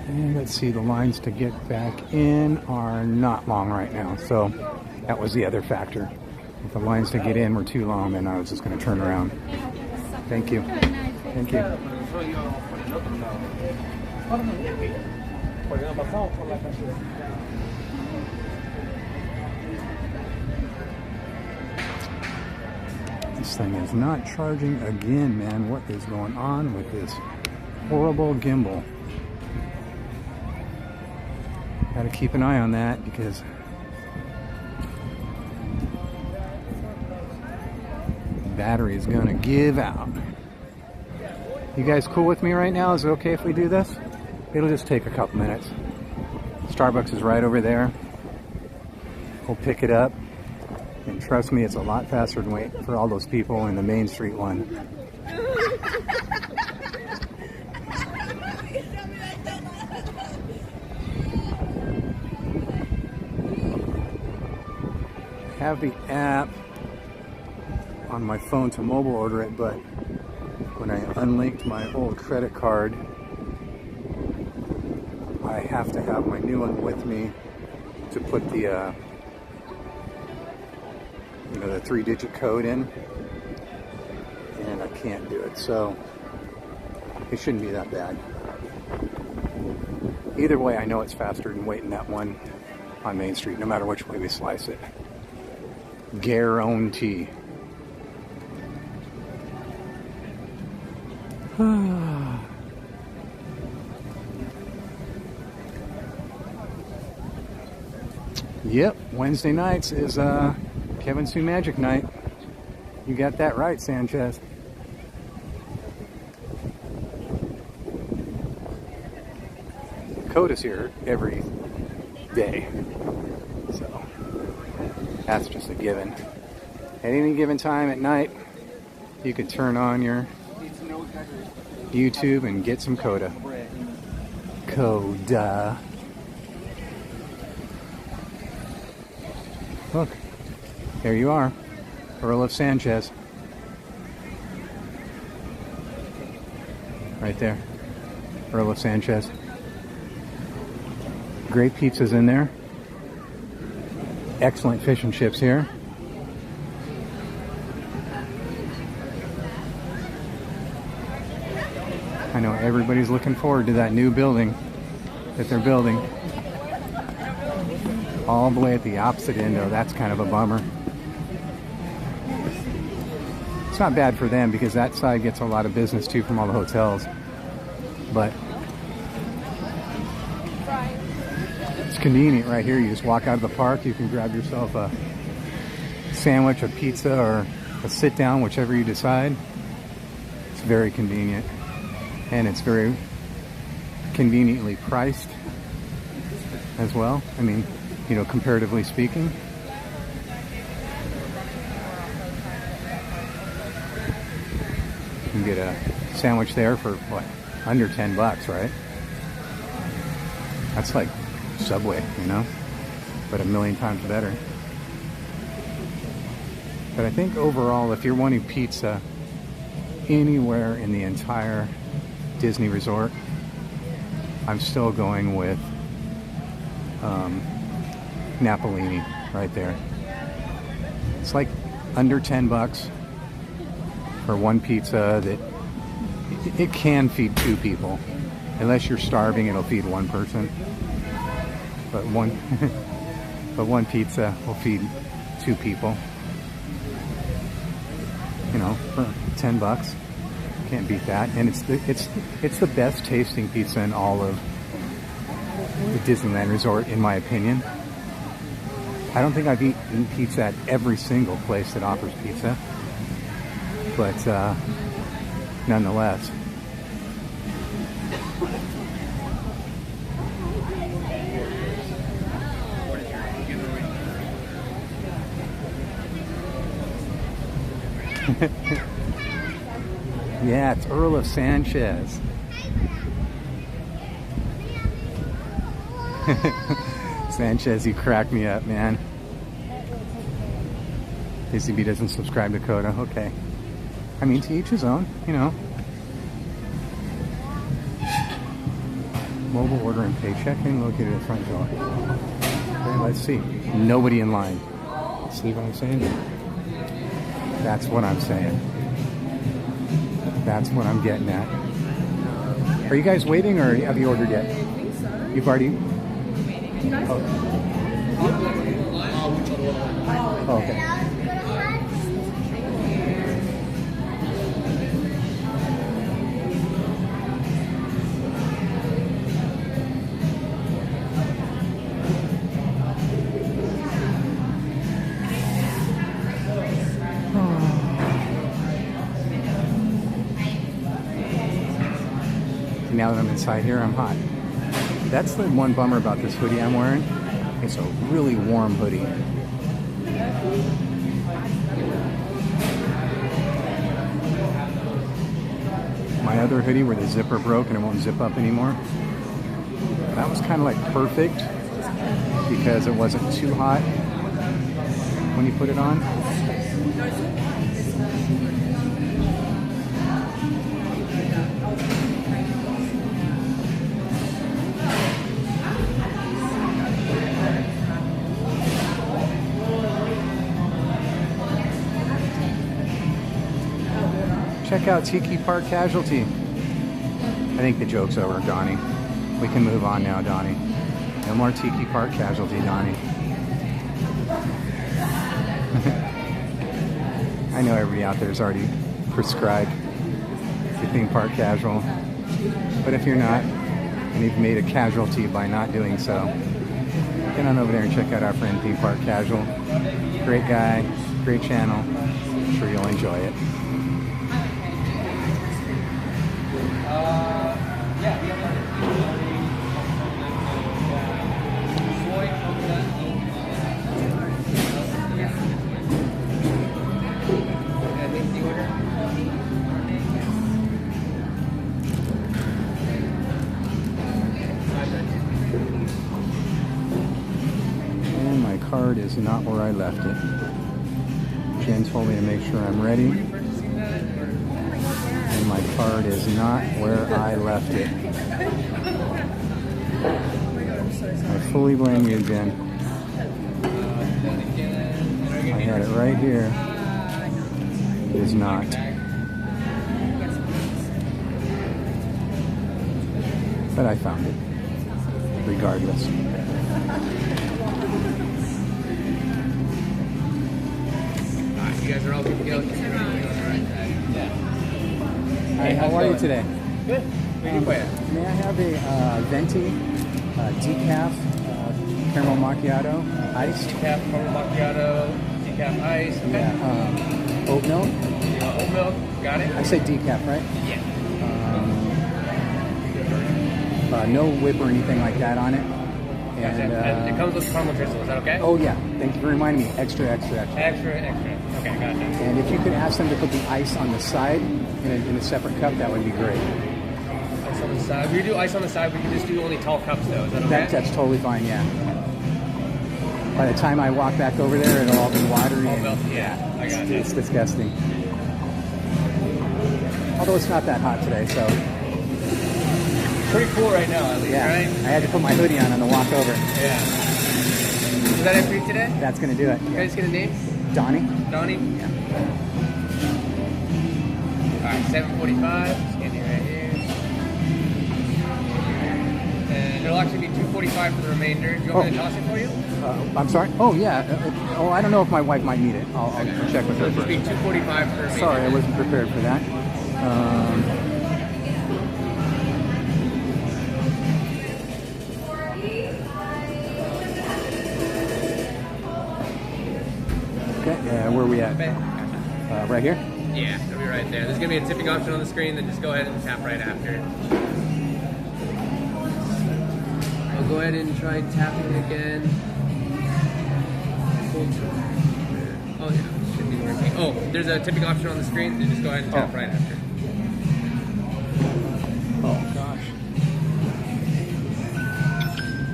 And let's see, the lines to get back in are not long right now, so that was the other factor. If the lines to get in were too long, then I was just going to turn around. Thank you. Thank you. This thing is not charging again, man. What is going on with this horrible gimbal? Gotta keep an eye on that because the battery is gonna give out. You guys cool with me right now? Is it okay if we do this? It'll just take a couple minutes. Starbucks is right over there. We'll pick it up. And trust me, it's a lot faster than wait for all those people in the Main Street one. I have the app on my phone to mobile order it, but when I unlinked my old credit card, I have to have my new one with me to put the the 3-digit code in, and I can't do it, so it shouldn't be that bad. Either way, I know it's faster than waiting that one on Main Street, no matter which way we slice it. Guarantee. Yep, Wednesday nights is Kevin Sue Magic Night. You got that right, Sanchez. Coda's here every day, so that's just a given. At any given time at night, you could turn on your YouTube and get some Coda. Coda. Look, there you are, Earl of Sanchez. Right there, Earl of Sanchez. Great pizzas in there. Excellent fish and chips here. I know everybody's looking forward to that new building that they're building. All the way at the opposite end, though, that's kind of a bummer. It's not bad for them because that side gets a lot of business too from all the hotels. But it's convenient right here. You just walk out of the park, you can grab yourself a sandwich, a pizza, or a sit down, whichever you decide. It's very convenient. And it's very conveniently priced as well. I mean, comparatively speaking. You can get a sandwich there for, what, under 10 bucks, right? That's like Subway, but a million times better. But I think overall, if you're wanting pizza anywhere in the entire Disney Resort, I'm still going with Napolini right there. It's like under 10 bucks for one pizza that it can feed 2 people. Unless you're starving, it'll feed 1 person. But one pizza will feed 2 people. You know, for 10 bucks. Can't beat that. And it's the best tasting pizza in all of the Disneyland Resort, in my opinion. I don't think I've eaten pizza at every single place that offers pizza, but nonetheless. Yeah, it's Earl of Sanchez. Sanchez, you crack me up, man. KCB doesn't subscribe to Coda. Okay. I mean, to each his own, you know. Mobile order and pay check-in located at front door. Okay, let's see. Nobody in line. See what I'm saying? That's what I'm saying. That's what I'm getting at. Are you guys waiting, or have you ordered yet? I think so. You've already... You guys? Oh, okay. Now that I'm inside here, I'm hot. That's the one bummer about this hoodie I'm wearing. It's a really warm hoodie. My other hoodie where the zipper broke and it won't zip up anymore. That was kind of like perfect because it wasn't too hot when you put it on. Check out Tiki Park Casualty. I think the joke's over, Donnie. We can move on now, Donnie. No more Tiki Park Casualty, Donnie. I know everybody out there is already prescribed to theme park casual. But if you're not, and you've made a casualty by not doing so, get on over there and check out our friend Theme Park Casual. Great guy, great channel. I'm sure you'll enjoy it. And my card is not where I left it. Jen told me to make sure I'm ready. And my card is not where I left it. I fully blame you, Jen. I had it right here. It is not. But I found it, regardless. You guys are all good to go. Hi, how are you today? Good. May I have a venti, decaf, caramel macchiato, iced? Decaf, caramel macchiato, decaf ice. Okay. Yeah, oat milk. Oat milk. Got it. I said decaf, right? Yeah. No whip or anything like that on it. And it comes with caramel drizzle. Is that okay? oh yeah, thank you for reminding me. Extra, extra, extra. Extra, extra. Okay, gotcha. And if you could ask them to put the ice on the side in a separate cup, that would be great. Ice on the side. If we do ice on the side, we can just do only tall cups though. Is that okay? That's totally fine, yeah. By the time I walk back over there, it'll all be watery. All melted, yeah. I got it. It's disgusting. Although it's not that hot today, so. Pretty cool right now, at least, Yeah, right? I had to put my hoodie on the walk over. Yeah. Is that it for you today? That's going to do it. You guys get a name? Donnie? Donnie? Yeah. Alright, 745. Scanning right here. And it'll actually be 245 for the remainder. Do you want me to toss it for you? I'm sorry? Oh, yeah. I don't know if my wife might need it. I'll check with her. It'll just be 245 for the remainder. Sorry, I wasn't prepared for that. Okay, where are we at? Right here? Yeah, it'll be right there. There's going to be a tipping option on the screen, then just go ahead and tap right after. I'll go ahead and try tapping again. Oh, yeah, it should be working. Oh, there's a tipping option on the screen, then just go ahead and tap right after. Oh, gosh.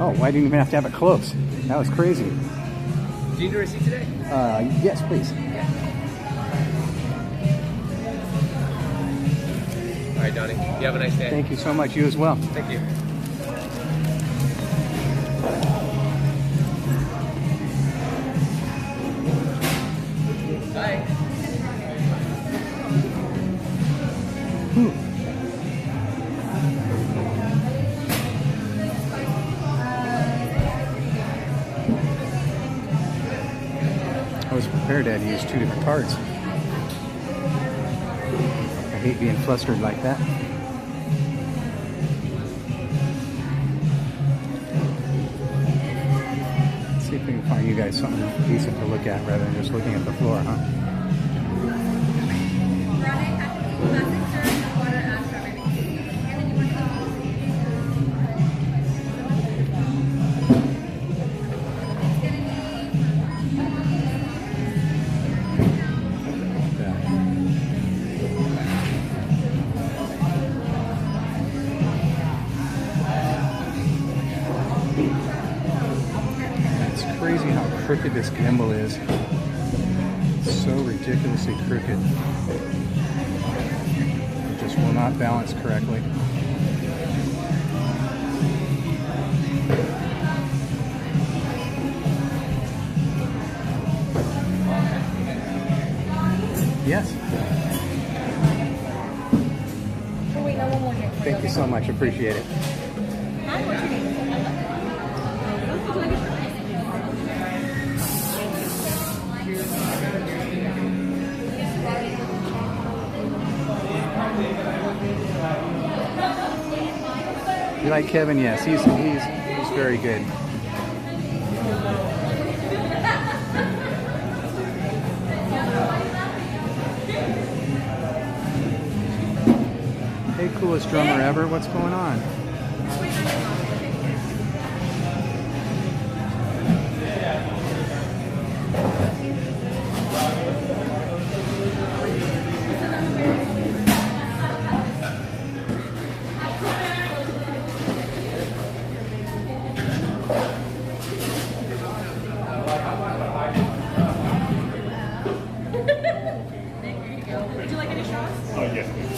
Oh, why didn't you even have to have it close? That was crazy. Do you need a receipt today? Yes, please. All right, Donnie. You have a nice day. Thank you so much. You as well. Thank you. Bye. I was prepared to use two different cards. I hate being flustered like that. Let's see if we can find you guys something decent to look at rather than just looking at the floor, huh? Crazy how crooked this gimbal is. It's so ridiculously crooked. It just will not balance correctly. Yes. Oh, wait, no, one more here. Thank you so much. Appreciate it. Hi, what's your name? You like Kevin? Yes, he's very good. Hey, coolest drummer ever. What's going on? Would you like any shots? Oh, yes, please.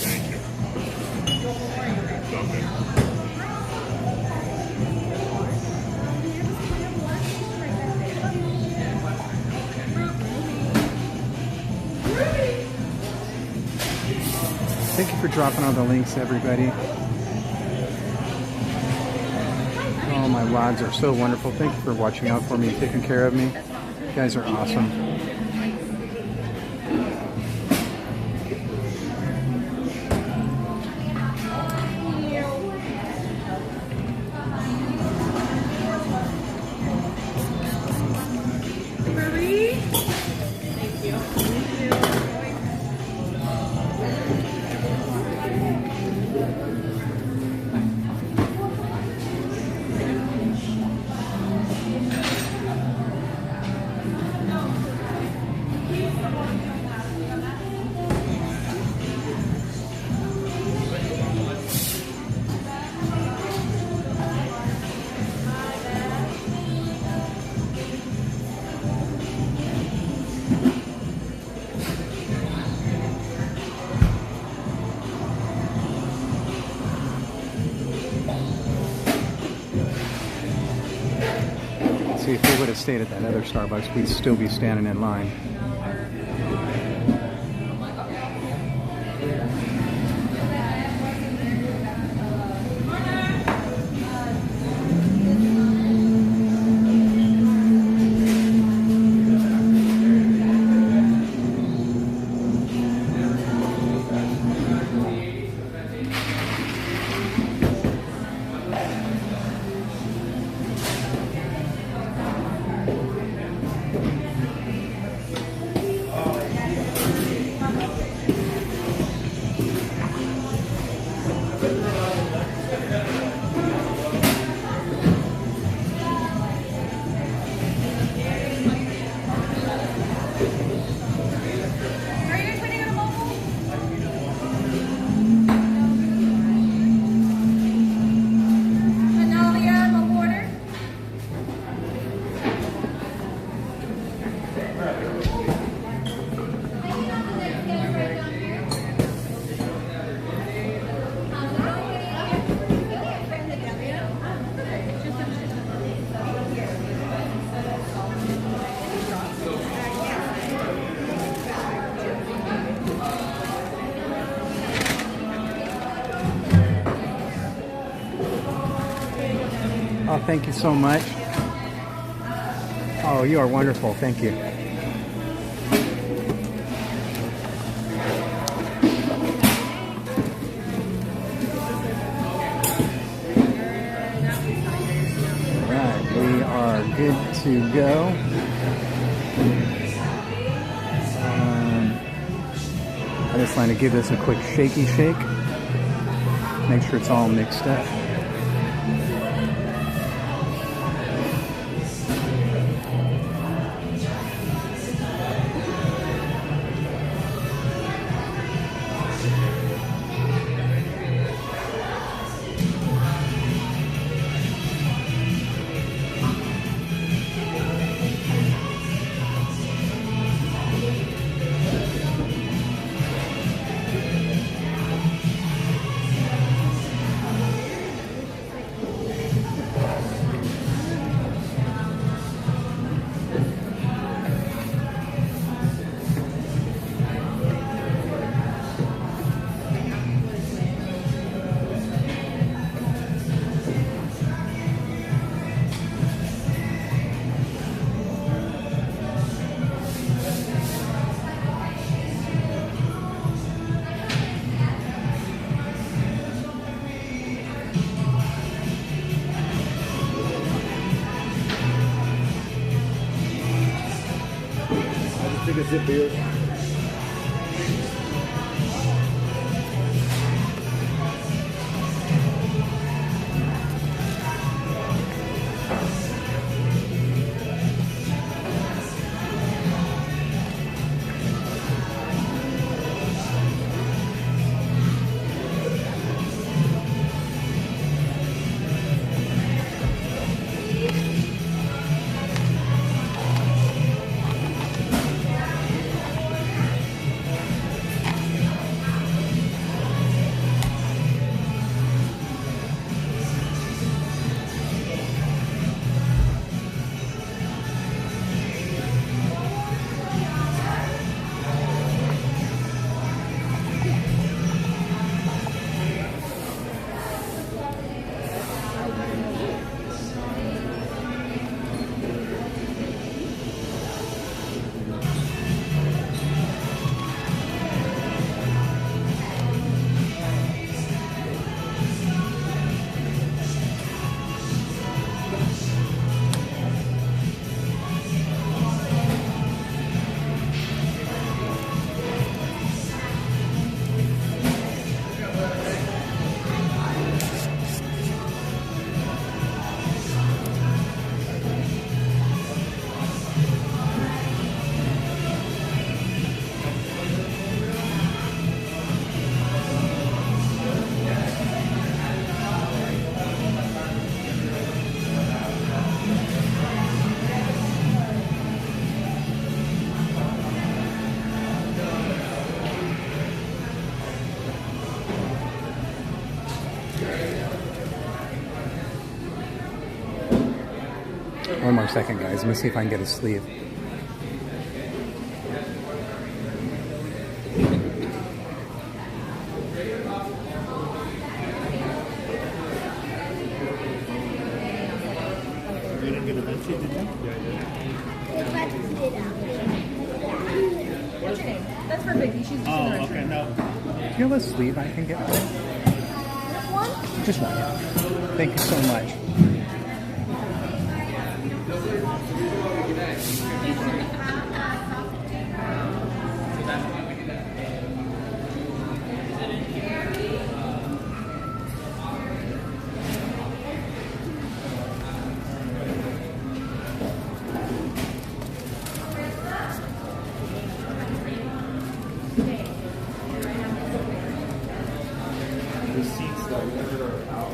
Thank you. Thank you for dropping all the links, everybody. Oh, my lads are so wonderful. Thank you for watching out for me and taking care of me. You guys are awesome. See, if we would have stayed at that other Starbucks, we'd still be standing in line. Oh, thank you so much. Oh, you are wonderful. Thank you. Right, we are good to go. I just want to give this a quick shaky shake. Make sure it's all mixed up. Take a sip here. more second, guys. Let me see if I can get a sleeve. What's your name? That's for Vicky. She's just in the restroom. Okay, no. Do you have a sleeve I can get? One? Just one. Thank you so much. The seats though, are out.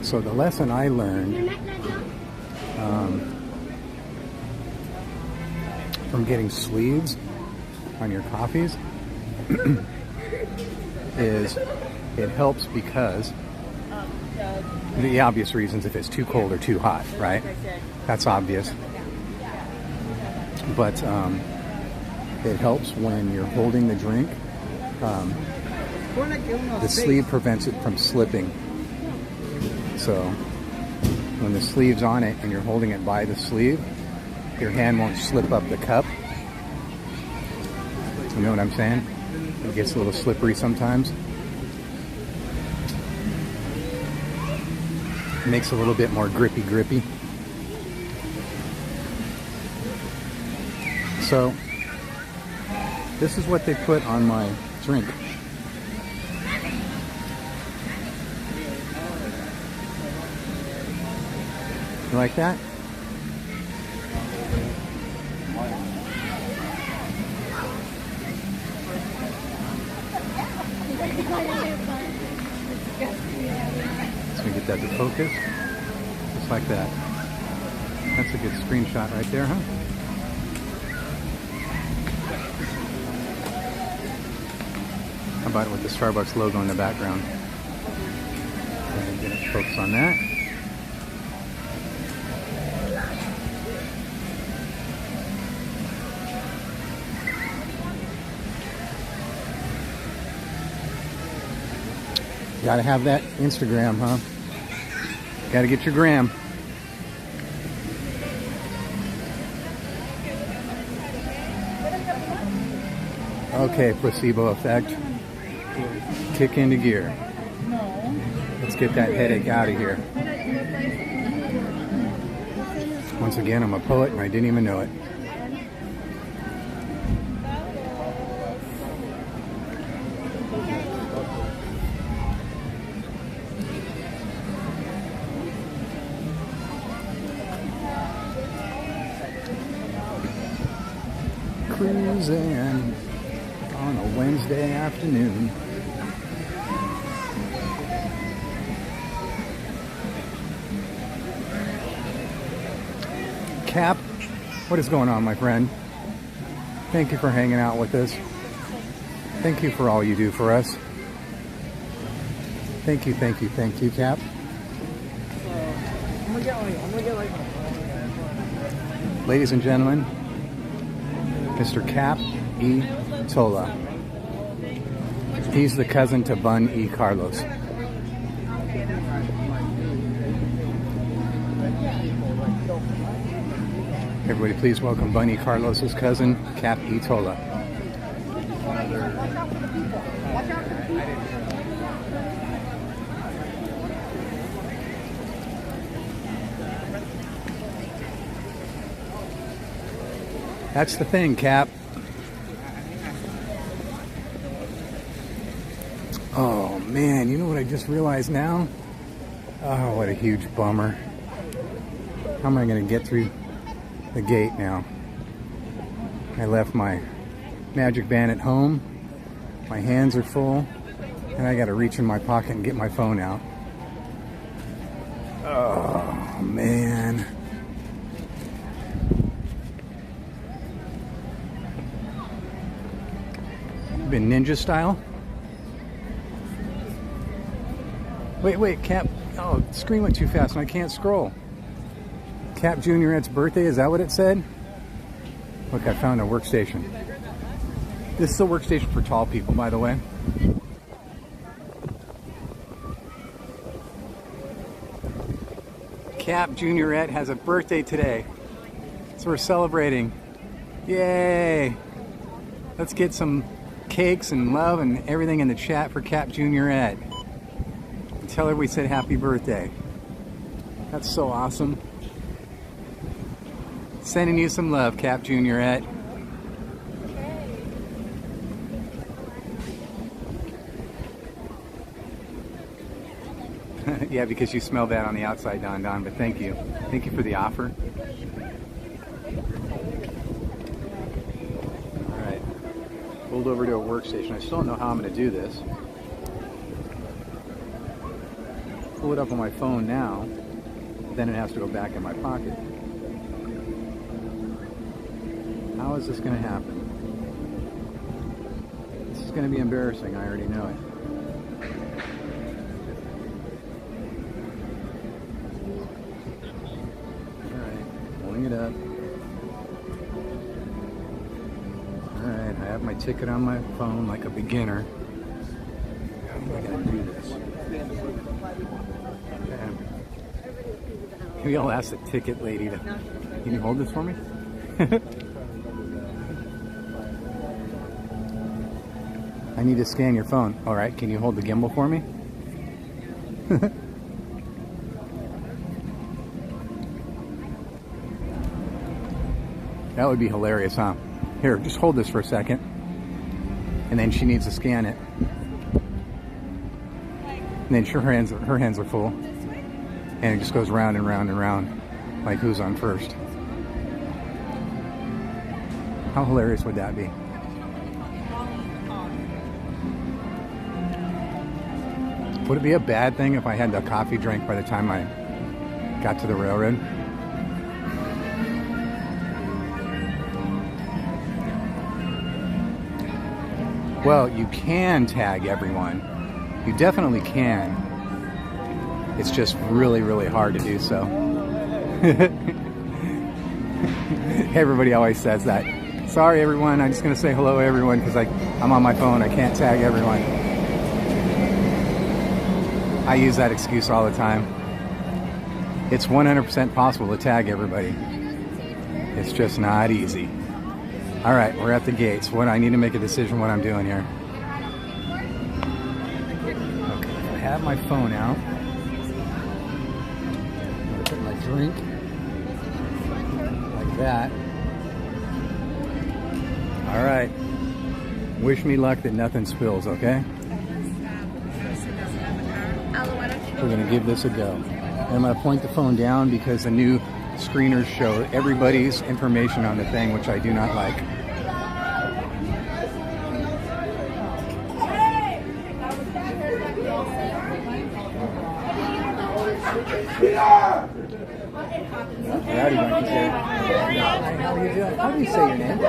So the lesson I learned from getting sleeves on your coffees is it helps because the obvious reasons, if it's too cold or too hot, right? That's obvious. But it helps when you're holding the drink. The sleeve prevents it from slipping. So when the sleeve's on it and you're holding it by the sleeve, your hand won't slip up the cup. You know what I'm saying? It gets a little slippery sometimes. It makes it a little bit more grippy. So this is what they put on my drink. You like that? Let's get that to focus. Just like that. That's a good screenshot right there, huh? How about it with the Starbucks logo in the background? And get it focus on that. Gotta have that Instagram, huh? Gotta get your gram. Okay, placebo effect. Kick into gear. Let's get that headache out of here. Once again, I'm a poet and I didn't even know it. Cruising on a Wednesday afternoon. Cap, what is going on, my friend? Thank you for hanging out with us. Thank you for all you do for us. Thank you, Cap. Ladies and gentlemen, Mr. Cap E. Tola. He's the cousin to Bun E. Carlos. Everybody please welcome Bunny Carlos's cousin, Cap E. Tola. That's the thing, Cap. Oh man, you know what I just realized now? Oh, what a huge bummer. How am I going to get through the gate now? I left my Magic Band at home. My hands are full. And I got to reach in my pocket and get my phone out. Oh. been ninja style. Wait, Cap. Oh, the screen went too fast and I can't scroll. Cap Juniorette's birthday, is that what it said? Look, I found a workstation. This is a workstation for tall people, by the way. Cap Juniorette has a birthday today, so we're celebrating. Yay! Let's get some cakes and love and everything in the chat for Cap Juniorette. Tell her we said happy birthday. That's so awesome. Sending you some love, Cap Juniorette. Yeah, because you smell that on the outside, Don, but thank you. Thank you for the offer. Alright. Pulled over to a workstation. I still don't know how I'm going to do this. Pull it up on my phone now, then it has to go back in my pocket. How is this going to happen? This is going to be embarrassing, I already know it. It up. Alright, I have my ticket on my phone like a beginner. How am I going to do this? Maybe I'll ask the ticket lady to... Can you hold this for me? I need to scan your phone. Alright, can you hold the gimbal for me? That would be hilarious, huh? Here, just hold this for a second. And then she needs to scan it. And then her hands are full. And it just goes round and round and round. Like who's on first. How hilarious would that be? Would it be a bad thing if I had the coffee drink by the time I got to the railroad? Well, you can tag everyone. You definitely can. It's just really, really hard to do so. Everybody always says that. Sorry, everyone. I'm just going to say hello, everyone, because I'm on my phone. I can't tag everyone. I use that excuse all the time. It's 100% possible to tag everybody. It's just not easy. All right, we're at the gates. I need to make a decision what I'm doing here. Okay, I have my phone out. I'm gonna put my drink like that. All right. Wish me luck that nothing spills, okay? We're gonna give this a go. And I'm gonna point the phone down because the new screeners show everybody's information on the thing, which I do not like. Howdy, monkey here. Hi, how are you doing? How do you say your name?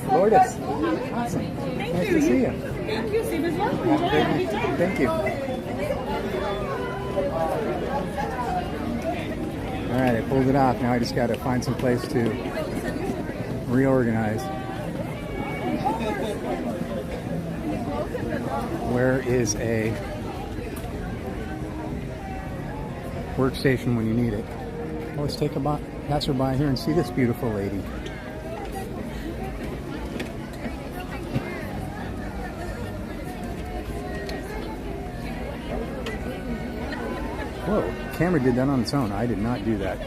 Lourdes. Awesome. Nice to see you. Thank you. Same as well. Enjoy. Happy time. Thank you. Alright, I pulled it off. Now I just got to find some place to reorganize. Where is a workstation when you need it? Oh, let's take a passerby here and see this beautiful lady. Whoa, the camera did that on its own. I did not do that.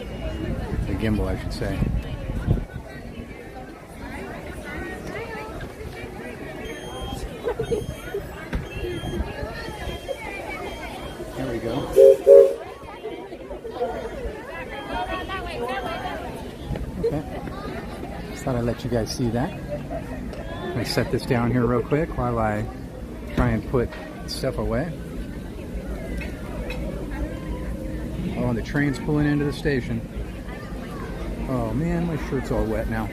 The gimbal, I should say. There we go. Okay. Just thought I'd let you guys see that. Let me set this down here real quick while I try and put stuff away. Oh, and the train's pulling into the station. Oh man, my shirt's all wet now.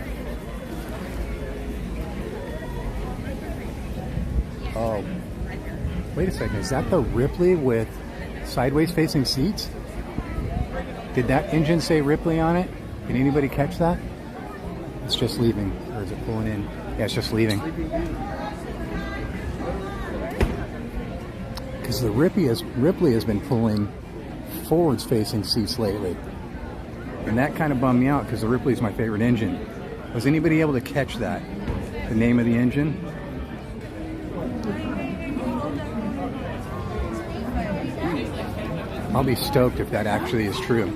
Oh, wait a second. Is that the Ripley with sideways facing seats? Did that engine say Ripley on it? Did anybody catch that? It's just leaving. Or is it pulling in? Yeah, it's just leaving. Because the Ripley has been pulling forwards facing seats lately. And that kind of bummed me out because the Ripley is my favorite engine. Was anybody able to catch that? The name of the engine? I'll be stoked if that actually is true.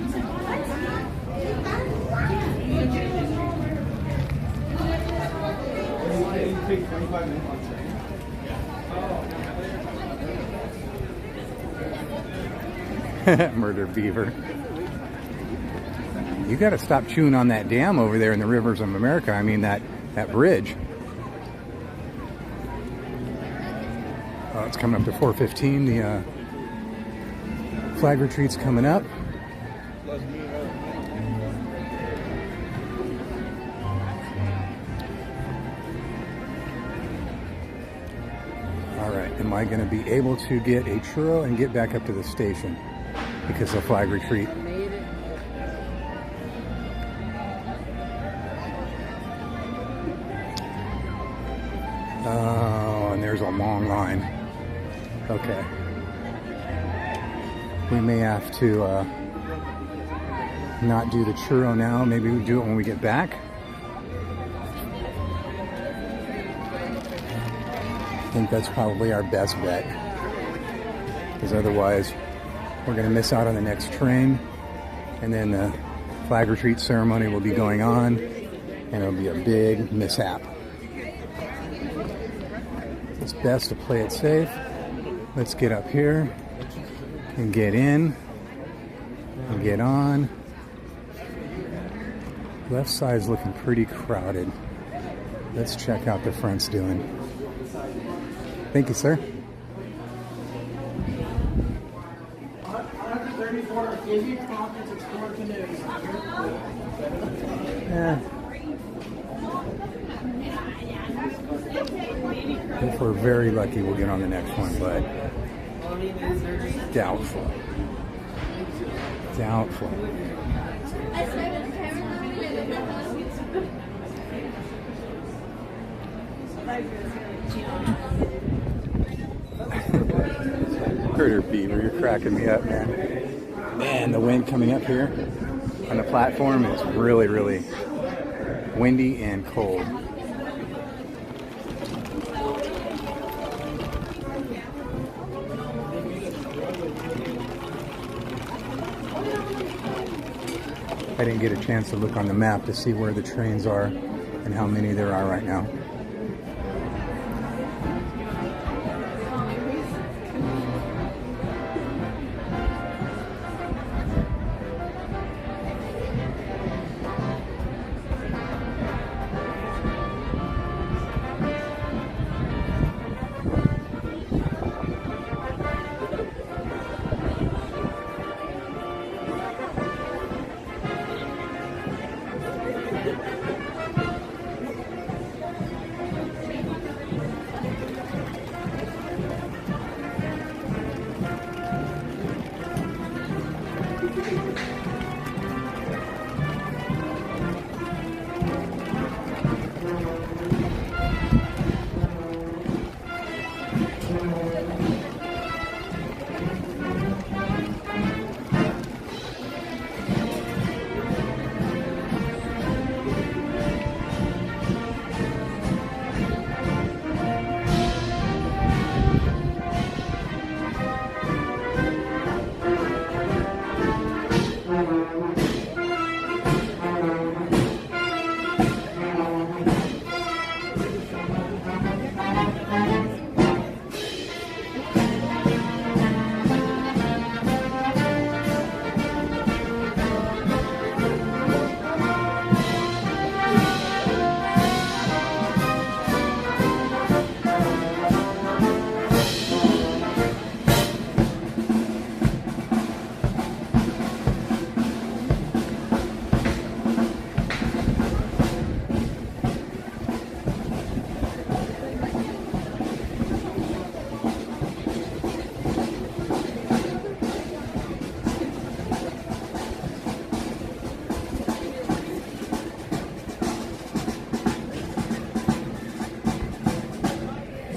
Murder beaver. You got to stop chewing on that dam over there in the rivers of America. I mean that bridge. Oh, it's coming up to 4:15. The flag retreat's coming up. All right, am I going to be able to get a churro and get back up to the station because of flag retreat? Oh, and there's a long line. Okay. We may have to not do the churro now. Maybe we do it when we get back. I think that's probably our best bet. Because otherwise, we're going to miss out on the next train. And then the flag retreat ceremony will be going on. And it'll be a big mishap. It's best to play it safe. Let's get up here and get in and get on. Left side's looking pretty crowded. Let's check out the front's doing. Thank you, sir. Yeah. If we're very lucky, we'll get on the next one, but doubtful. Doubtful. Murder beaver, you're cracking me up, man. Man, the wind coming up here on the platform is really, really windy and cold. I didn't get a chance to look on the map to see where the trains are and how many there are right now.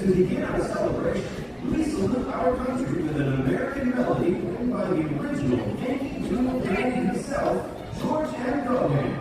to begin our celebration, we salute our country with an American melody written by the original Yankee Doodle Dandy himself, George M. Cohan.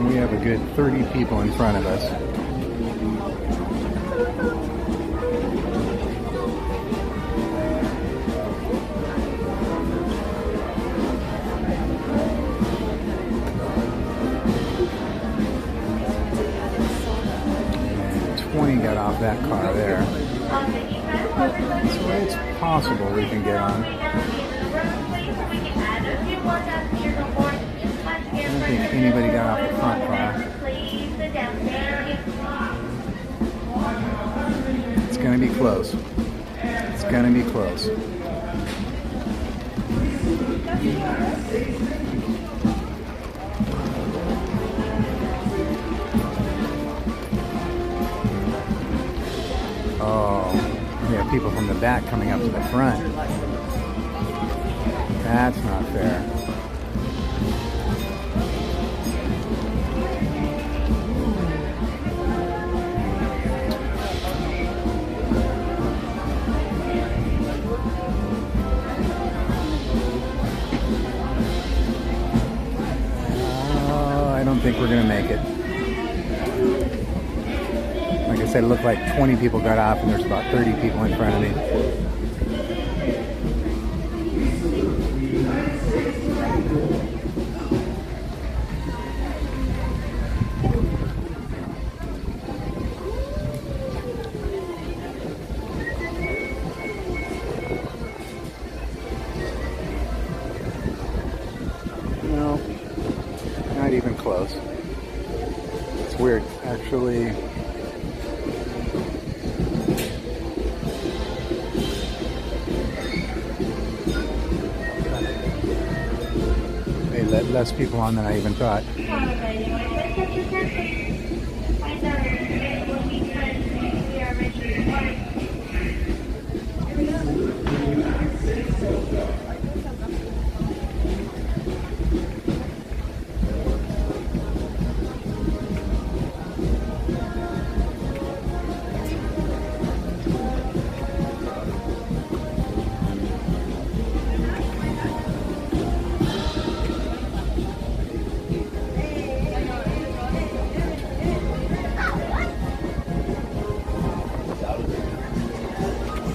We have a good 30 people in front of us. And 20 got off that car there. So it's possible we can get on. I don't think anybody got off the front car. It's going to be close. It's going to be close. Oh, we have people from the back coming up to the front. That's not fair. I don't think we're gonna make it. Like I said, it looked like 20 people got off and there's about 30 people in front of me. No, not even close. It's weird, actually. They let less people on than I even thought.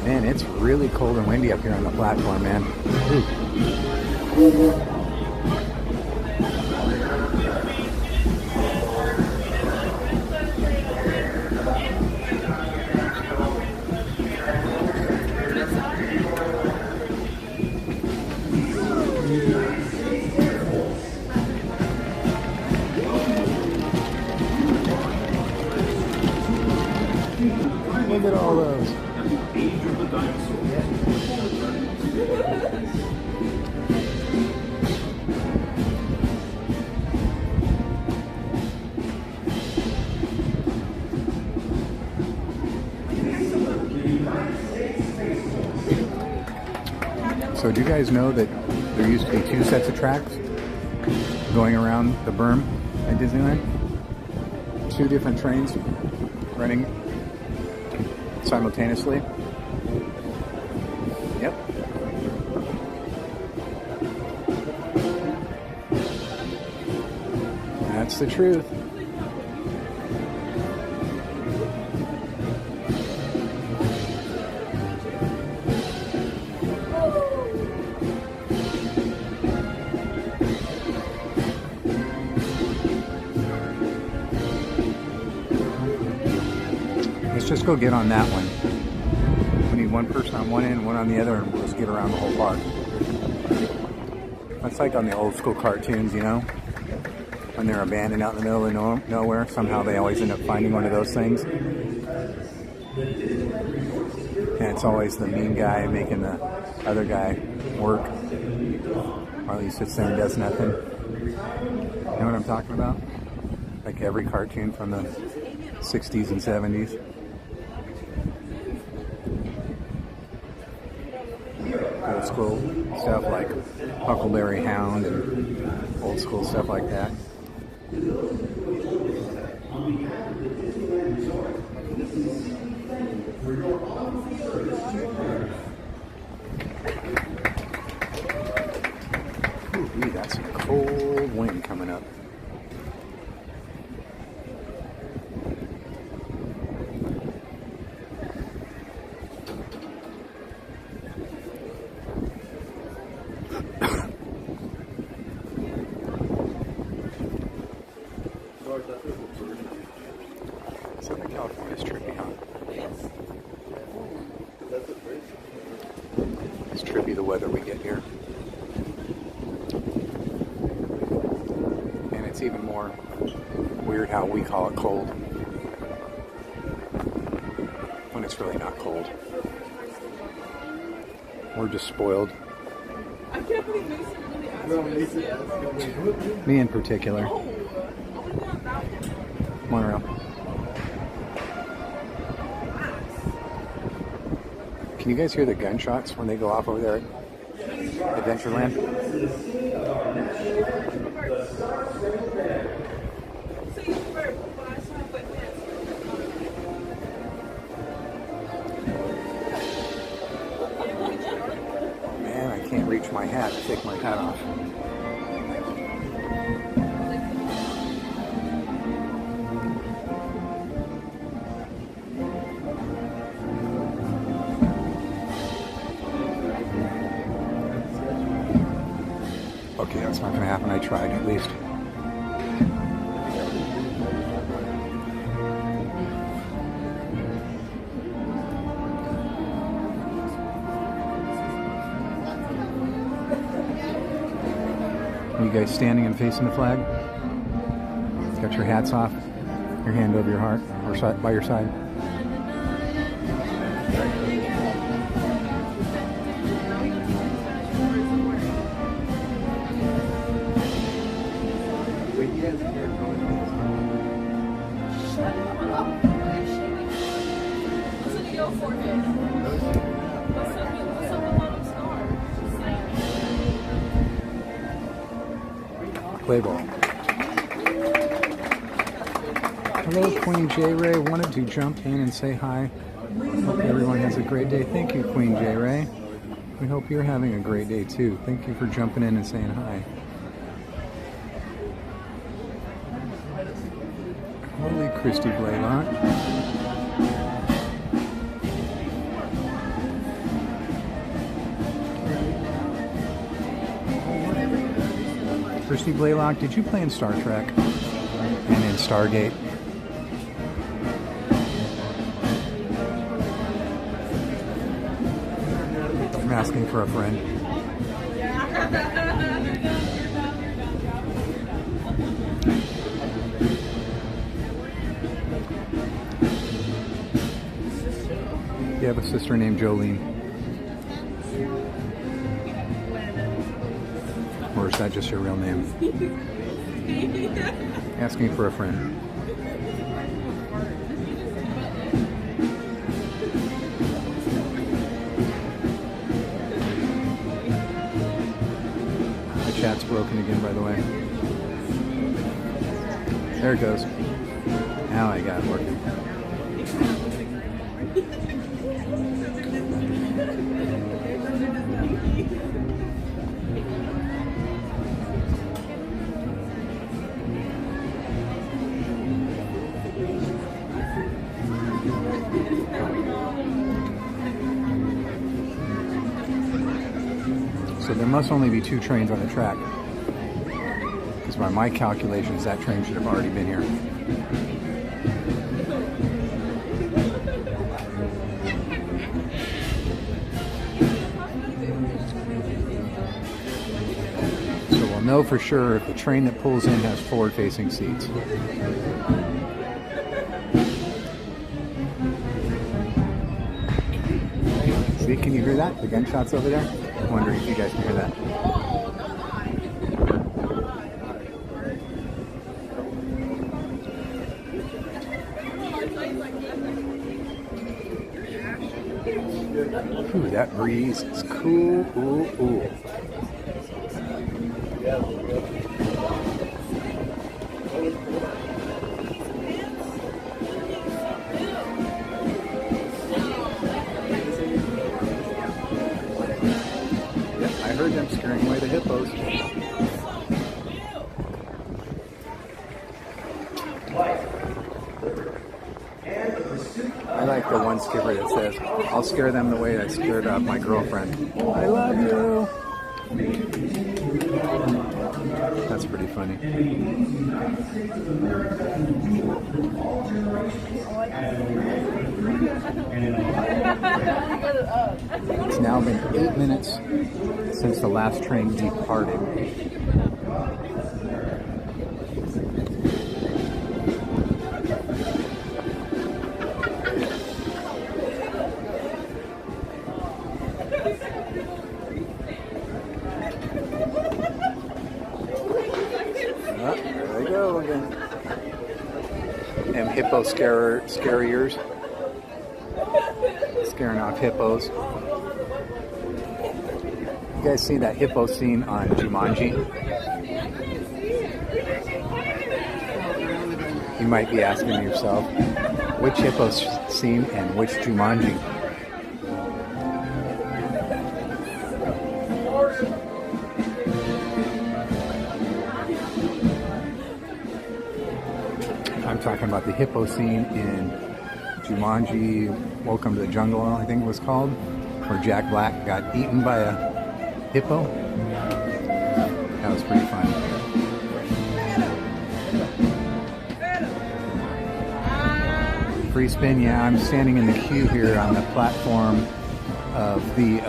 Man, it's really cold and windy up here on the platform, man. Ooh. Look at all those. So do you guys know that there used to be 2 sets of tracks going around the berm? at Disneyland. 2 different trains running simultaneously. Yep. That's the truth. Let's just go get on that one. We need one person on one end, one on the other, and we'll just get around the whole park. That's like on the old school cartoons, you know? When they're abandoned out in the middle of nowhere, somehow they always end up finding one of those things. And it's always the mean guy making the other guy work. Or at least sits there and does nothing. You know what I'm talking about? Like every cartoon from the 60s and 70s. Old school stuff like Huckleberry Hound and old school stuff like that. Ooh, that's some cold wind coming up. Southern California's trippy, huh? It's trippy the weather we get here. And it's even more weird how we call it cold when it's really not cold. We're just spoiled. I can't believe Mason really asked me. Me in particular. Monorail. Can you guys hear the gunshots when they go off over there at Adventureland? Man, I can't reach my hat to take my hat off. Okay, that's not going to happen. I tried, at least. Are you guys standing and facing the flag? Got your hats off, your hand over your heart, or by your side. Play ball. Hello, Queen J. Ray. Wanted to jump in and say hi. Hope everyone has a great day. Thank you, Queen J. Ray. We hope you're having a great day too. Thank you for jumping in and saying hi. Holy Christy Blaylock. Christy Blaylock, did you play in Star Trek and in Stargate? I'm asking for a friend. You have a sister named Jolene. Or is that just your real name? Asking for a friend. The chat's broken again, by the way. There it goes. Now I got it working. So there must only be 2 trains on the track. Because by my calculations, that train should have already been here. So we'll know for sure if the train that pulls in has forward-facing seats. See, can you hear that? The gunshots over there? I'm wondering if you guys can hear that. Ooh, that breeze is cool. Ooh, ooh. I heard them scaring away the hippos. I like the one skipper that says, I'll scare them the way I scared my girlfriend. I love you. That's pretty funny. It's now been 8 minutes since the last train departed. There we go again. Them hippo scariers. Scaring off hippos. You guys see that hippo scene on Jumanji? You might be asking yourself, which hippo scene and which Jumanji? I'm talking about the hippo scene in Jumanji, Welcome to the Jungle, I think it was called, where Jack Black got eaten by a hippo. That was pretty funny. Free spin, yeah, I'm standing in the queue here on the platform of the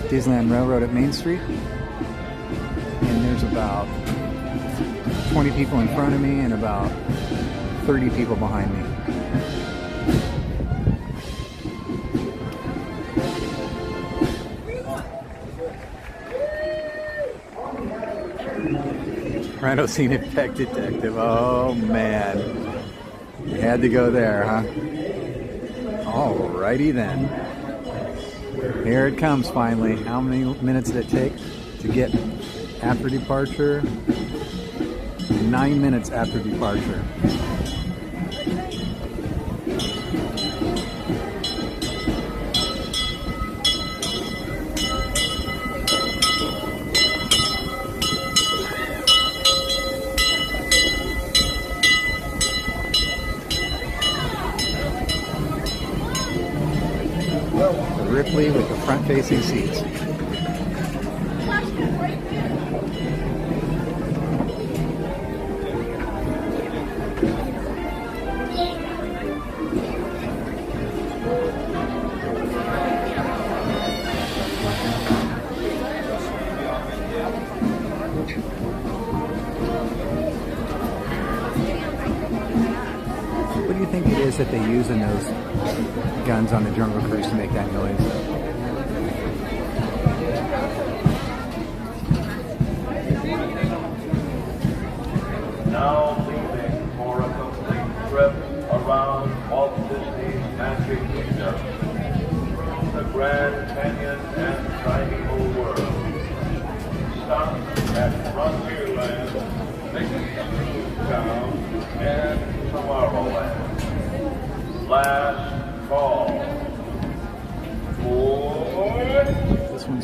Disneyland Railroad at Main Street. And there's about 20 people in front of me and about 30 people behind me. Rhino scene effect detective. Oh man. You had to go there, huh? Alrighty then. Here it comes finally. How many minutes did it take to get after departure? 9 minutes after departure. Ripley with the front-facing seats. What do you think it is that they use in those guns on the Jungle Cruise to make that noise? Now leaving for a complete trip around Walt Disney's Magic Kingdom, the Grand Canyon and Primeval World. Stop at Frontierland, making the move down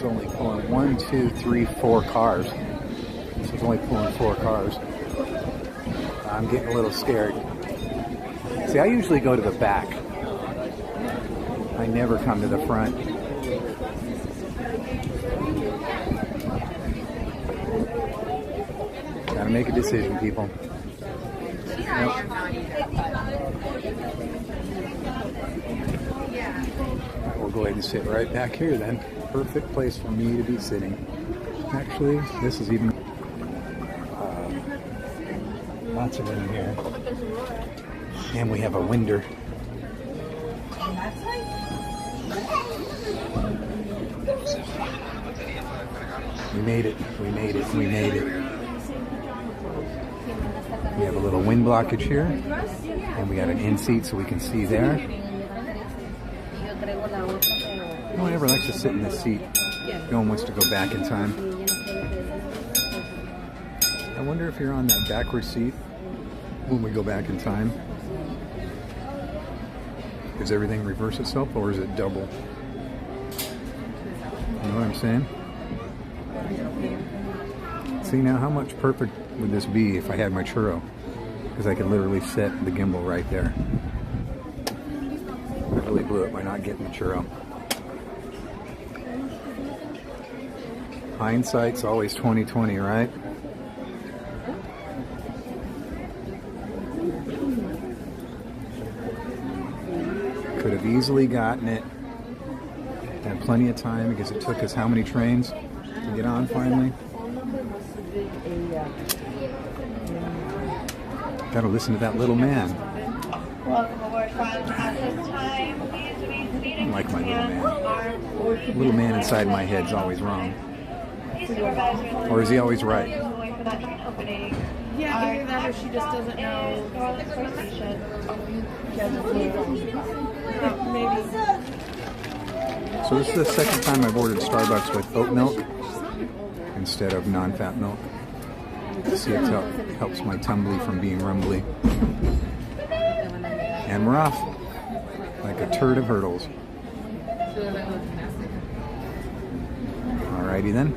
one's only pulling 1, 2, 3, 4 cars. This is only pulling 4 cars. I'm getting a little scared. See, I usually go to the back. I never come to the front. Gotta make a decision, people. Yep. We'll go ahead and sit right back here then. Perfect place for me to be sitting. Actually, this is even lots of room here. And we have a window. We made it. We made it. We made it. We have a little wind blockage here. And we got an in seat so we can see there. No one ever likes to sit in this seat. No one wants to go back in time. I wonder if you're on that backward seat when we go back in time. Does everything reverse itself or is it double? You know what I'm saying? See now, how much perfect would this be if I had my churro? Because I could literally set the gimbal right there. I really blew it by not getting the churro. Hindsight's always 20/20, right? Could have easily gotten it. Had plenty of time because it took us how many trains to get on finally? Gotta listen to that little man. Welcome aboard, friends. At this time, please remain seated. I like my little man. Little man inside my head's always wrong. Or is he always right? Yeah, either that or she just doesn't know. Maybe. So this is the second time I've ordered Starbucks with oat milk instead of non-fat milk. See, it helps my tumbly from being rumbly. And we're off like a turd of hurdles. Alrighty then.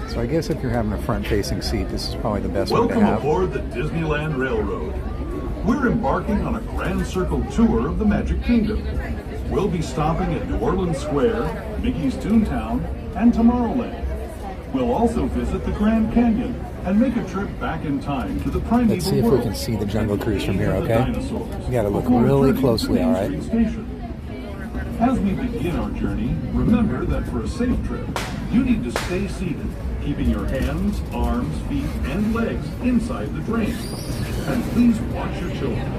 So I guess if you're having a front-facing seat, this is probably the best one to have. Welcome aboard the Disneyland Railroad. We're embarking on a grand circle tour of the Magic Kingdom. We'll be stopping at New Orleans Square, Mickey's Toontown, and Tomorrowland. We'll also visit the Grand Canyon and make a trip back in time to the primeval Let's see if we can see the Jungle Cruise from here, okay? You gotta look really closely, alright? As we begin our journey, remember that for a safe trip, you need to stay seated, keeping your hands, arms, feet, and legs inside the train. And please watch your children.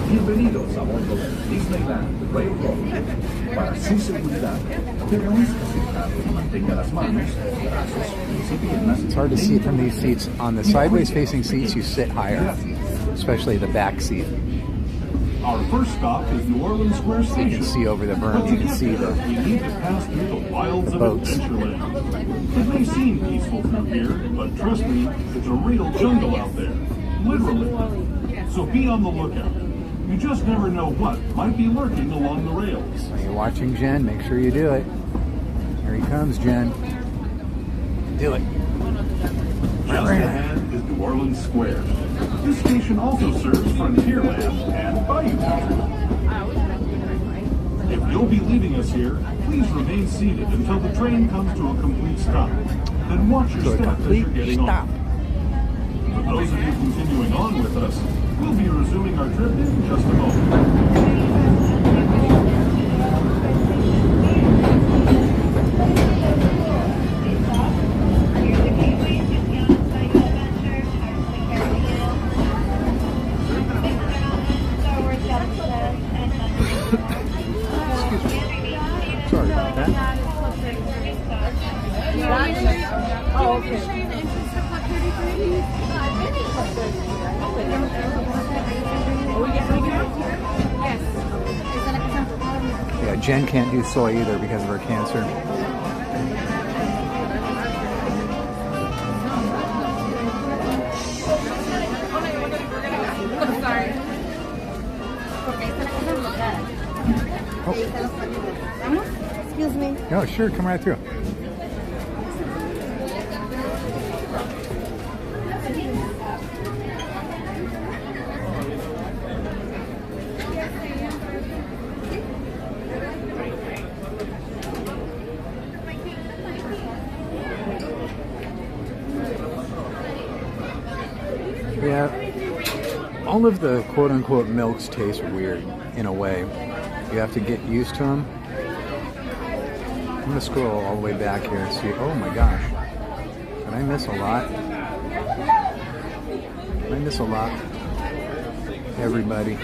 Bienvenidos a bordo del Disneyland Railroad. Para su seguridad, permanezca sentado y mantenga las manos, brazos, pies y piernas. It's hard to see it from these seats. On the sideways facing seats, you sit higher, especially the back seat. Our first stop is New Orleans Square Station. You can see over the berm, you can see the we need to pass through the wilds of boats. Adventureland. It may seem peaceful from here, but trust me, it's a real jungle out there. Literally. So be on the lookout. You just never know what might be lurking along the rails. Are you watching, Jen? Make sure you do it. Here he comes, Jen. Do it. Just ahead is New Orleans Square. This station also serves Frontierland and Bayou Country. If you'll be leaving us here, please remain seated until the train comes to a complete stop. Then watch your step as you're getting on. For those of you continuing on with us, we'll be resuming our trip in just a moment. Sorry about that. Oh, okay. Yeah, Jen can't do soy either because of her cancer. Excuse me. Oh, sure, come right through. Yeah, all of the quote-unquote milks taste weird in a way. You have to get used to them. I'm gonna scroll all the way back here and see. Oh my gosh, did I miss a lot? Did I miss a lot? Everybody.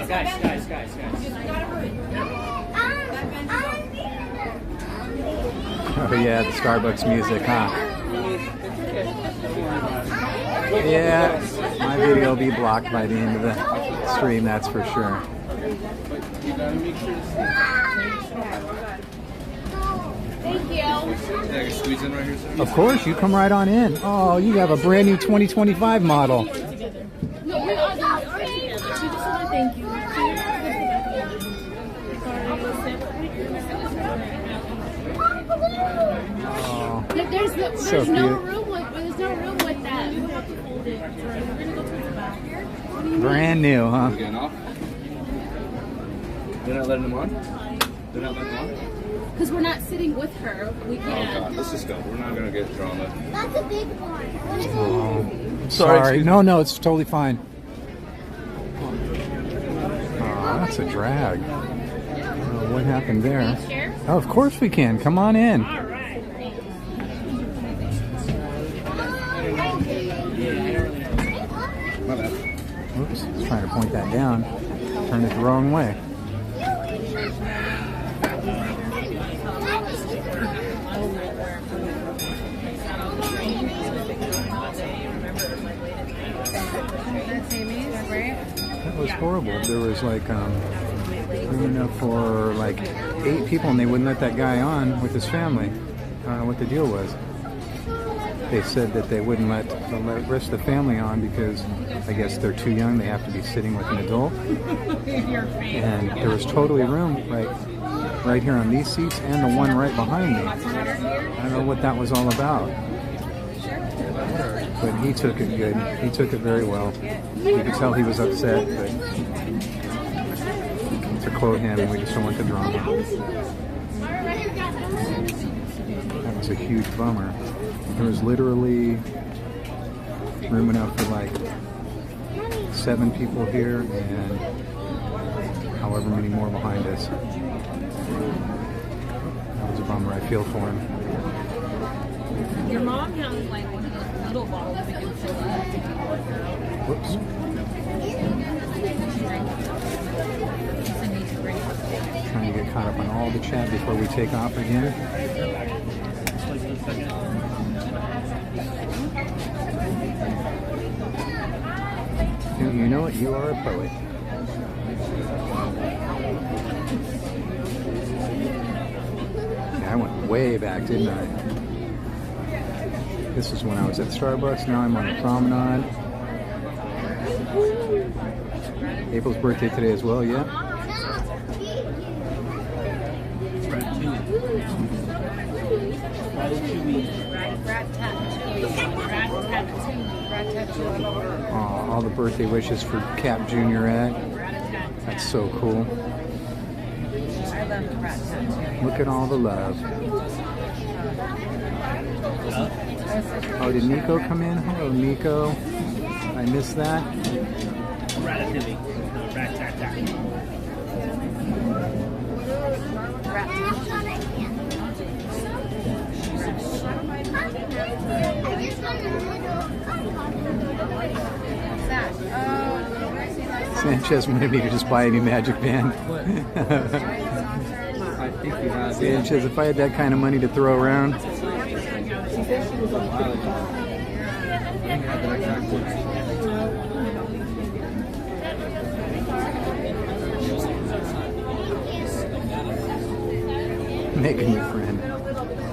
Guys. Oh yeah, the Starbucks music, huh? Yeah, my video will be blocked by the end of the stream, that's for sure. Thank you. Of course, you come right on in. Oh, you have a brand new 2025 model. Thank you. Oh, There's no room with that. You have to hold it. We're gonna go towards the back. brand new, huh? Getting off? They're not letting them on? They're not letting them on? Because we're not sitting with her. We can't. Oh god, let's just go. We're not gonna get drama. That's a big one. Oh, sorry. No, it's totally fine. Oh, that's a drag. Oh, what happened there? Oh, of course we can. Come on in. Oops, I was trying to point that down. Turned it the wrong way. That was horrible. There was like room enough for like 8 people, and they wouldn't let that guy on with his family. I don't know what the deal was. They said that they wouldn't let the rest of the family on because I guess they're too young. They have to be sitting with an adult. And there was totally room right here on these seats and the one right behind me. I don't know what that was all about. But he took it good. He took it very well. You could tell he was upset, but to quote him, we just don't want the drama. That was a huge bummer. There was literally room enough for like 7 people here and however many more behind us. That was a bummer. I feel for him. Your mom has like one of those little bottles that we can fill up. Whoops. Trying to get caught up on all the chat before we take off again. You know what? You are a poet. Yeah, I went way back, didn't I? This is when I was at Starbucks. Now I'm on the promenade. April's birthday today as well, yeah? All the birthday wishes for Cap Juniorette. That's so cool. Look at all the love. Oh, did Nico come in? Hello, Nico. I missed that. Sanchez wanted me to just buy a new Magic Band. Sanchez, if I had that kind of money to throw around. Make a new friend.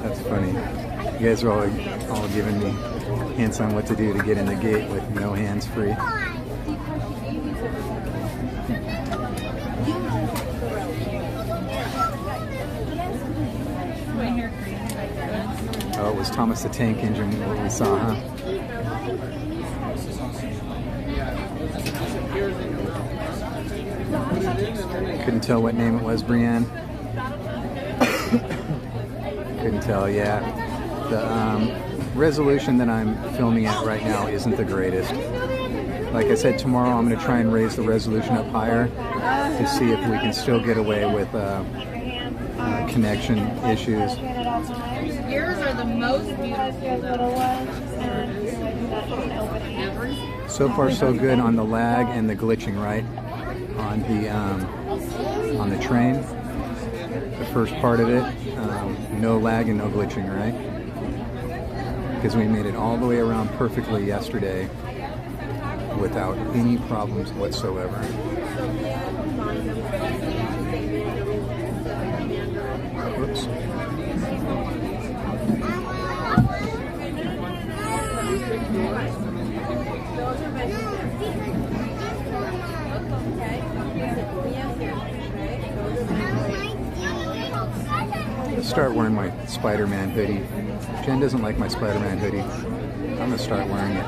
That's funny. You guys are all giving me hints on what to do to get in the gate with no hands free. Oh, it was Thomas the Tank Engine what we saw, huh? Couldn't tell what name it was, Brienne. Couldn't tell, yeah. The resolution that I'm filming at right now isn't the greatest. Like I said, tomorrow I'm going to try and raise the resolution up higher to see if we can still get away with connection issues. Yours are the most beautiful. So far, so good on the lag and the glitching, right? On the train, the first part of it, no lag and no glitching, right? Because we made it all the way around perfectly yesterday without any problems whatsoever. Whoops. Let's start wearing my Spider-Man hoodie. Jen doesn't like my Spider-Man hoodie. I'm gonna start wearing it.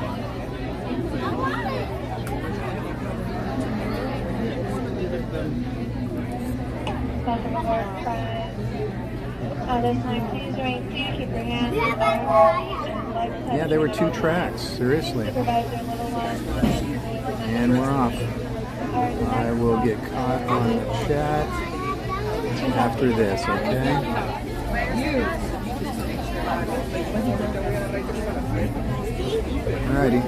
This time, please remain seated. Keep your hands Yeah, there were 2 tracks, seriously. And we're off. I will get caught on the chat after this, okay? Alrighty.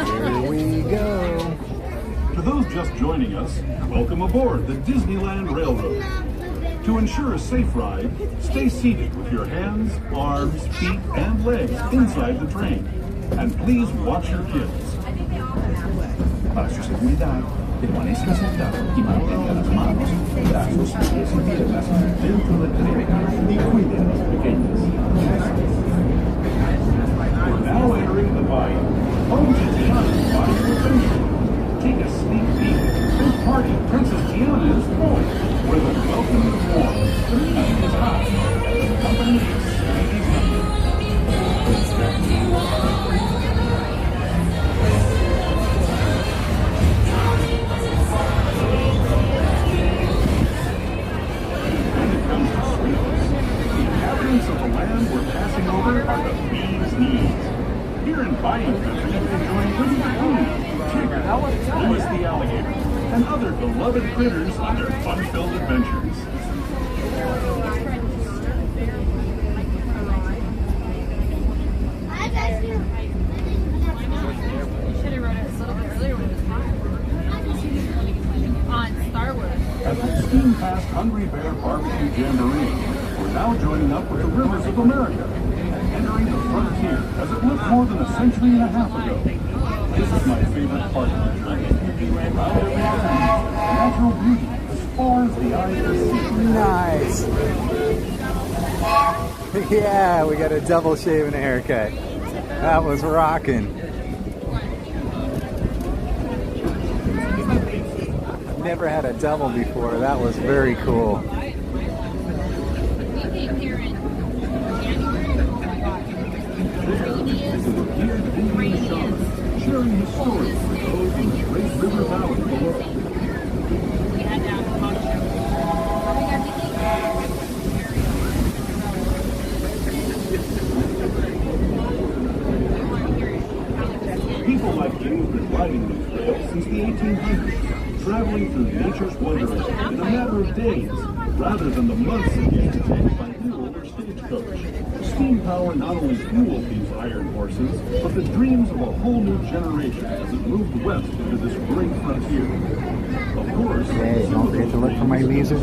Here we go. To those just joining us, welcome aboard the Disneyland Railroad. To ensure a safe ride, stay seated with your hands, arms, feet, and legs inside the train. And please watch your kids. Para su seguridad, permanezca sentado y mantenga las manos, brazos, pies y piernas dentro del tren y cuide a los pequeños. We're now entering the Bayou, home to Tiana's Bayou Adventure. Take a sneak peek. This party, Princess Tiana is throwing, where the welcome is warm, the meeting is hot, and the company is sweet. Of the land we're passing over are the bee's knees. Here in Bayou country, you can join Winnie The Pooh, Tigger, Louis the alligator, and other beloved critters on their fun-filled adventures. As we steam past Hungry Bear Barbecue Jamboree, we're now joining up with the rivers of America and entering the frontier as it looked more than a century and a half ago. This is my favorite part of the trip. Natural beauty as far as the eye can see. Nice. Yeah, we got a double shave and a haircut. That was rocking. Never had a double before. That was very cool. Sharing his story with those in the Great River Valley below. People like you have been riding these rails since the 1800s, traveling through nature's wonderland in a matter of days, rather than the months it used to take by mule or stagecoach. Steam power not only fueled these iron horses, but the dreams of a whole new generation as it moved west into this great frontier. Of course, hey, don't forget to look for my lizard.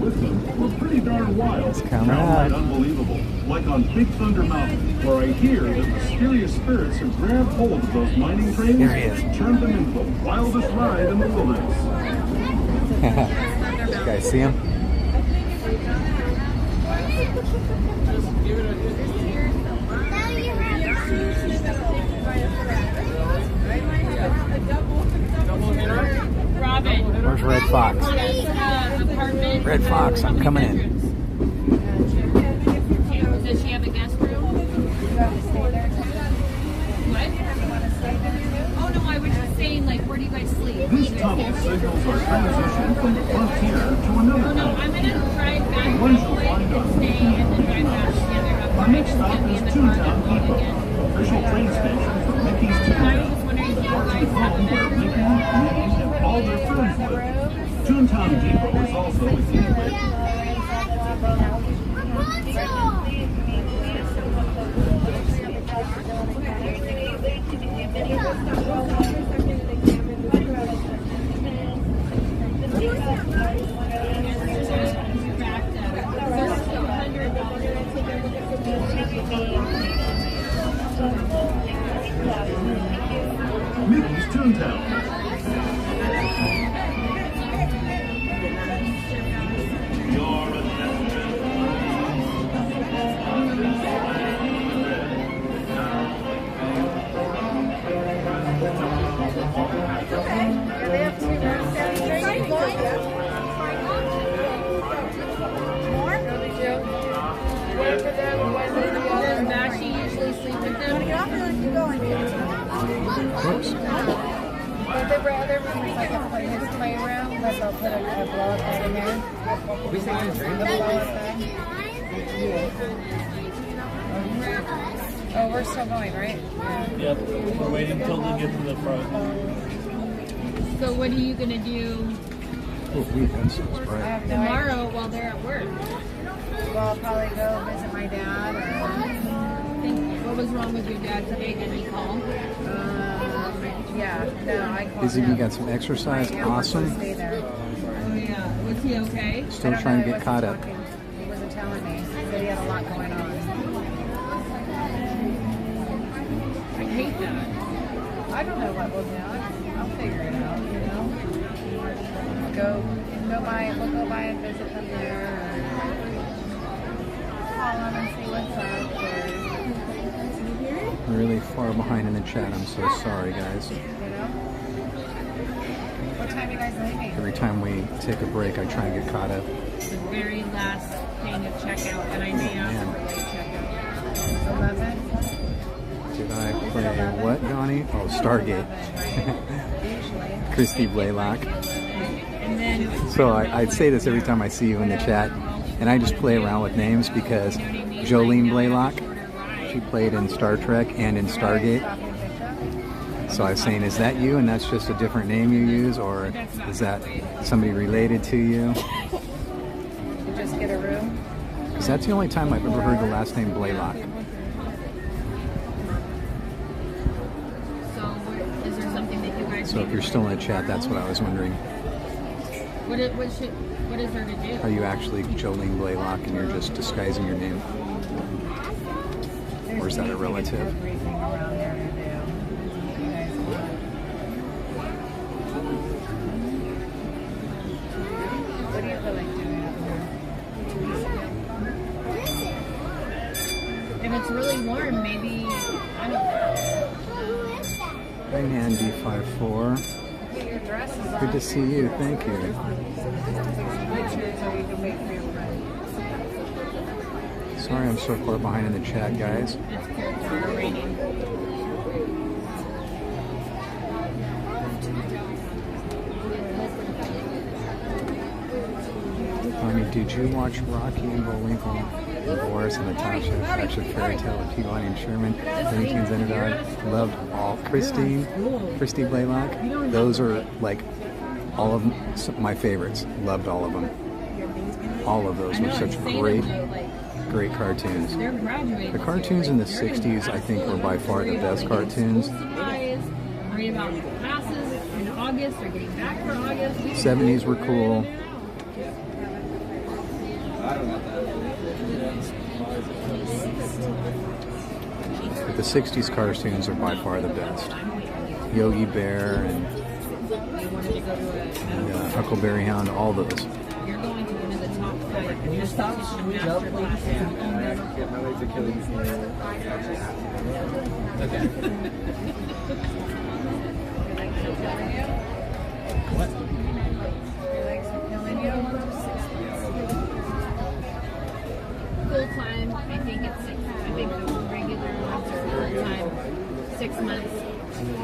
With them were pretty darn wild, it's coming downright up. Unbelievable, like on Big Thunder Mountain, where I hear that mysterious spirits have grabbed hold of those mining trains and turned them into the wildest ride in the wilderness. You guys see him? Robin. Where's Red Fox? Apartment. Red Fox, I'm coming in. Does she have a guest room? What? Oh no, I was just saying, like, where do you guys sleep? This tunnel signals our transition from the frontier to another Oh no, tunnel. I'm gonna drive back And one once you way find and us, stay and then drive back together. our next stop is Toontown Depot, official train station for Mickey's I was Toontown. just wondering if you guys have a Home where member. Mickey, Minnie, and all their friends live. Toontown Depot is also a gateway. Mickey's Toontown. Does Bashi usually sleep with them? Whoops. The other room is like his playroom, but they'll put a blow up bed in there. We sing in a dream? The blow up bed. Oh, we're still going, right? Yep, we're waiting until they get to the front. So what are you gonna do Oh, we had some I Sprite. have no idea. tomorrow while they're at work? Well, I'll probably go visit my dad. What was wrong with your dad today? Did he call? Yeah, no, I called Izzy, him. you got some exercise? My aunt wants to Awesome. stay there. Oh yeah. Was he okay? Still I don't trying know, to he get caught up. wasn't talking. He wasn't telling me. He said he had a lot going on. I hate that. I don't know what we'll do. I'll figure it out, you know. We'll go by and visit them there. Call them and see what's up. Really far behind in the chat. I'm so sorry, guys. You know. What time are you guys leaving? Every time we take a break, I try and get caught up. The very last thing of checkout, and I may ask for late checkout. 11. Did I play what, Donnie? Oh, Stargate. Christy Blaylock. And then So I'd say this every time I see you in the chat, and I just play around with names because Jolene Blaylock, she played in Star Trek and in Stargate. So I was saying, is that you and that's just a different name you use, or is that somebody related to you? You just get a room. Because that's the only time I've ever heard the last name Blaylock. So is there something that you guys So if you're still in the chat, that's what I was wondering. what is there to do? Are you actually Jolene Blaylock and you're just disguising your name? Or is that a relative? Everything around there to do. You guys want. What do you feel like doing up there? If it's really warm, maybe I don't know. Hi, Nan D54. Get your dresses on. Good to see you. Thank you. Pictures so you can wait for your friend. Sorry I'm so far behind in the chat, guys. It's cold. It's raining. Tommy, did you watch Rocky and Bullwinkle? Boris and Natasha, Action Fairy Tale with Peabody and Sherman, 17's Underdog? Loved all. Christy Blaylock. Those are like all of my favorites. Loved all of them. All of those were such great cartoons. They're graduating. The cartoons in the 60s, I think, were by far the best cartoons. Worry about classes in August or getting back for August. 70s were cool. But the 60s cartoons are by far the best. Yogi Bear and Huckleberry Hound, all those. going to one of the top 5. Can you stop screwing up, please? Get my legs Achilles. Okay. What? Your legs are killing you. Full time, I think it's 6. I think the regular ones are full time 6 months.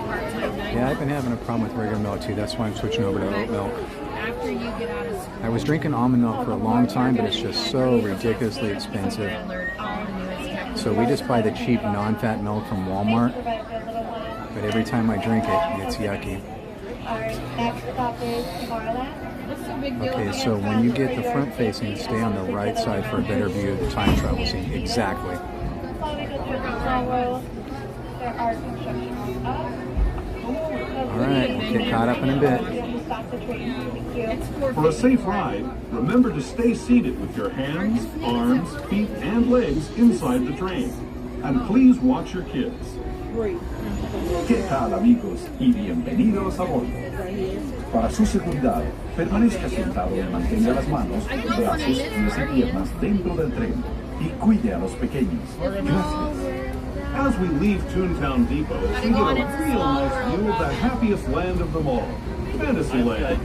Part time 9 Yeah, I've been having a problem with regular milk too. That's why I'm switching over to oat milk. After you get out of school, I was drinking almond milk for a long time, but it's just so ridiculously expensive. learn all the newest techniques. So we just buy the cheap non-fat milk from Walmart. But every time I drink it, it's yucky. Our next stop is Tomorrowland. What's the big deal? Okay, so when you get the front facing, stay on the right side for a better view of the time travel scene. Exactly. While we go through the railroad, there are construction up. All right, we'll get caught up in a bit. Stop the train. Thank you. For a safe ride, remember to stay seated with your hands, arms, feet, and legs inside the train. And please watch your kids. ¿Qué tal, amigos? Y bienvenidos a bordo. Para su seguridad, permanezca sentado y mantenga las manos, brazos, pies y piernas dentro del tren. Y cuide a los pequeños. Gracias. As we leave Toontown Depot, we get a real nice view of the happiest land of them all, Fantasyland.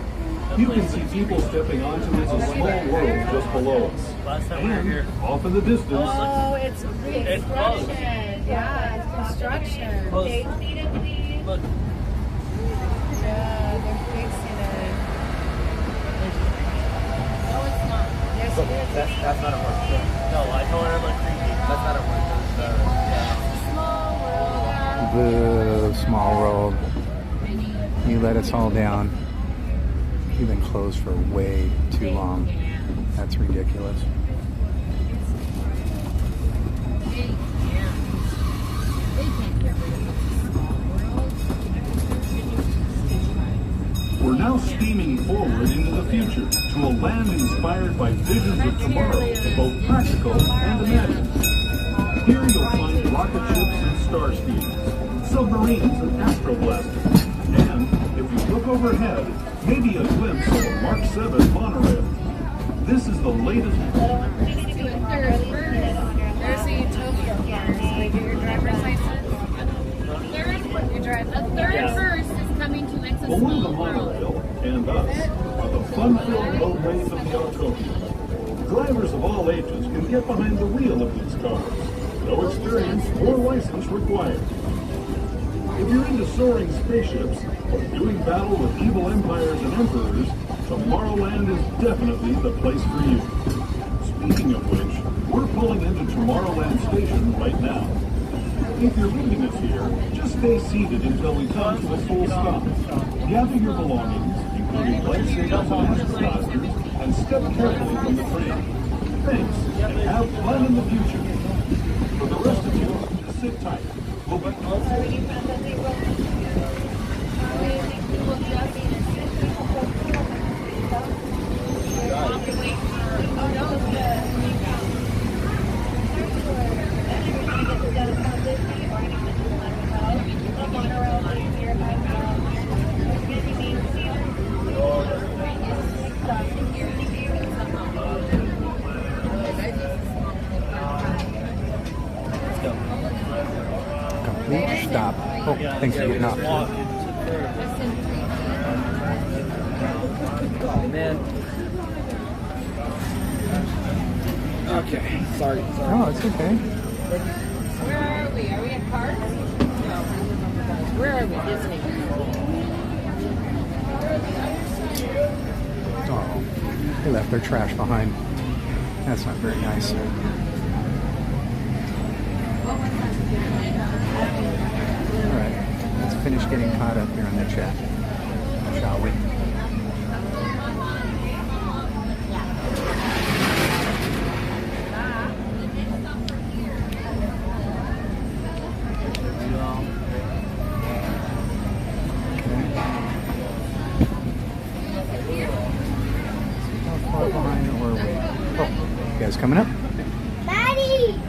You can see people stepping onto It's a Small World just below us. And off in the distance, Oh, it's construction. Yeah, it's construction. Stay seated, please. Look. Yeah, they're fixing it. No, it's not. Yes, it is. That's not a horse. No, I told her I'm like creepy. That's not a horse. Boo, small world. You let us all down. You've been closed for way too long. That's ridiculous. we're now steaming forward into the future to a land inspired by visions of tomorrow, both practical and imagined. Here you'll find rocket ships and star speeders, submarines and astroblasters, and if you look overhead, maybe a glimpse of a Mark 7 monorail. This is the latest. There's the Utopia cars. They get your driver's license. You drive. A third verse is coming to It's a Below the Small World. monorail and us are the fun-filled roadways of the Autopia. Drivers of all ages can get behind the wheel of these cars. No experience or license required. If you're into soaring spaceships or doing battle with evil empires and emperors, Tomorrowland is definitely the place for you. Speaking of which, we're pulling into Tomorrowland Station right now. If you're leaving us here, just stay seated until we come to a full stop. Gather your belongings, including lightsabers and astroblasters, and step carefully from the train. Thanks, and have fun in the future. For the rest of you, just sit tight. We'll be Complete stop. Oh, thanks for getting off. Oh, man. Okay, sorry. Oh, it's okay. Where are we? Are we at Parks? No. Where are we? Disney. Oh, they left their trash behind. That's not very nice. All right, let's finish getting caught up here on the chat, shall we? How far behind were we? Oh, you guys coming up? Daddy!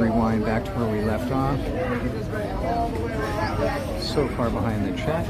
rewind back to where we left off. So far behind the chat.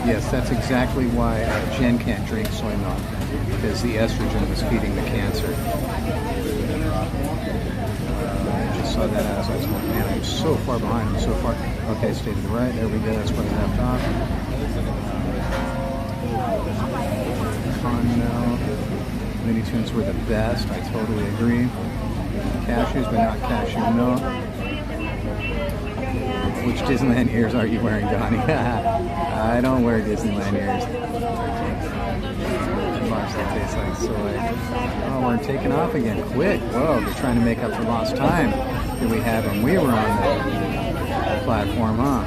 Yes, that's exactly why Jen can't drink soy milk, because the estrogen was feeding the cancer. I just saw that as I was going, man, I'm so far behind, I'm so far. Okay, stay to the right, there we go, that's where I left off. Con milk. Looney Tunes were the best, I totally agree. Cashews, but not cashew milk. Which Disneyland ears are you wearing, Donnie? I don't wear Disneyland ears. Bars that taste like soy. Oh, we're taking off again. Quick. Whoa, they're trying to make up for lost time that we had when we were on the platform, huh?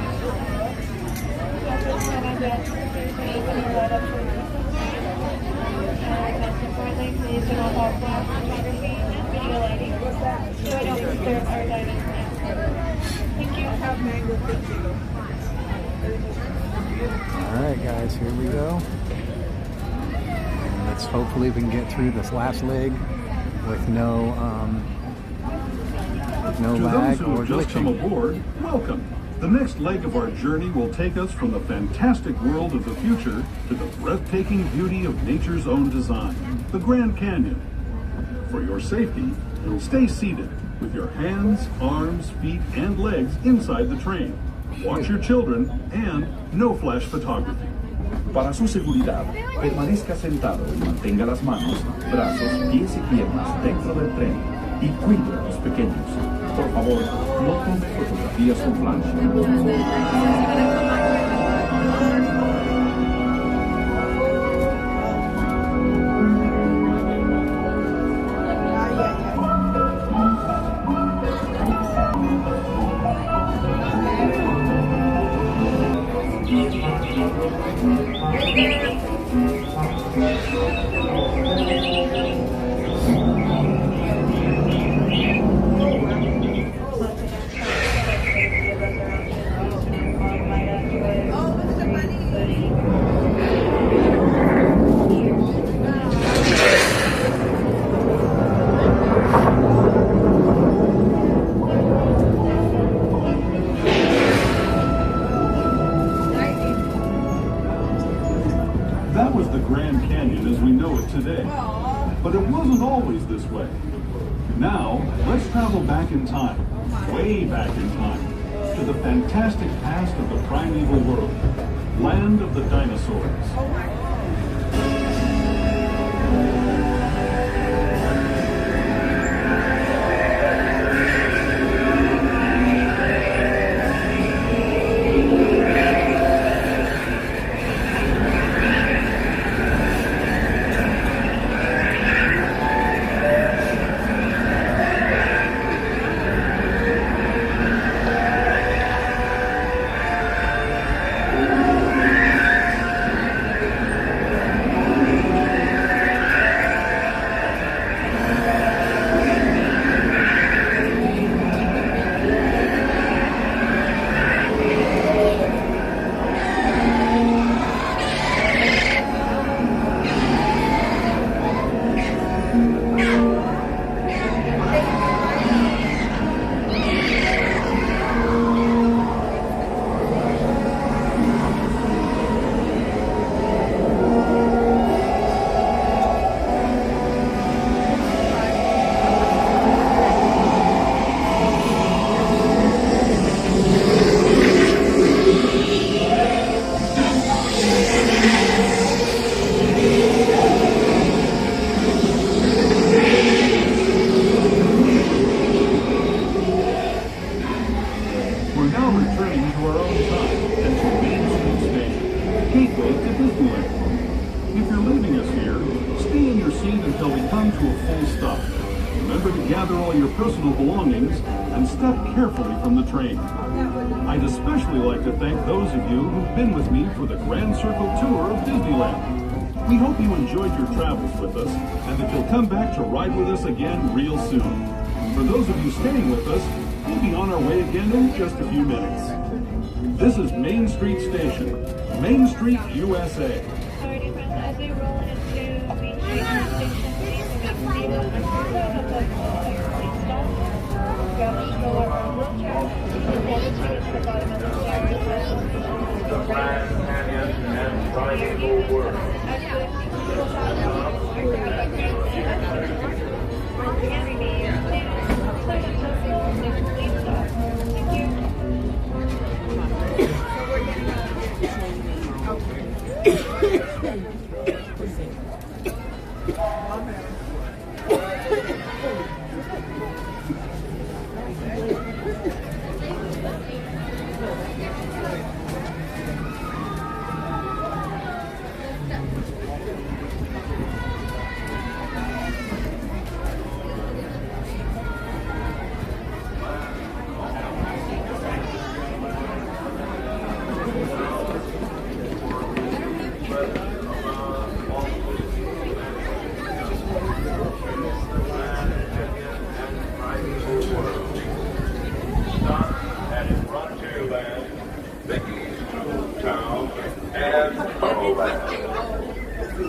Alright guys, here we go. And let's hopefully we can get through this last leg with no lag those who or have just come glitching. aboard, welcome. The next leg of our journey will take us from the fantastic world of the future to the breathtaking beauty of nature's own design, the Grand Canyon. For your safety, stay seated with your hands, arms, feet, and legs inside the train. Watch your children and no flash photography. Para su seguridad, permanezca sentado y mantenga las manos, brazos, pies y piernas dentro del tren y cuide a los pequeños. Por favor, no tome fotografías con flash. That was the Grand Canyon as we know it today. But it wasn't always this way. Now, let's travel back in time, way back in time, to the fantastic past of the primeval world, land of the dinosaurs. proceed until we come to a full stop. Remember to gather all your personal belongings and step carefully from the train. I'd especially like to thank those of you who've been with me for the Grand Circle Tour of Disneyland. We hope you enjoyed your travels with us and that you'll come back to ride with us again real soon. For those of you staying with us, we'll be on our way again in just a few minutes. This is Main Street Station, Main Street, USA. Alrighty, friends, as we roll into Main Street Station, please grab a stroller or wheelchair, and to the bottom of the stairs. The Grand Canyon and Primeval World.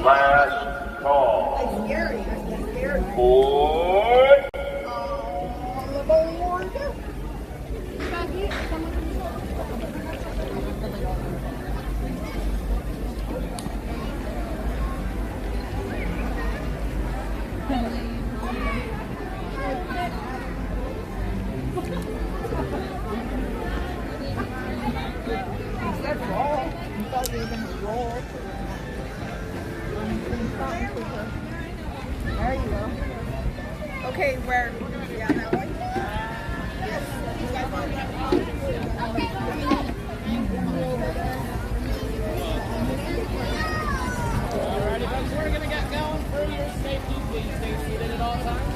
Last call. That's scary. That's scary. Board. There you go. Okay, where? Yeah, that one. Alrighty, folks, we're gonna get going. For your safety, please stay seated at all times.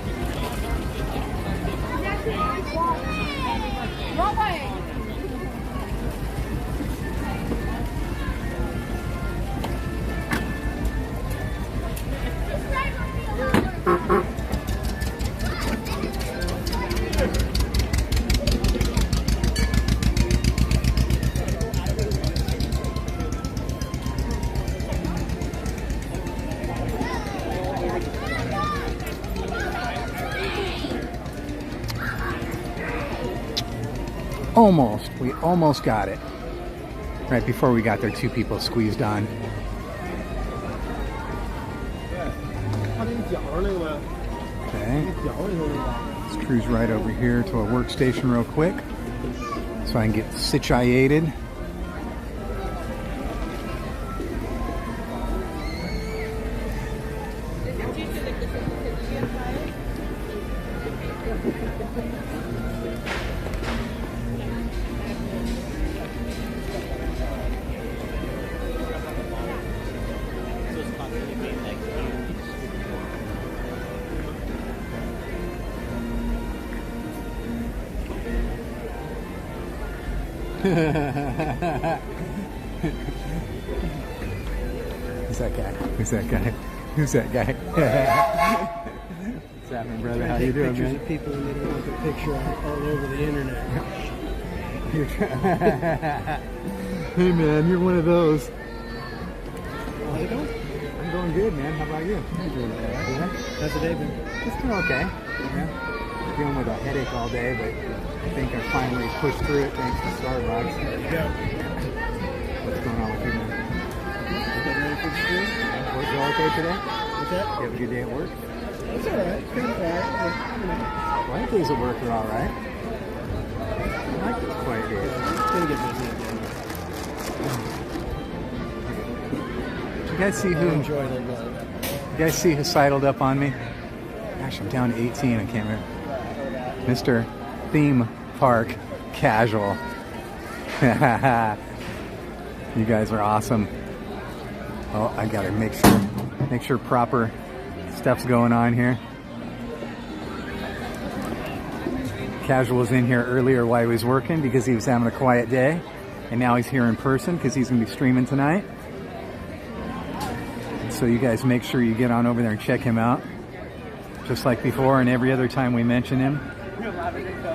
Wrong way. Almost. We almost got it. Right before we got there, two people squeezed on. Okay. Let's cruise right over here to a workstation real quick so I can get situated. Who's that guy? Who's that guy? Who's that guy? What's happening, brother? How you doing, pictures man? of people and they don't want the picture all over the internet. Hey, man, you're one of those. How's it going? I'm going good, man. How about you? I'm doing all right. Yeah? How's the day been? It's been okay. Yeah. Dealing with a headache all day, but I think I finally pushed through it thanks to Starbucks. There you go. What's going on with you, man? Getting ready for the school? Work all okay today? What's that? You have a good day at work? It's all right. It's kind of quiet, but, you know. Quiet days at work are all right. I like those quiet days. It's going to get busy again. Did you guys see who? Enjoy the ride. You guys see who sidled up on me? Gosh, I'm down to 18. I can't remember. Mr. Theme Park Casual. You guys are awesome. Oh, I gotta make sure proper Stuff's going on here. Casual was in here earlier while he was working because he was having a quiet day, and now he's here in person because he's going to be streaming tonight. So you guys make sure you get on over there and check him out. Just like before and every other time we mention him,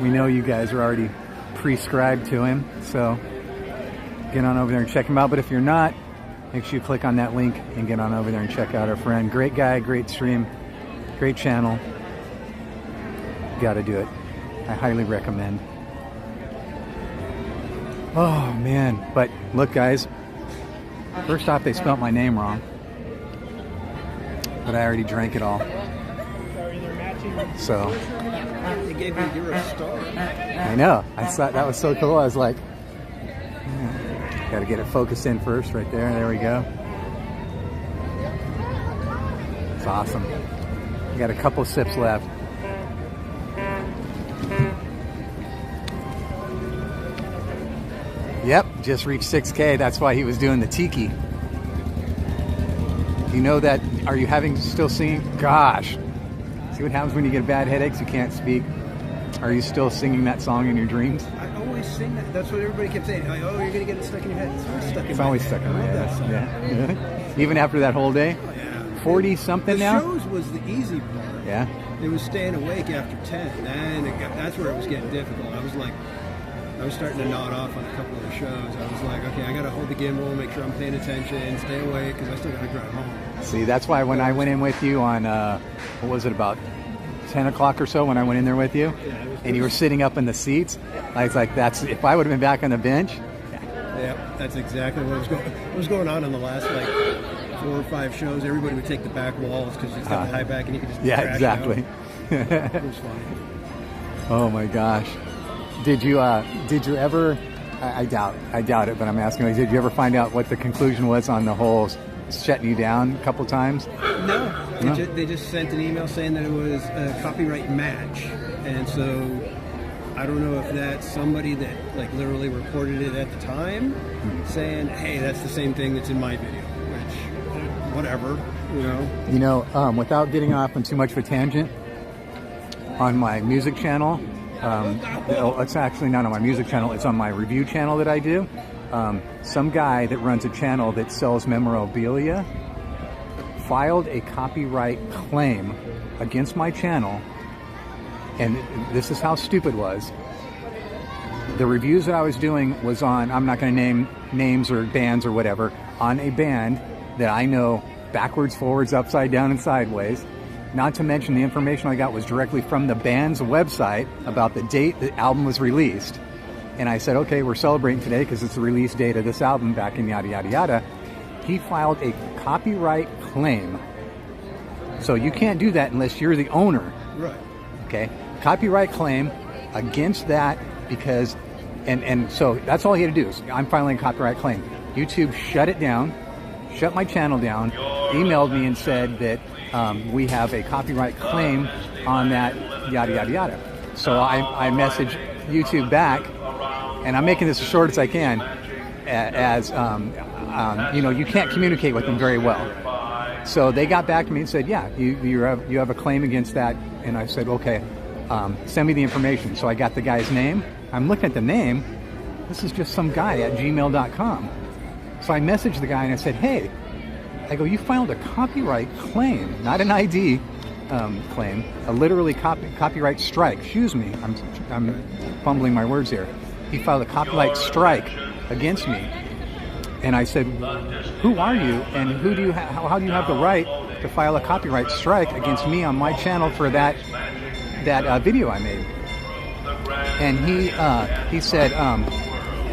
we know you guys are already prescribed to him, so get on over there and check him out. But if you're not, make sure you click on that link and get on over there and check out our friend. Great guy, great stream, great channel. Gotta do it. I highly recommend. Oh man, but look guys, first off they spelled my name wrong, but I already drank it all. So they gave you a star. I know, I thought that was so cool. I was like, gotta get it focused in first right there. We go. It's awesome. We got a couple sips left. Yep, just reached 6K. That's why he was doing the Tiki. You know that, are you having still singing? Gosh. See what happens when you get bad headaches, you can't speak. Are you still singing that song in your dreams? I always sing that. That's what everybody kept saying. Like, oh, you're going to get it stuck in your head. It's always stuck in my head. It's always stuck in my head. Yeah. Even after that whole day? Oh, yeah. 40 something now? The shows was the easy part. Yeah. It was staying awake after 10. And that's where it was getting difficult. I was starting to nod off on a couple of the shows. I was like, okay, I got to hold the gimbal, make sure I'm paying attention, stay awake, because I still got to drive home. See, that's why when I went in with you on, what was it, about 10 o'clock or so when I went in there with you, and you were sitting up in the seats, I was like, that's, if I would have been back on the bench. Yeah, that's exactly what was going on in the last, 4 or 5 shows. Everybody would take the back walls because it's got the high back and you could just yeah, crash exactly. It was funny. Oh my gosh. Did you ever, I doubt it, but I'm asking, did you ever find out what the conclusion was on the whole shutting you down a couple times? No. They just sent an email saying that it was a copyright match. And so I don't know if that's somebody that literally recorded it at the time saying, hey, that's the same thing that's in my video, which, whatever, you know. Without getting off on too much of a tangent, on my music channel, it's actually not on my music channel, it's on my review channel that I do. Some guy that runs a channel that sells memorabilia filed a copyright claim against my channel, and this is how stupid it was. The reviews that I was doing was on, I'm not going to name names or bands or whatever, on a band that I know backwards, forwards, upside down, and sideways. Not to mention the information I got was directly from the band's website about the date the album was released. And I said, okay, we're celebrating today because it's the release date of this album back in yada, yada, yada. He filed a copyright claim. So you can't do that unless you're the owner. Right. Okay. Copyright claim against that because, and so that's all he had to do is, I'm filing a copyright claim. YouTube shut it down, shut my channel down, emailed me and said that we have a copyright claim on that, yada, yada, yada. So I messaged YouTube back, and I'm making this as short as I can, as, you can't communicate with them very well. So they got back to me and said, yeah, you have a claim against that. And I said, okay, send me the information. So I got the guy's name. I'm looking at the name. This is just some guy at gmail.com. So I messaged the guy and I said, hey, I go, you filed a copyright claim, not an ID claim, a literally copyright strike. Excuse me, I'm fumbling my words here. He filed a copyright strike against me. And I said, who are you and who do you how do you have the right to file a copyright strike against me on my channel for that video I made? And he said,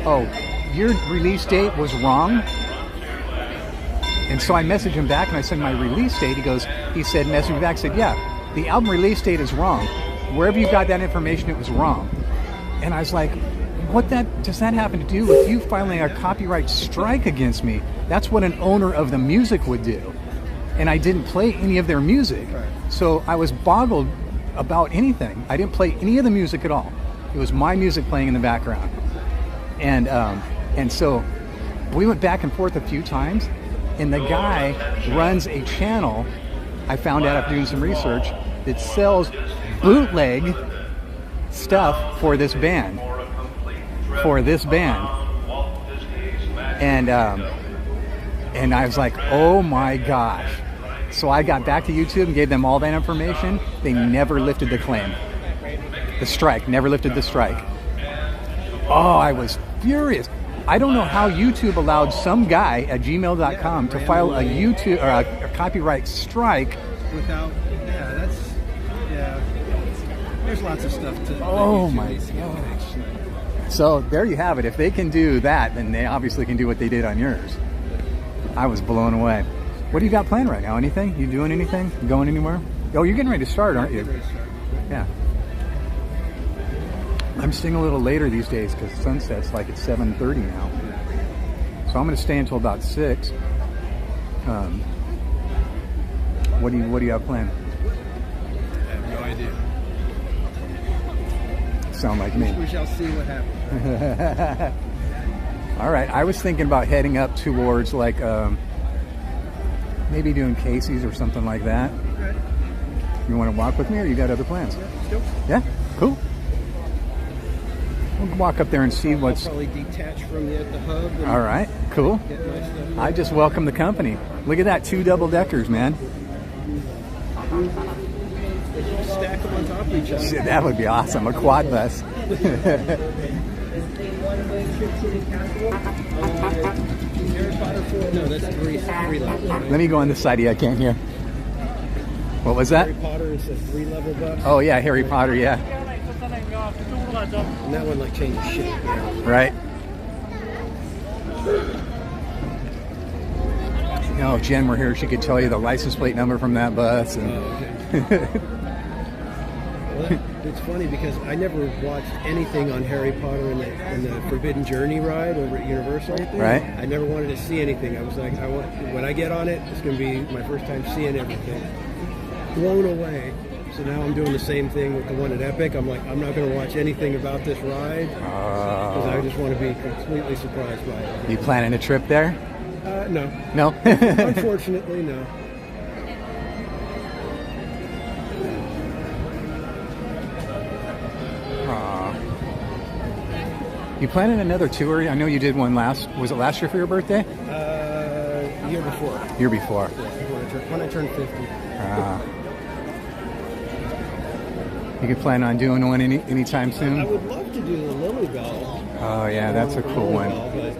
oh, your release date was wrong. And so I messaged him back and I said, my release date, he said, message me back, said, yeah, the album release date is wrong. Wherever you got that information, it was wrong. And I was like, what does that happen to do with you filing a copyright strike against me? That's what an owner of the music would do. And I didn't play any of their music. So I was boggled about anything. I didn't play any of the music at all. It was my music playing in the background. And so we went back and forth a few times, and the guy runs a channel I found out after doing some research, it sells bootleg stuff for this band. And I was like, oh my gosh. So I got back to YouTube and gave them all that information. They never lifted the claim. The strike, never lifted the strike. Oh, I was furious. I don't know how YouTube allowed some guy at gmail.com to file a YouTube or a copyright strike without, there's lots of stuff to. Oh my gosh. So there you have it. If they can do that, then they obviously can do what they did on yours. I was blown away. What do you got planned right now? Anything? You doing anything? Going anywhere? Oh, you're getting ready to start, aren't you? Yeah. I'm staying a little later these days because sunset's like at 7:30 now. So I'm going to stay until about 6. What do you have planned? I have no idea. Sound like me. We shall see what happens. All right. I was thinking about heading up towards like maybe doing Casey's or something like that. Okay. You want to walk with me, or you got other plans? Nope. Yeah. Cool. We'll walk up there and see what's. I'll probably detach from the hub. All right. Cool. Get my stuff. I just welcome the company. Look at that, 2 double-deckers, man. Stack them on top of each other. That would be awesome. A quad bus. No, that's three level. Let me go on this side. Yeah, I can't hear. What was that? Harry Potter is a 3-level bus. Oh yeah, Harry Potter. Yeah. And that one like changes shape. Right. No, if Jen were here, she could tell you the license plate number from that bus. And Well, it's funny because I never watched anything on Harry Potter and the Forbidden Journey ride over at Universal. Right. I never wanted to see anything. I was like, when I get on it, it's going to be my first time seeing everything. Blown away. So now I'm doing the same thing with the one at Epic. I'm like, I'm not going to watch anything about this ride because I just want to be completely surprised by it. You planning a trip there? No. No? Unfortunately, no. You planning another tour? I know you did one was it last year for your birthday? Year before. Year before. Yeah, when I turned 50. You could plan on doing one anytime soon? I would love to do the Lily Bell. Oh yeah, that's a cool one. But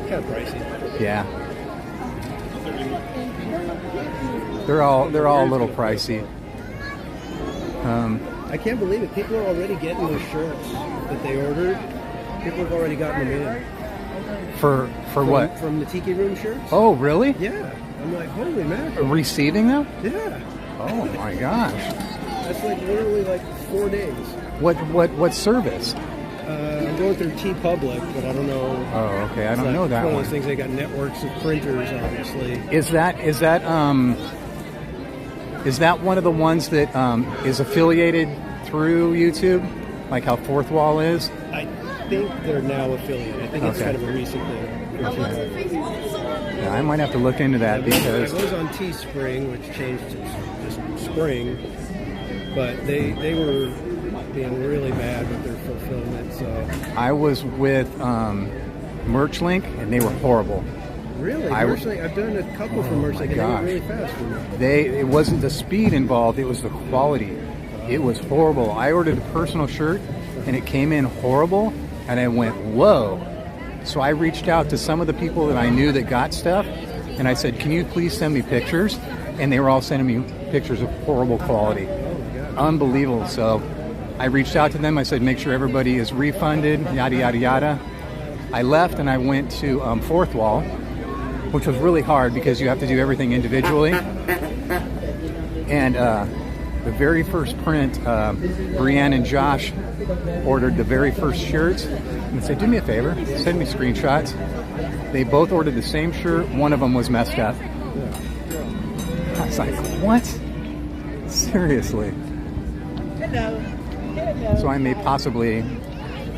kind of pricey. Yeah. They're all a little pricey. I can't believe it. People are already getting those shirts that they ordered. People have already gotten them in. For what? From the Tiki Room shirts. Oh, really? Yeah. I'm like, holy mackerel. Receiving them? Yeah. Oh my gosh. That's like literally like 4 days. What service? I'm going through TeePublic, but I don't know. Oh, okay. I don't know that one. one. Of those things, they got networks of printers, obviously. Is that one of the ones that is affiliated through YouTube, like how Fourth Wall is? I think they're now affiliated. I think it's kind of a recent thing. Yeah, I might have to look into that because I was on Teespring, which changed to just Spring, but they were being really bad with their fulfillment. So I was with Merchlink, and they were horrible. Really? Merchlink? I've done a couple from Merchlink, and they were really fast for me. It wasn't the speed involved, it was the quality. It was horrible. I ordered a personal shirt, and it came in horrible, and I went, whoa. So I reached out to some of the people that I knew that got stuff, and I said, can you please send me pictures? And they were all sending me pictures of horrible quality. Unbelievable. So I reached out to them. I said, make sure everybody is refunded, yada, yada, yada. I left, and I went to Fourth Wall, which was really hard because you have to do everything individually. And the very first print, Brianne and Josh ordered the very first shirts and said, do me a favor, send me screenshots. They both ordered the same shirt. One of them was messed up. I was like, what? Seriously? Hello. So I may possibly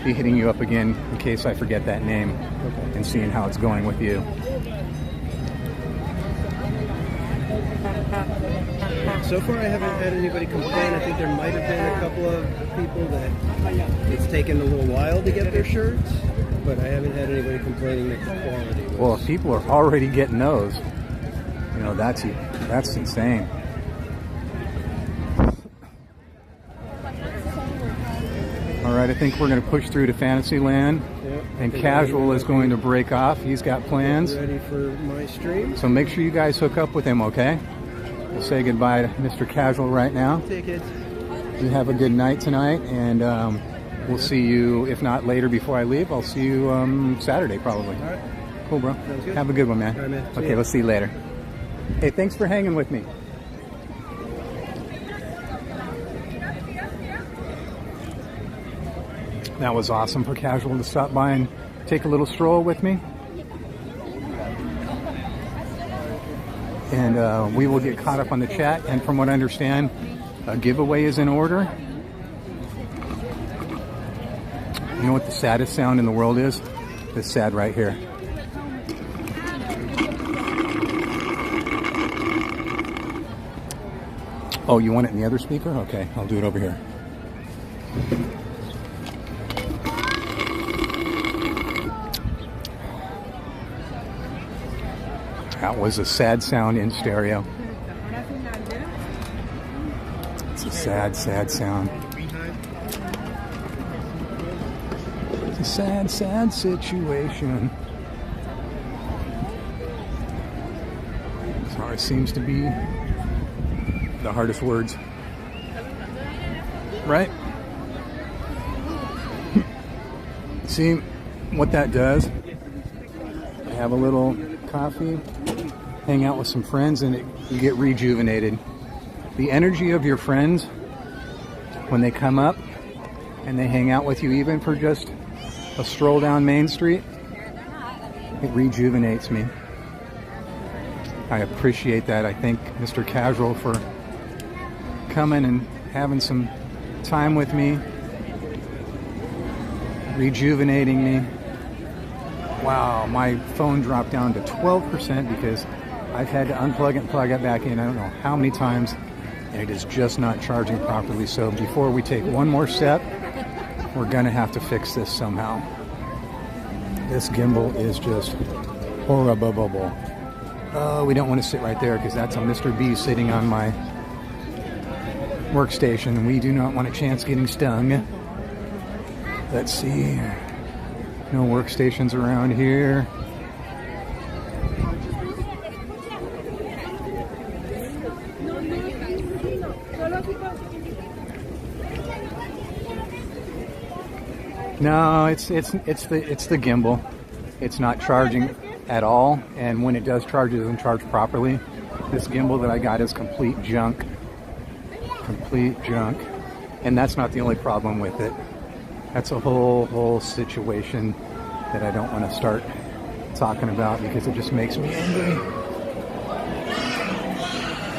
be hitting you up again in case I forget that name and seeing how it's going with you. So far, I haven't had anybody complain. I think there might have been a couple of people that it's taken a little while to get their shirts, but I haven't had anybody complaining that the quality was... Well, if people are already getting those, you know, that's insane. All right, I think we're going to push through to Fantasyland, and Casual is going to break off. He's got plans. Ready for my stream? So make sure you guys hook up with him, okay? We'll say goodbye to Mr. Casual right now. Take it. You have a good night tonight, and we'll see you, if not later before I leave, I'll see you Saturday probably. All right. Cool, bro. Sounds good. Have a good one, man. All right, man. See Okay, ya. let's see you later. Hey, thanks for hanging with me. That was awesome for Casual to stop by and take a little stroll with me. And we will get caught up on the chat. And from what I understand, a giveaway is in order. You know what the saddest sound in the world is? This sad right here. Oh, you want it in the other speaker? Okay, I'll do it over here. That was a sad sound in stereo. It's a sad, sad sound. It's a sad, sad situation. Sorry, seems to be the hardest words. Right? See what that does? Have a little coffee, hang out with some friends, and you get rejuvenated. The energy of your friends when they come up and they hang out with you, even for just a stroll down Main Street, it rejuvenates me. I appreciate that. I thank Mr. Casual for coming and having some time with me, rejuvenating me. Wow, my phone dropped down to 12% because I've had to unplug it and plug it back in I don't know how many times, and it is just not charging properly. So before we take one more step, we're gonna have to fix this somehow. This gimbal is just horrible. Oh, we don't want to sit right there because that's a Mr. B sitting on my workstation, and we do not want a chance getting stung. Let's see. No workstations around here. No, it's the gimbal. It's not charging at all, and when it does charge, it doesn't charge properly. This gimbal that I got is complete junk. Complete junk. And that's not the only problem with it. That's a whole situation that I don't want to start talking about because it just makes me angry.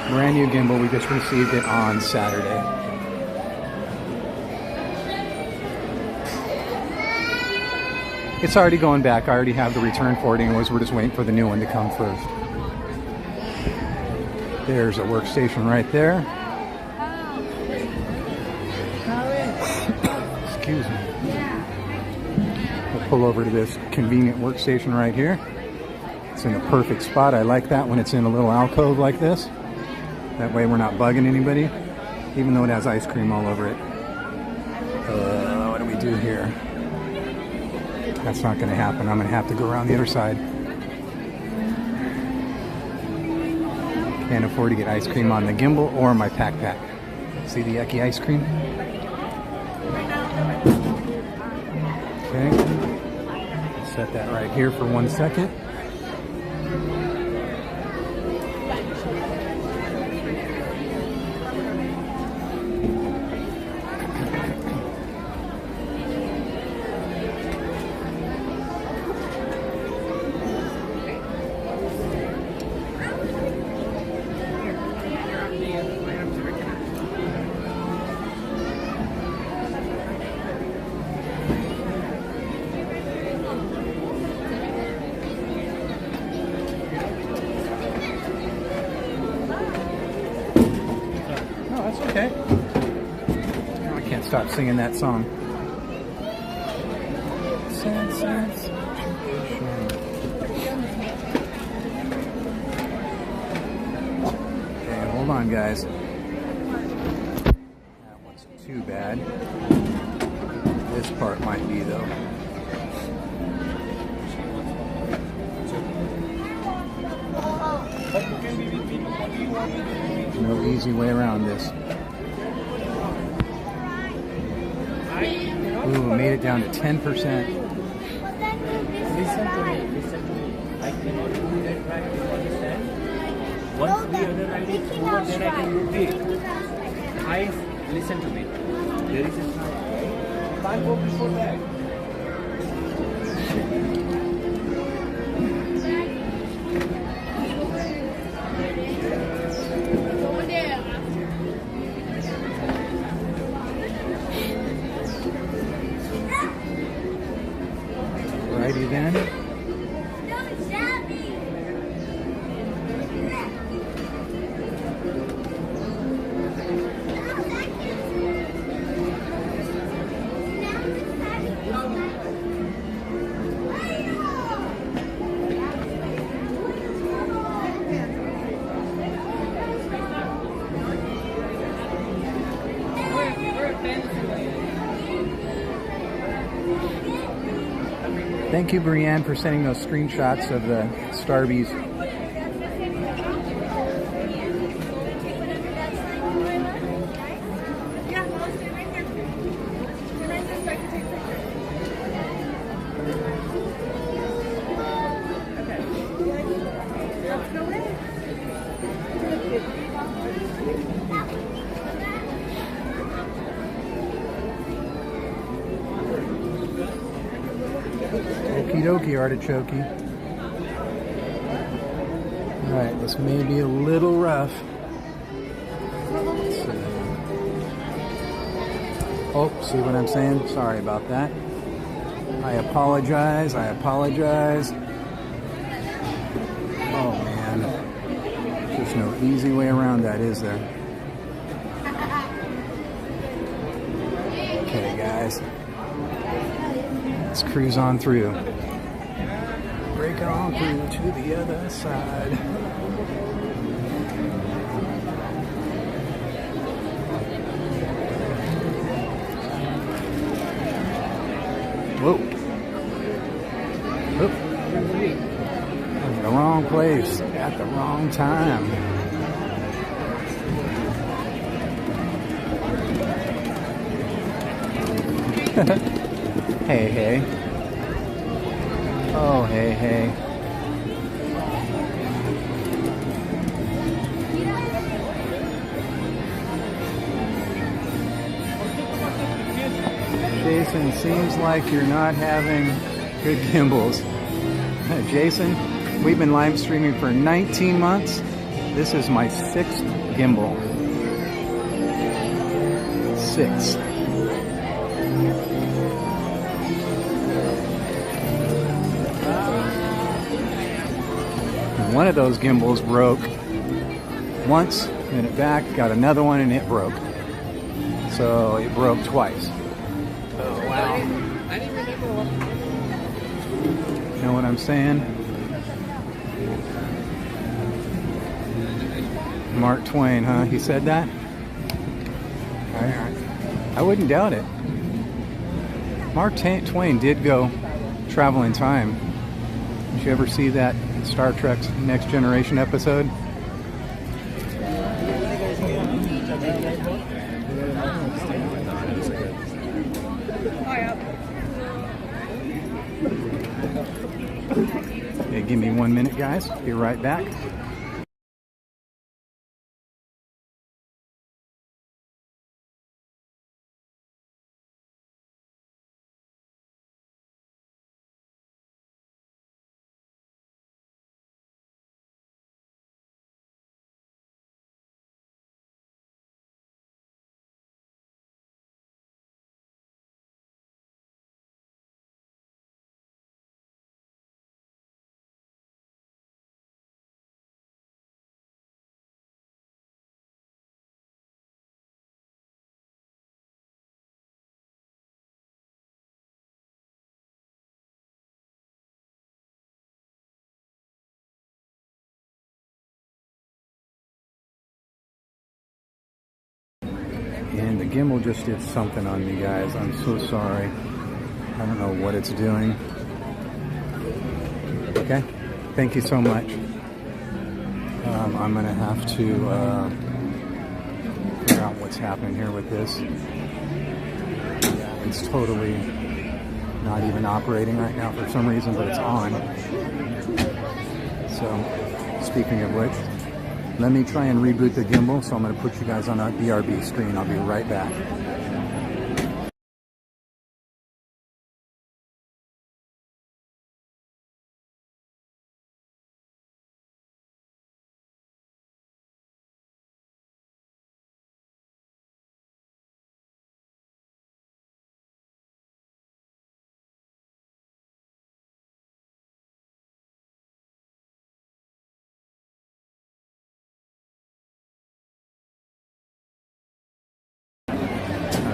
Brand new gimbal, we just received it on Saturday. It's already going back. I already have the return for it anyways. We're just waiting for the new one to come first. There's a workstation right there. Excuse me. We'll pull over to this convenient workstation right here. It's in the perfect spot. I like that when it's in a little alcove like this. That way we're not bugging anybody, even though it has ice cream all over it. What do we do here? That's not going to happen. I'm going to have to go around the other side. Can't afford to get ice cream on the gimbal or my pack. See the yucky ice cream? Okay. Set that right here for 1 second. Okay. I can't stop singing that song. Okay, hold on, guys. That wasn't too bad. This part might be, though. No easy way around this. Ooh, made it down to 10%. Listen to me, listen to me. I cannot do that track, you understand? Once the other ride is over, then I can repeat. Listen to me. There is a track. Can't go before that. Righty then. Thank you, Brienne, for sending those screenshots of the Starbies. Okie dokie, artichoke. Alright, this may be a little rough. Oh, see what I'm saying? Sorry about that. I apologize. I apologize. Oh man. There's no easy way around that, is there? Okay, guys. Let's cruise on through. Break on through to the other side. Whoa. Oop. In the wrong place at the wrong time. Hey, hey. Oh, hey, hey. Jason, seems like you're not having good gimbals. Jason, we've been live streaming for 19 months. This is my 6th gimbal. 6. One of those gimbals broke once, then it back, got another one, and it broke. So it broke twice. Oh, wow. I didn't remember what. You know what I'm saying? Mark Twain, huh? He said that? I wouldn't doubt it. Mark Twain did go travel in time. Did you ever see that Star Trek's Next Generation episode? Okay, give me 1 minute, guys. Be right back. gimbal just did something on me, guys. I'm so sorry. I don't know what it's doing. Okay, thank you so much. I'm gonna have to figure out what's happening here with this. Yeah, it's totally not even operating right now for some reason, but it's on. So, speaking of which, let me try and reboot the gimbal. So I'm gonna put you guys on a BRB screen. I'll be right back.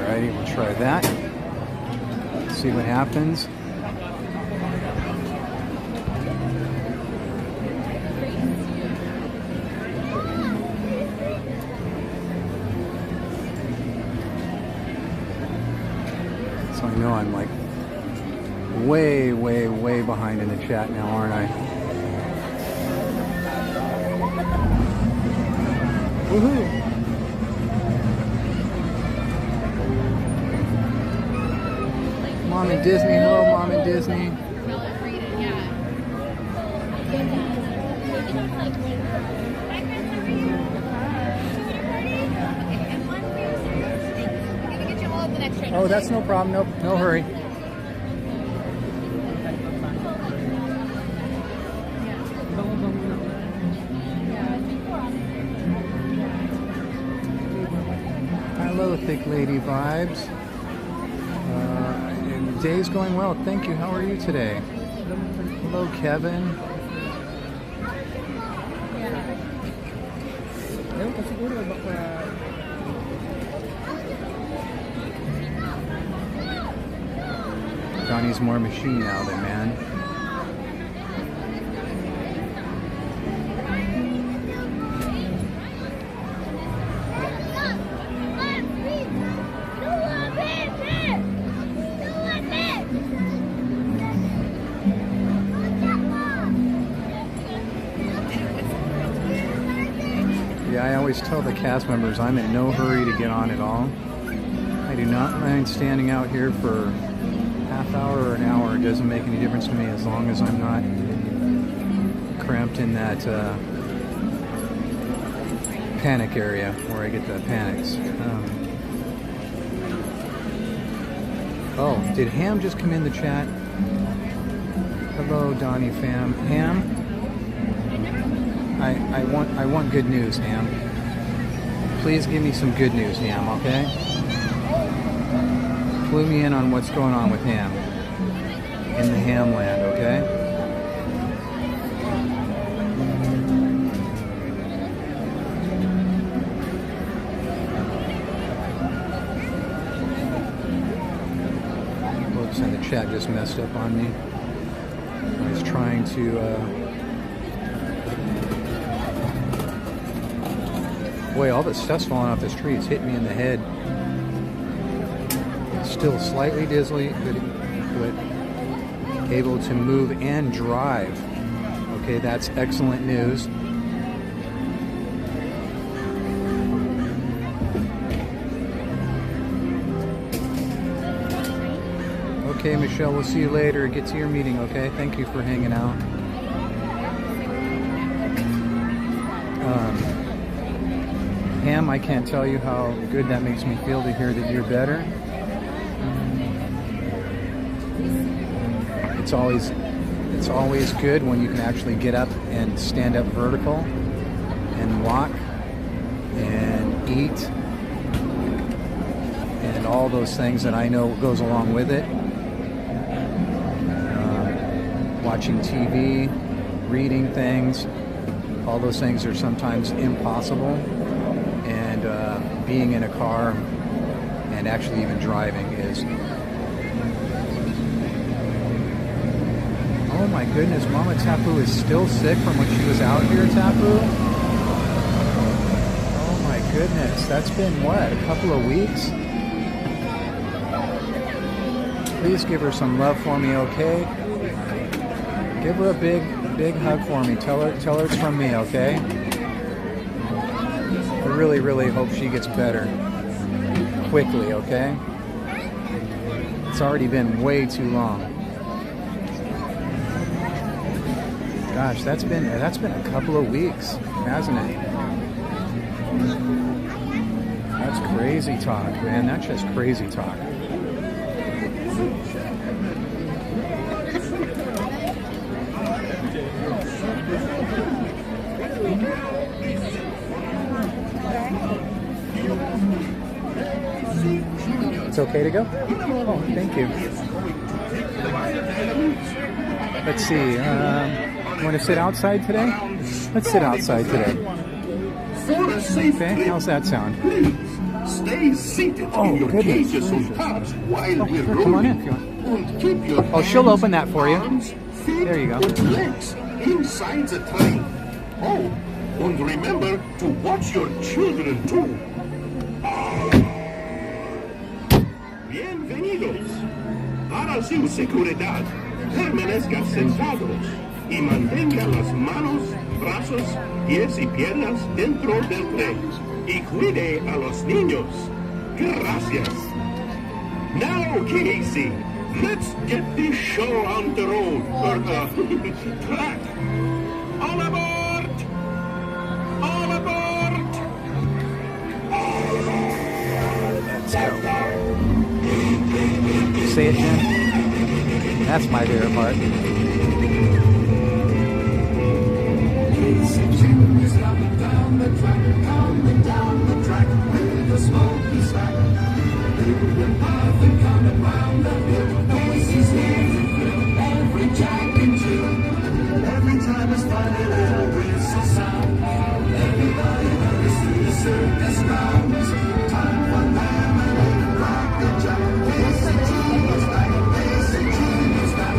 Alrighty, we'll try that. See what happens. So I know I'm like way, way, way behind in the chat now, aren't I? Woohoo! Mom and Disney, hello Mom and Disney. Oh, that's no problem, no hurry. Hello, Thick Lady Vibes. Day's going well, thank you. How are you today? Hello, Kevin. Donnie's more machine now than man. I always tell the cast members I'm in no hurry to get on at all. I do not mind standing out here for half hour or an hour. It doesn't make any difference to me as long as I'm not cramped in that panic area where I get the panics. Oh, did Ham just come in the chat? Hello, Donnie fam. Ham? I want good news, Ham. Please give me some good news, Ham, okay? Clue me in on what's going on with Ham in the Ham land, okay? Whoops, and the chat just messed up on me. I was trying to boy, all this stuff's falling off this tree. It's hitting me in the head. Still slightly dizzy, but able to move and drive. Okay, that's excellent news. Okay, Michelle, we'll see you later. Get to your meeting, okay? Thank you for hanging out. Ham, I can't tell you how good that makes me feel to hear that you're better. It's always good when you can actually get up and stand up vertical and walk and eat and all those things that I know goes along with it. Watching TV, reading things, all those things are sometimes impossible. And being in a car and actually even driving is... Oh my goodness, Mama Tapu is still sick from when she was out here, Tapu? Oh my goodness, that's been what, a couple of weeks? Please give her some love for me, okay? Give her a big hug for me. Tell her it's from me, okay? I really, really hope she gets better quickly, okay? It's already been way too long. Gosh, that's been a couple of weeks, hasn't it? That's crazy talk, man. That's just crazy talk. It's okay to go? Oh, thank you. Let's see. You want to sit outside today? Let's sit outside today. Okay, how's that sound? Stay seated in your cages or tubs while we're sure, come on in if you want. Keep your Oh, she'll open that for you. There you go. Legs inside the train. Oh, and remember to watch your children too. Bienvenidos. Para su seguridad, permanezcan sentados y mantengan las manos, brazos, pies y piernas dentro del tren. Y cuide a los niños. Gracias. Now, Casey, let's get this show on the road, or track. All aboard! All aboard! All aboard! Let's go. Say it, Jen. That's my favorite part. Down the track, coming down the track with a smoky stack. And puffing coming round the hill, faces here to fill every jack and jill. Every time it's fun, a little whistle sound. Everybody hurries through the circus grounds. Time for lemonade and crack the jack. Casey Genius back, Casey Genius back.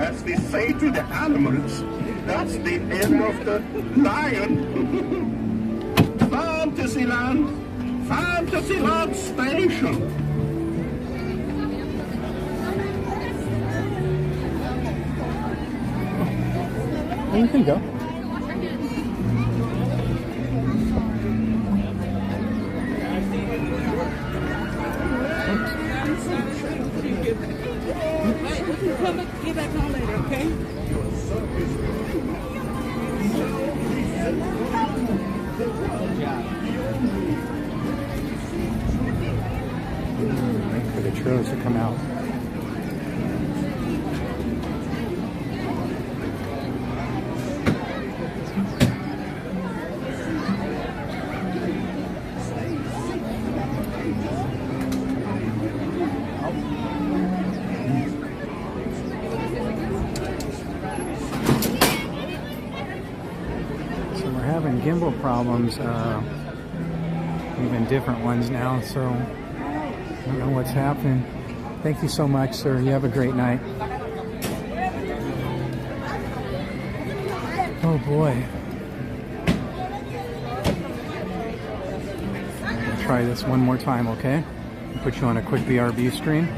as we say to the animals, that's the end of the lion. Fantasyland Station. Oh, you can go. Get back on later, okay? Wait for the churros to come out. Gimbal problems, even different ones now, so I don't know what's happening. Thank you so much, sir. You have a great night. Oh boy. I'll try this one more time, okay? I'll put you on a quick BRB screen.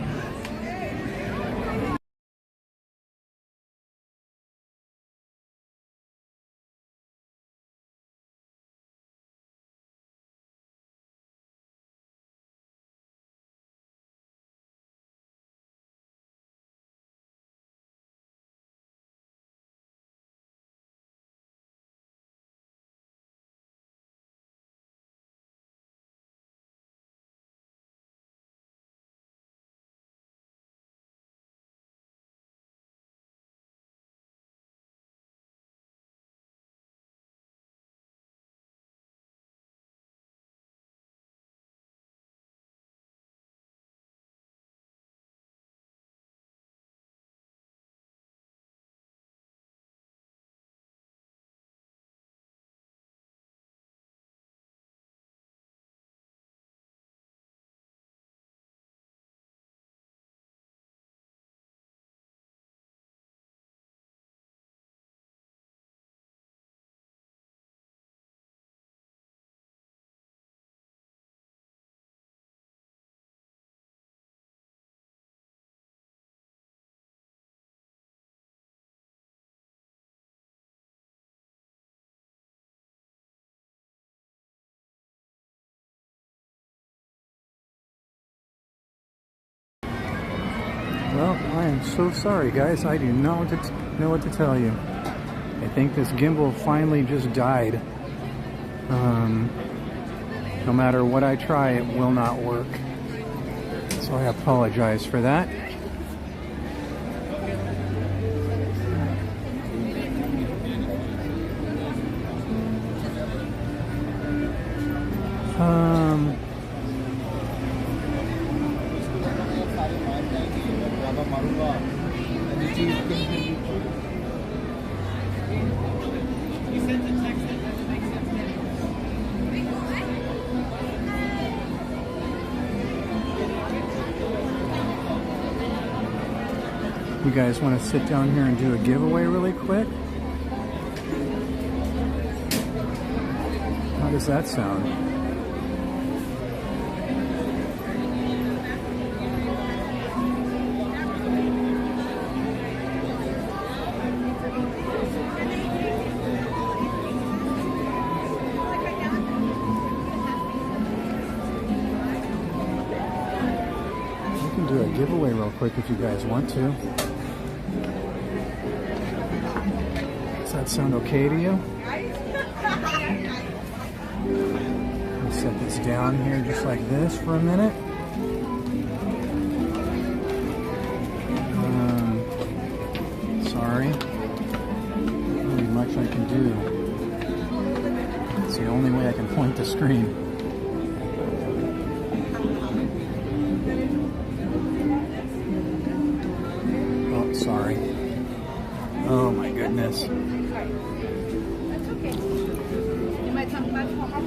Well, I am so sorry, guys. I do not know what to tell you. I think this gimbal finally just died. No matter what I try, it will not work. So I apologize for that. You guys want to sit down here and do a giveaway really quick? How does that sound? We can do a giveaway real quick if you guys want to. Does that sound okay to you? I'll set this down here just like this for a minute. Sorry. Not really much I can do. It's the only way I can point the screen. Oh, sorry. Oh my goodness. That's okay. You might talk about our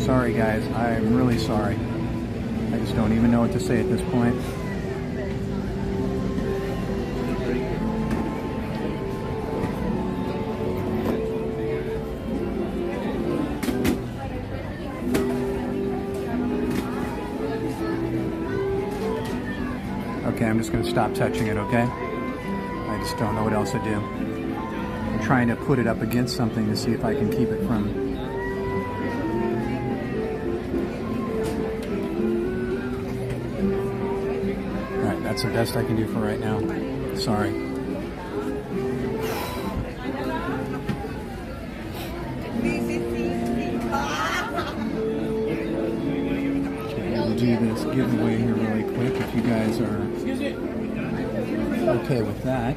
Sorry guys, I'm really sorry. I just don't even know what to say at this point. Okay, I'm just going to stop touching it, okay? I just don't know what else to do. I'm trying to put it up against something to see if I can keep it from... Alright, that's the best I can do for right now. Sorry. Okay, we'll do this giveaway here really quick if you guys are okay with that.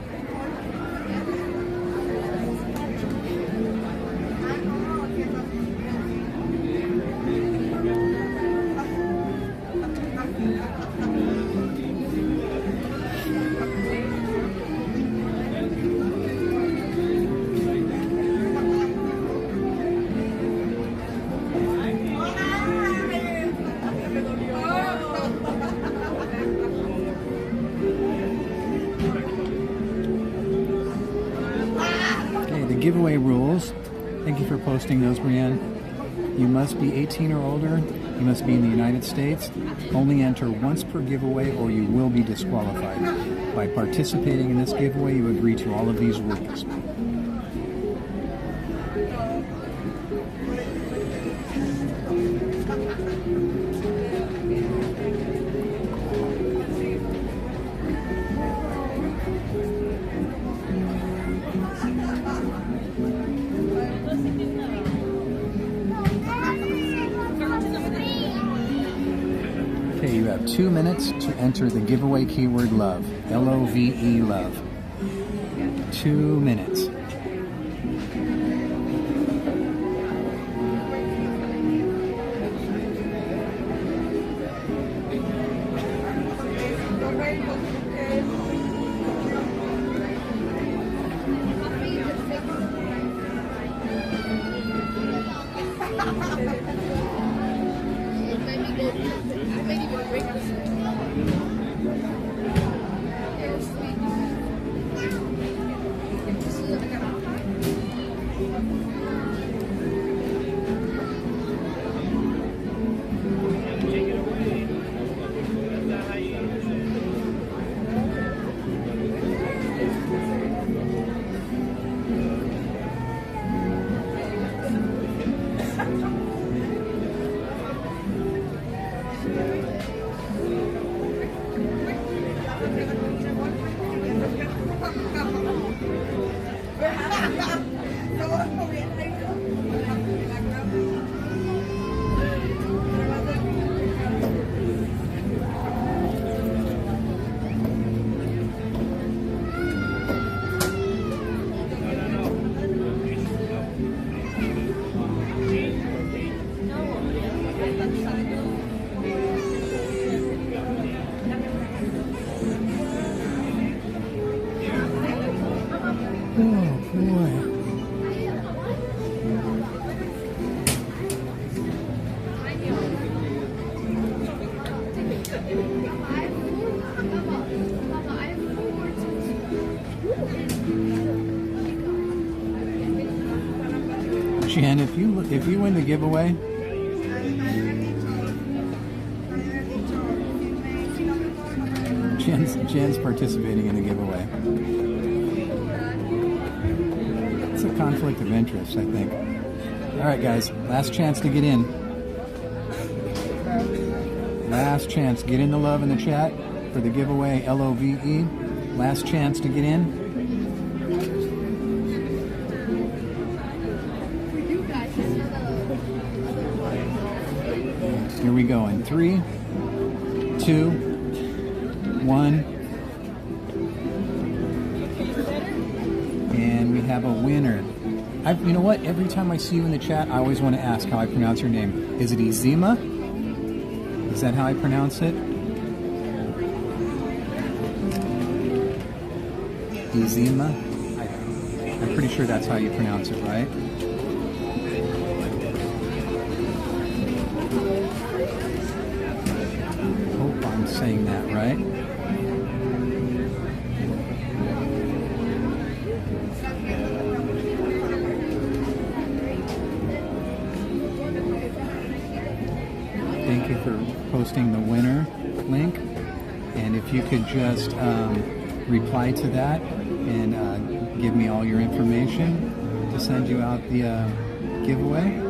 Giveaway rules. Thank you for posting those, Brienne. You must be 18 or older. You must be in the United States. Only enter once per giveaway or you will be disqualified. By participating in this giveaway, you agree to all of these rules. Okay, you have 2 minutes to enter the giveaway keyword love. L-O-V-E, love. 2 minutes. Jen, if you win the giveaway, Jen's participating in the giveaway. It's a conflict of interest, I think. All right, guys, last chance to get in. Last chance, get in the love in the chat for the giveaway, L-O-V-E. Last chance to get in. Here we go in 3, 2, 1. And we have a winner. You know what? Every time I see you in the chat, I always want to ask how I pronounce your name. Is it Izima? Is that how I pronounce it? Izima? I'm pretty sure that's how you pronounce it, right? saying that right. Thank you for posting the winner link. And if you could just reply to that and give me all your information to send you out the giveaway.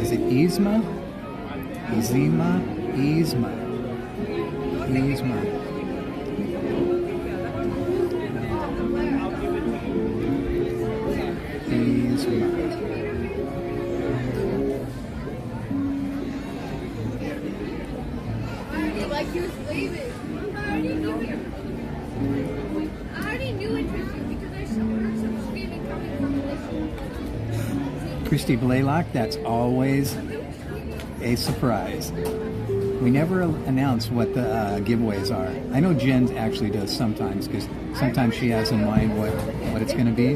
Is it Yzma? Yzma? Yzma. Yzma. Like he was leaving. I already knew him. I already knew it was you because I saw some screaming coming from the Christy Blaylock, that's always a surprise. We never announce what the giveaways are. I know Jen actually does sometimes because sometimes she has in mind what it's going to be.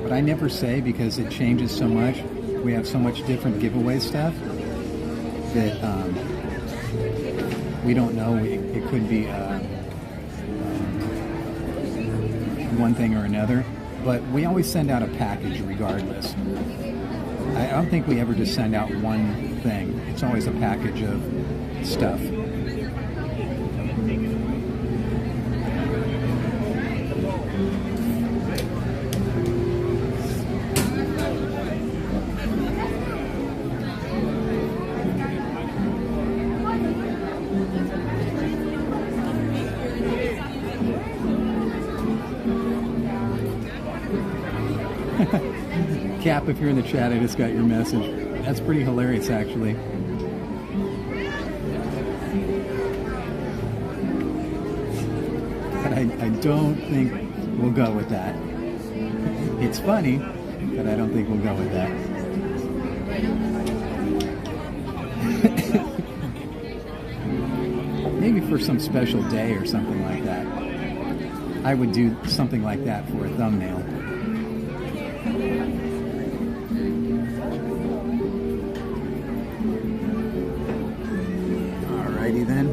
But I never say because it changes so much. We have so much different giveaway stuff that we don't know. It could be one thing or another. But we always send out a package regardless. I don't think we ever just send out one thing. It's always a package of stuff. Cap, if you're in the chat, I just got your message. That's pretty hilarious, actually. But I don't think we'll go with that. It's funny, but I don't think we'll go with that. Maybe for some special day or something like that. I would do something like that for a thumbnail. Alrighty then.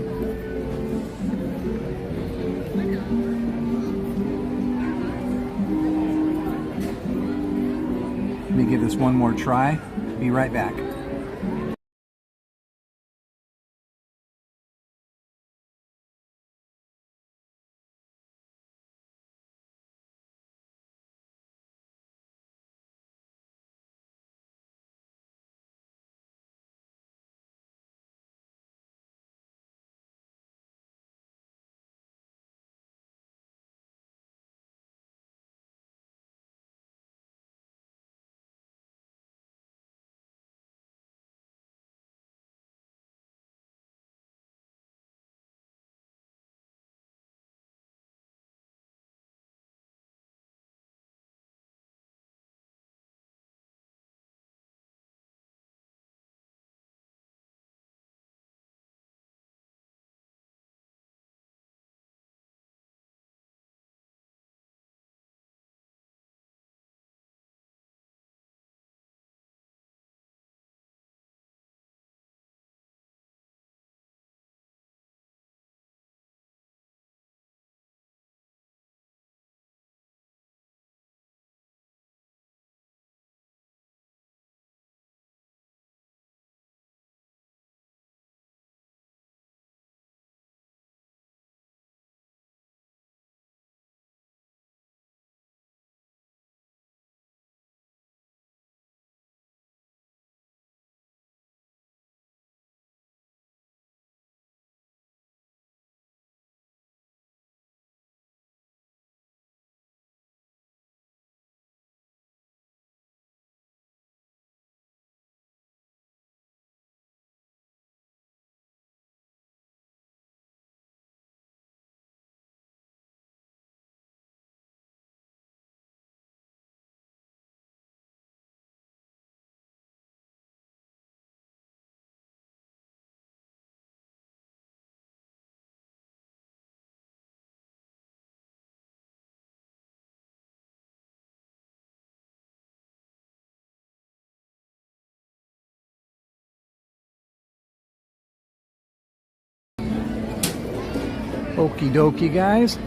Let me give this one more try. Be right back. Okie dokie, guys.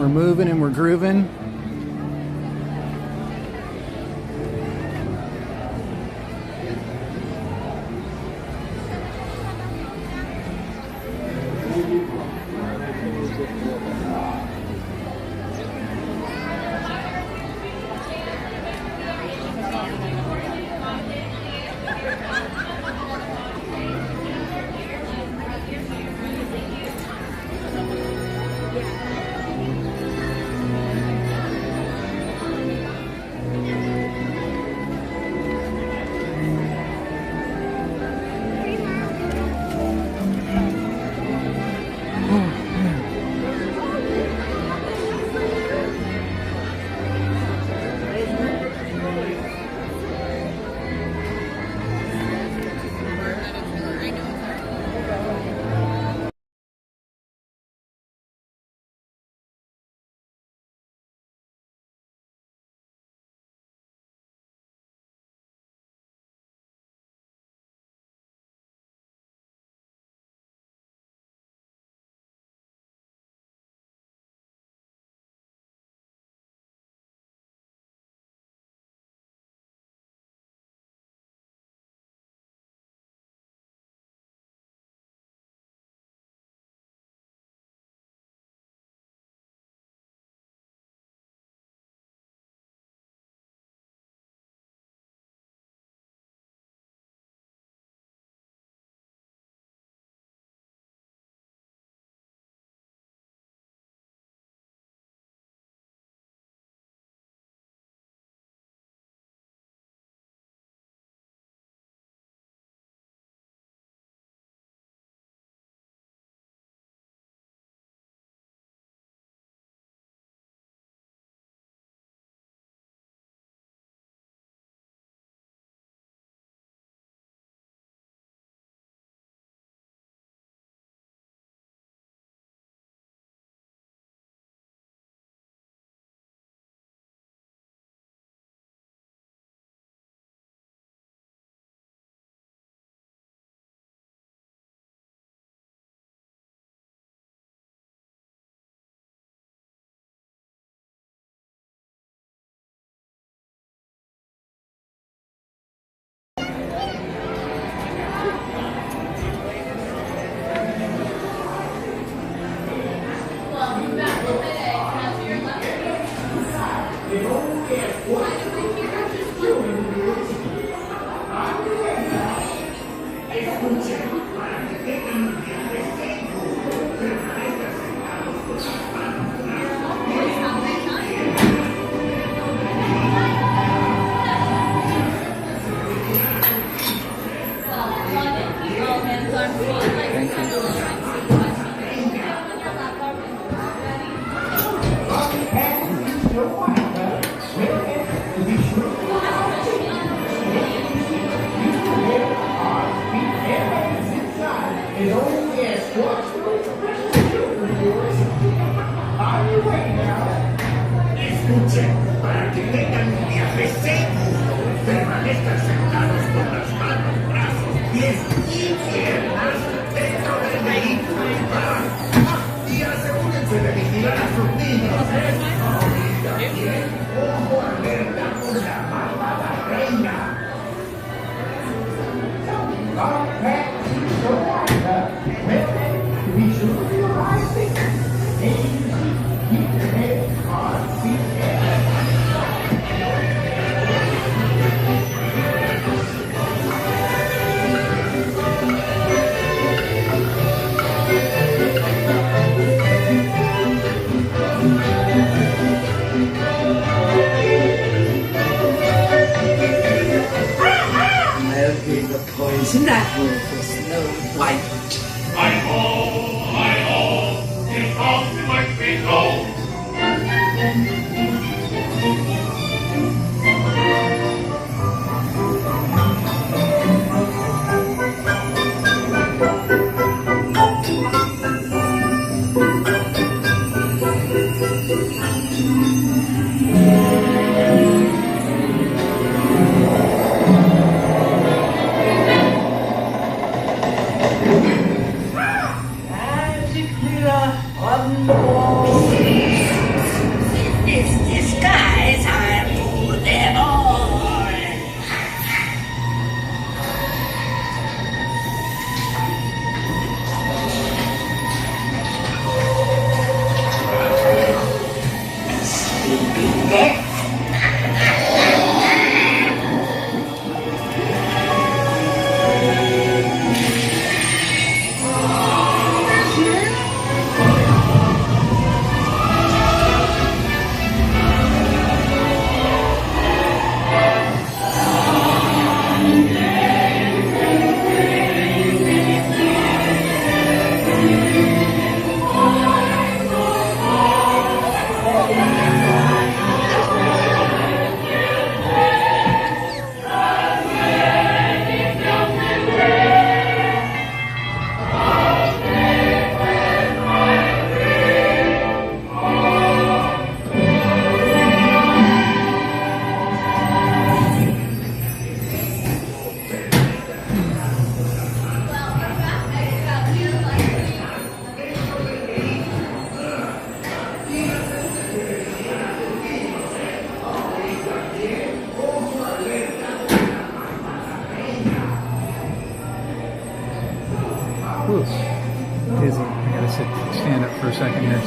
We're moving and we're grooving. Escuchen, para que tengan un viaje seguro, permanezcan sentados con las manos, brazos, pies y piernas dentro del vehículo. Y asegúrense de vigilar a sus niños. Oiga bien, ojo alerta con la malvada reina. Poison apple for Snow White. Hi-ho, it's off to my feet go. As you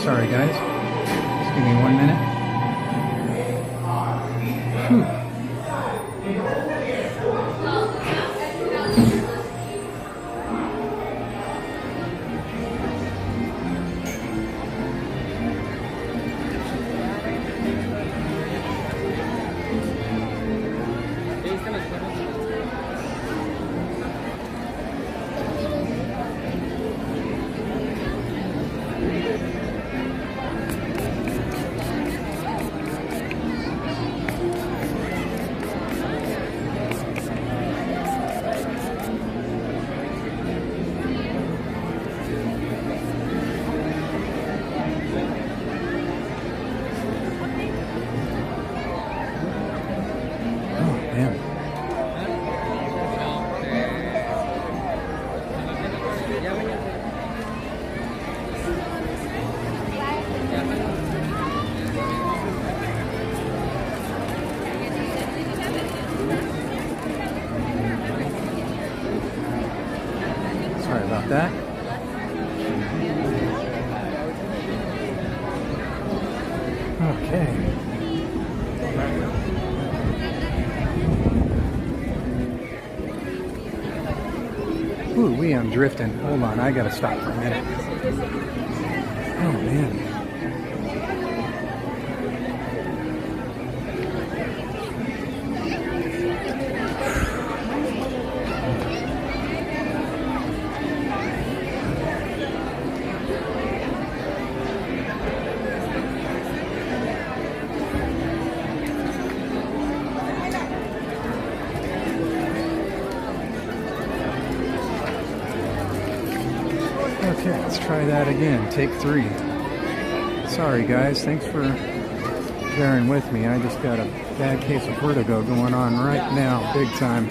Sorry, guys. Just give me 1 minute. Whew. Sorry about that. Okay. Ooh, I'm drifting. Hold on, I gotta stop for a minute. Oh man. Okay, let's try that again. Take 3. Sorry guys, thanks for bearing with me. I just got a bad case of vertigo going on right now, big time.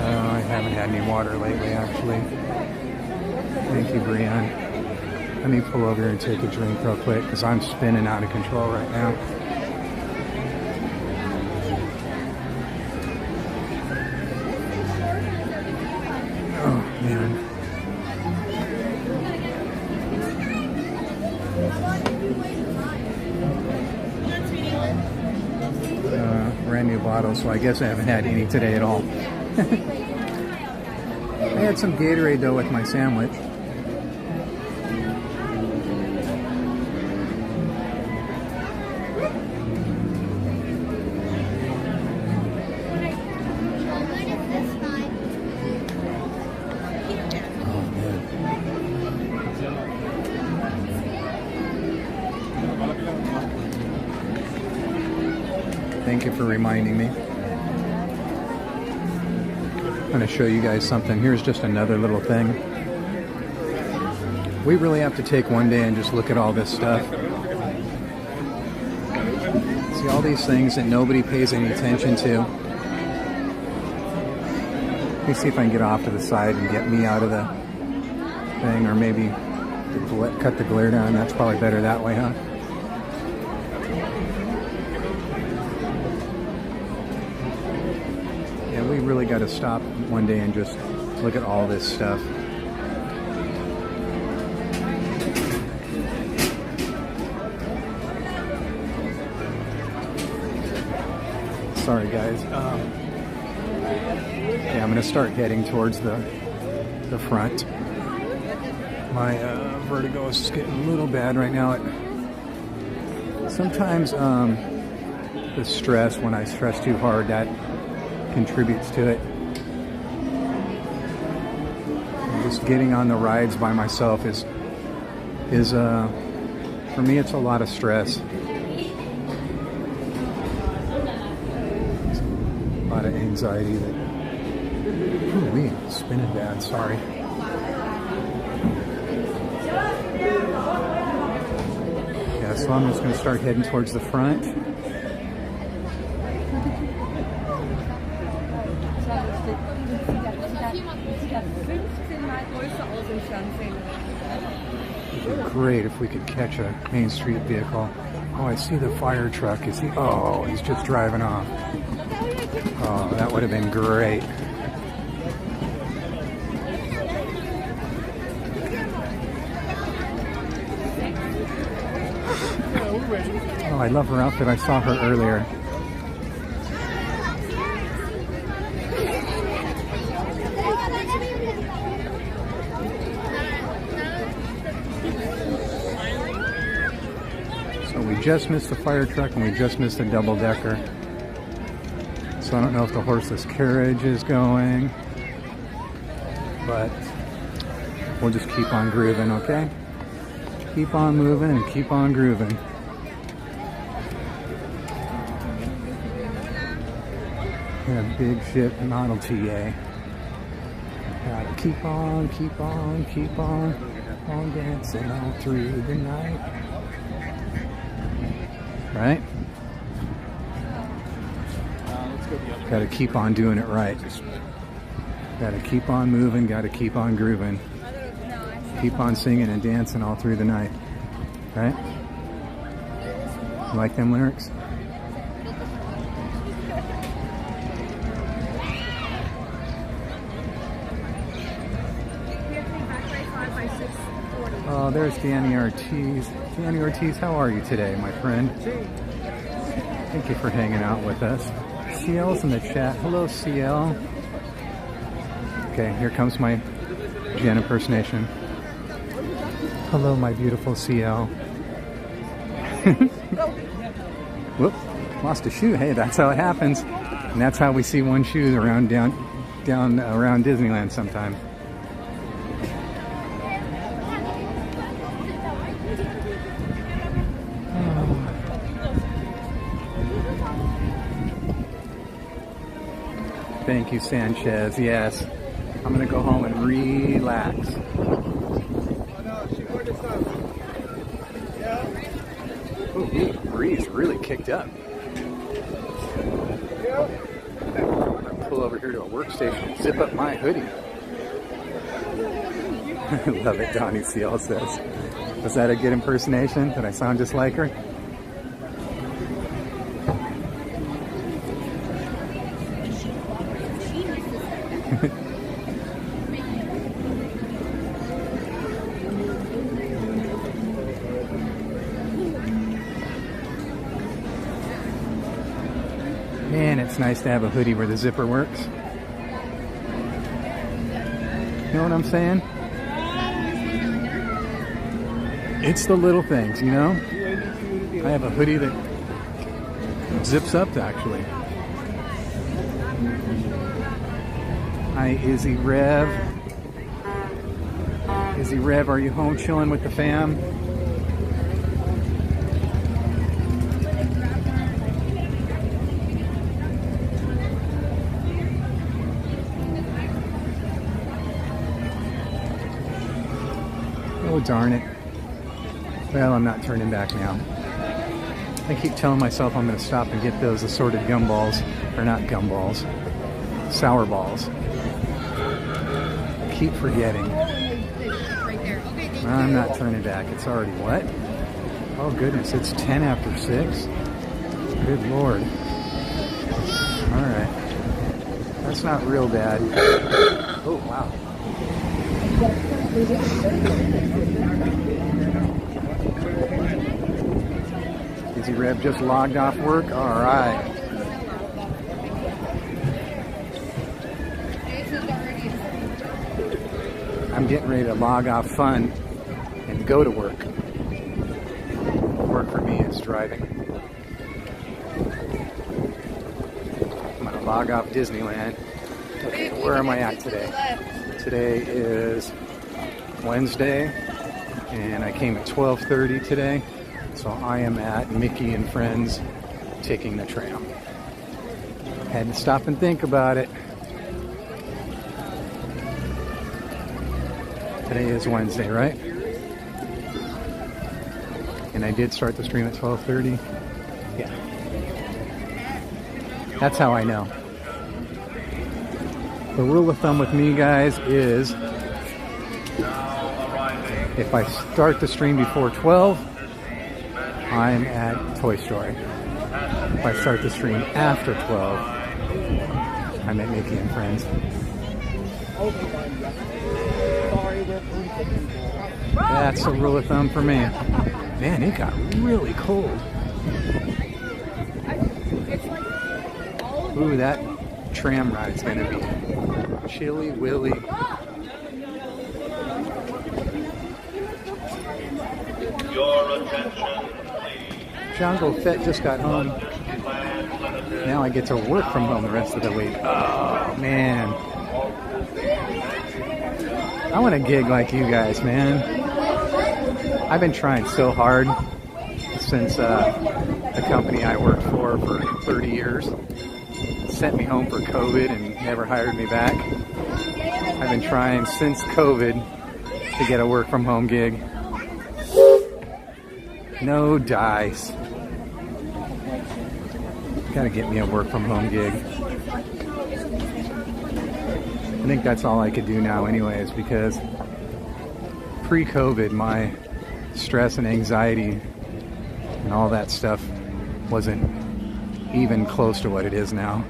I haven't had any water lately, actually. Thank you, Brianne. Let me pull over here and take a drink real quick, because I'm spinning out of control right now. Brand new bottle, so I guess I haven't had any today at all. I had some Gatorade though with my sandwich. Thank you for reminding me. I'm going to show you guys something. Here's just another little thing. We really have to take one day and just look at all this stuff. See all these things that nobody pays any attention to. Let me see if I can get off to the side and get me out of the thing, or maybe cut the glare down. That's probably better that way, huh? We really got to stop one day and just look at all this stuff. Sorry guys. Yeah, I'm going to start heading towards the front. My vertigo is getting a little bad right now. Sometimes the stress, when I stress too hard, that contributes to it. And just getting on the rides by myself is for me, it's a lot of stress. It's a lot of anxiety that, ooh, me spinning bad, sorry. Yeah, so I'm just going to start heading towards the front. Great if we could catch a Main Street vehicle. Oh, I see the fire truck. Is he? Oh, he's just driving off. Oh, that would have been great. Oh, I love her outfit. I saw her earlier. So we just missed the fire truck and we just missed the double-decker. So I don't know if the horseless carriage is going, but we'll just keep on grooving, okay? Keep on moving and keep on grooving. Yeah, big ship Model TA. Gotta keep on dancing all through the night. Right? Gotta keep on doing it right. Gotta keep on moving, gotta keep on grooving. Keep on singing and dancing all through the night. Right? You like them lyrics? Oh, there's Danny Ortiz. Danny Ortiz, how are you today, my friend? Thank you for hanging out with us. CL's in the chat. Hello, CL. Okay, here comes my Jen impersonation. Hello, my beautiful CL. Whoop, lost a shoe. Hey, that's how it happens. And that's how we see one shoe around down around Disneyland sometime. Thank you, Sanchez. Yes, I'm gonna go home and relax. Oh, the breeze really kicked up. I'm gonna pull over here to a workstation and zip up my hoodie. I love it, Donnie CL says. Was that a good impersonation? Did I sound just like her? Man, it's nice to have a hoodie where the zipper works. You know what I'm saying? It's the little things, you know? I have a hoodie that zips up, actually. Hi, Izzy Rev. Izzy Rev, are you home chilling with the fam? Oh, darn it. Well, I'm not turning back now. I keep telling myself I'm going to stop and get those assorted gumballs. Or not gumballs. Sour balls. I keep forgetting. I'm not turning back. It's already what? Oh, goodness. It's 10 after 6. Good Lord. Alright. That's not real bad. Oh, wow. Izzy Rev just logged off work? Alright. I'm getting ready to log off fun and go to work. Work for me is driving. I'm going to log off Disneyland. Okay, where am I at today? Today is Wednesday, and I came at 12:30 today, so I am at Mickey and Friends taking the tram. Had to stop and think about it. Today is Wednesday, right? And I did start the stream at 12:30. Yeah. That's how I know. The rule of thumb with me, guys, is if I start the stream before 12, I'm at Toy Story. If I start the stream after 12, I'm at Mickey and Friends. That's a rule of thumb for me. Man, it got really cold. Ooh, that tram ride is gonna be chilly willy. Your attention, Jungle Fett just got home. Now I get to work from home the rest of the week. Oh, man. I want a gig like you guys, man. I've been trying so hard since the company I worked for 30 years sent me home for COVID and never hired me back. I've been trying since COVID to get a work from home gig. No dice. Gotta get me a work from home gig. I think that's all I could do now anyways, because pre-COVID my stress and anxiety and all that stuff wasn't even close to what it is now.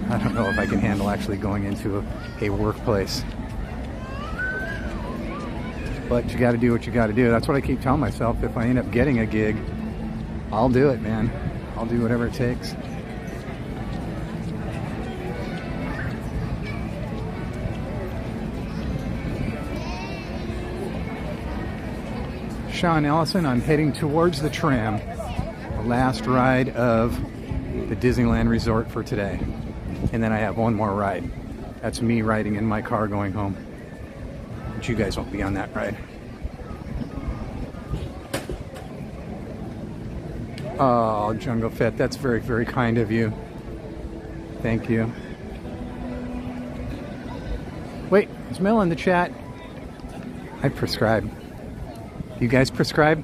I don't know if I can handle actually going into a workplace. But you gotta do what you gotta do. That's what I keep telling myself. If I end up getting a gig, I'll do it, man. I'll do whatever it takes. Sean Ellison, I'm heading towards the tram. The last ride of the Disneyland Resort for today. And then I have one more ride. That's me riding in my car going home. But you guys won't be on that ride. Oh, Jungle Fit, that's very, very kind of you. Thank you. Wait, is Mel in the chat? I prescribe. You guys prescribe?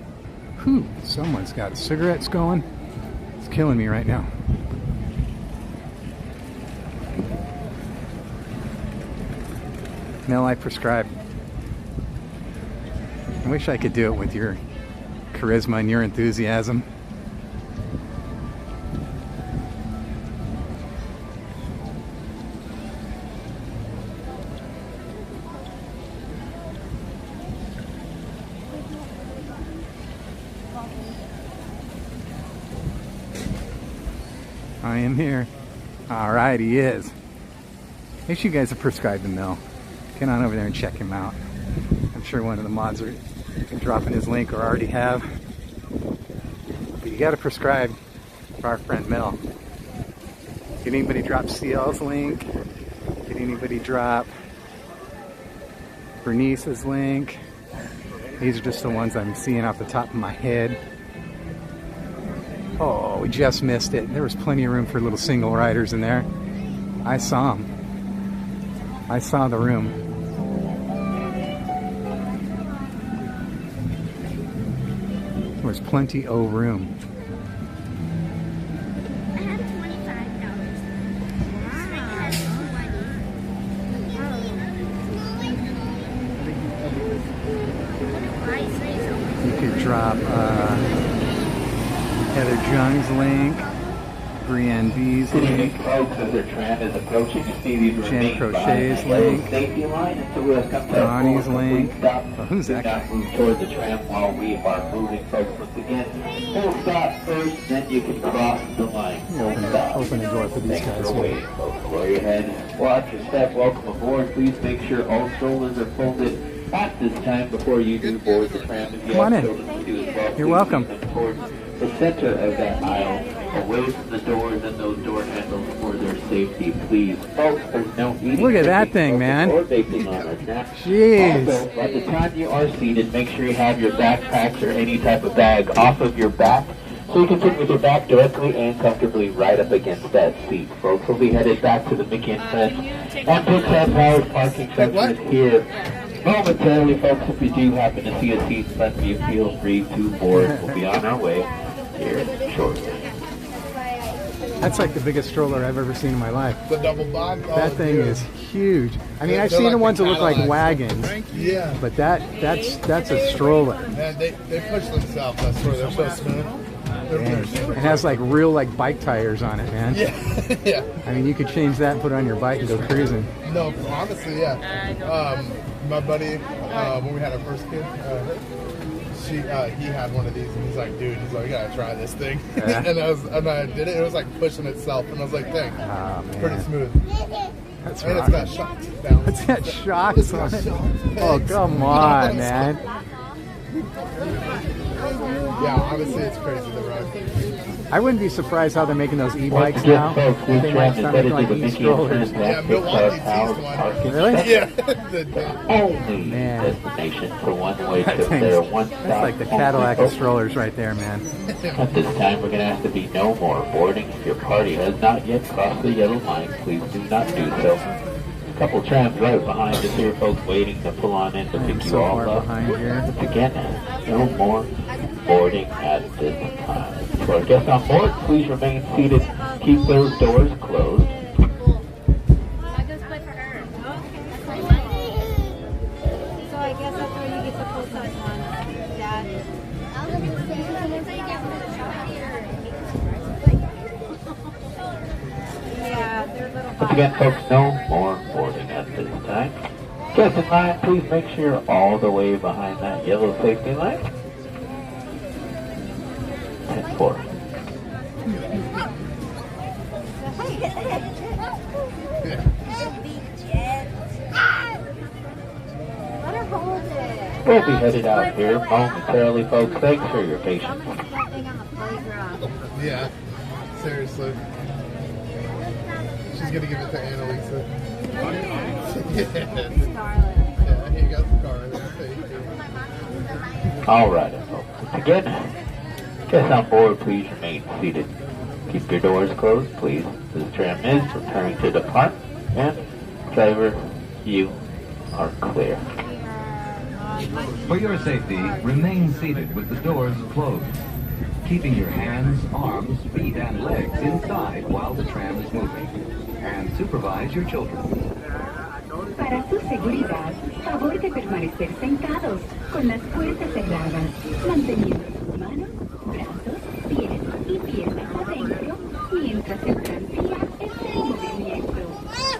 Whew, someone's got cigarettes going. It's killing me right now. Mel, I prescribe. I wish I could do it with your charisma and your enthusiasm. I am here. Alright, he is. Make sure you guys have prescribed him, Mel. Get on over there and check him out. I'm sure one of the mods are dropping his link or already have. But you gotta prescribe for our friend Mel. Did anybody drop CL's link? Did anybody drop Bernice's link? These are just the ones I'm seeing off the top of my head. Oh, we just missed it. There was plenty of room for little single riders in there. I saw them. I saw the room. There was plenty of room. You could drop Heather Jung's link, Brienne B's link, Jen Crochet's link, Donnie's link. Oh, who's that guy? Toward the tram while we are moving, folks. Once again, full stop first, then you can cross the line. Open the door for these guys. Lower your head, watch your step, welcome aboard. Please make sure all strollers are folded at this time before you do board the tram. If you Come on have in. children to do as well, You're welcome. Towards the center of that aisle, away from the doors and those door handles for their safety, please. Folks, there's no eating. Look at that thing, man. Or baking on us. Now, Jeez. also, at the time you are seated, make sure you have your backpacks or any type of bag off of your back, so you can sit with your back directly and comfortably right up against that seat. Folks, we'll be headed back to the Mickey and Friends and Pixar Powers parking section here momentarily. Folks, if you do happen to see a seat in front of you, feel free to board. We'll be on our way here shortly. That's like the biggest stroller I've ever seen in my life. The double bog? That thing is huge. I mean, I've seen the ones that look like wagons. Yeah. But that's a stroller. Man, they push themselves, I swear, they're so smooth. It has like real like bike tires on it, man. Yeah, yeah. I mean, you could change that and put it on your bike and go cruising. No, honestly, yeah. My buddy, when we had our first kid, he had one of these, and he's like, dude, he's like, you gotta try this thing. Yeah. and I did it. It was like pushing itself, and I was like, dang, pretty smooth. That's and rocking. it's got shocks down. What's that shocks on it? Oh, come on, man. Yeah, honestly, it's crazy, the ride. I wouldn't be surprised how they're making those e-bikes now. They might start making like e-strollers. Yeah, Milwaukee teased one. Really? Yeah. Only Man. destination for one-way That trips. thing's- There are one-stop That's like the only Cadillac of folks. strollers right there, man. At this time, we're going to ask to be no more boarding. If your party has not yet crossed the yellow line, please do not do so. A couple trams right behind us here, folks waiting to pull on in to pick you so all far up. behind here. Once again, no more boarding at this time. To our guests on board, please remain seated. Keep those doors closed. So I guess that's where you get the full-size one, Dad. Yeah, they're little. Once again, folks, no more boarding at this time. Guests in line, please make sure you're all the way behind that yellow safety line. 10-4. Let her hold it. We'll be headed out here momentarily, folks. Thanks for your patience. That thing on the playground. Yeah, seriously. She's gonna give it to Annalisa. Yeah, he got the car. All right, folks. Again, guests on board, please remain seated. Keep your doors closed, please. This tram is preparing to depart. And driver, you are clear. For your safety, remain seated with the doors closed, keeping your hands, arms, feet, and legs inside while the tram is moving. And supervise your children. Para su seguridad, favor de permanecer sentados, con las puertas cerradas, manteniendo sus manos, brazos, pies y piernas adentro, mientras el tranvía esté en movimiento.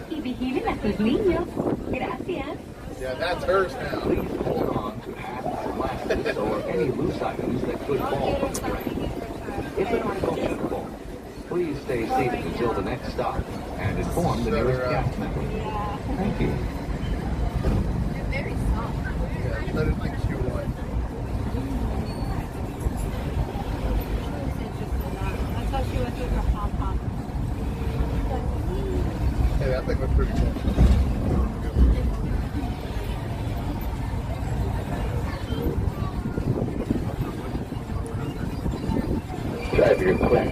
Y vigilen a sus niños. Gracias. Yeah, that's hers now. Please hold on to hats, glasses, or any loose items that could fall from the train. If an article should fall, please stay seated until the next stop and inform the nearest cast member. Thank you. Yeah, let her think she won. That's how she went through her pom-pom. Hey, that thing was pretty cool. Drive your clear.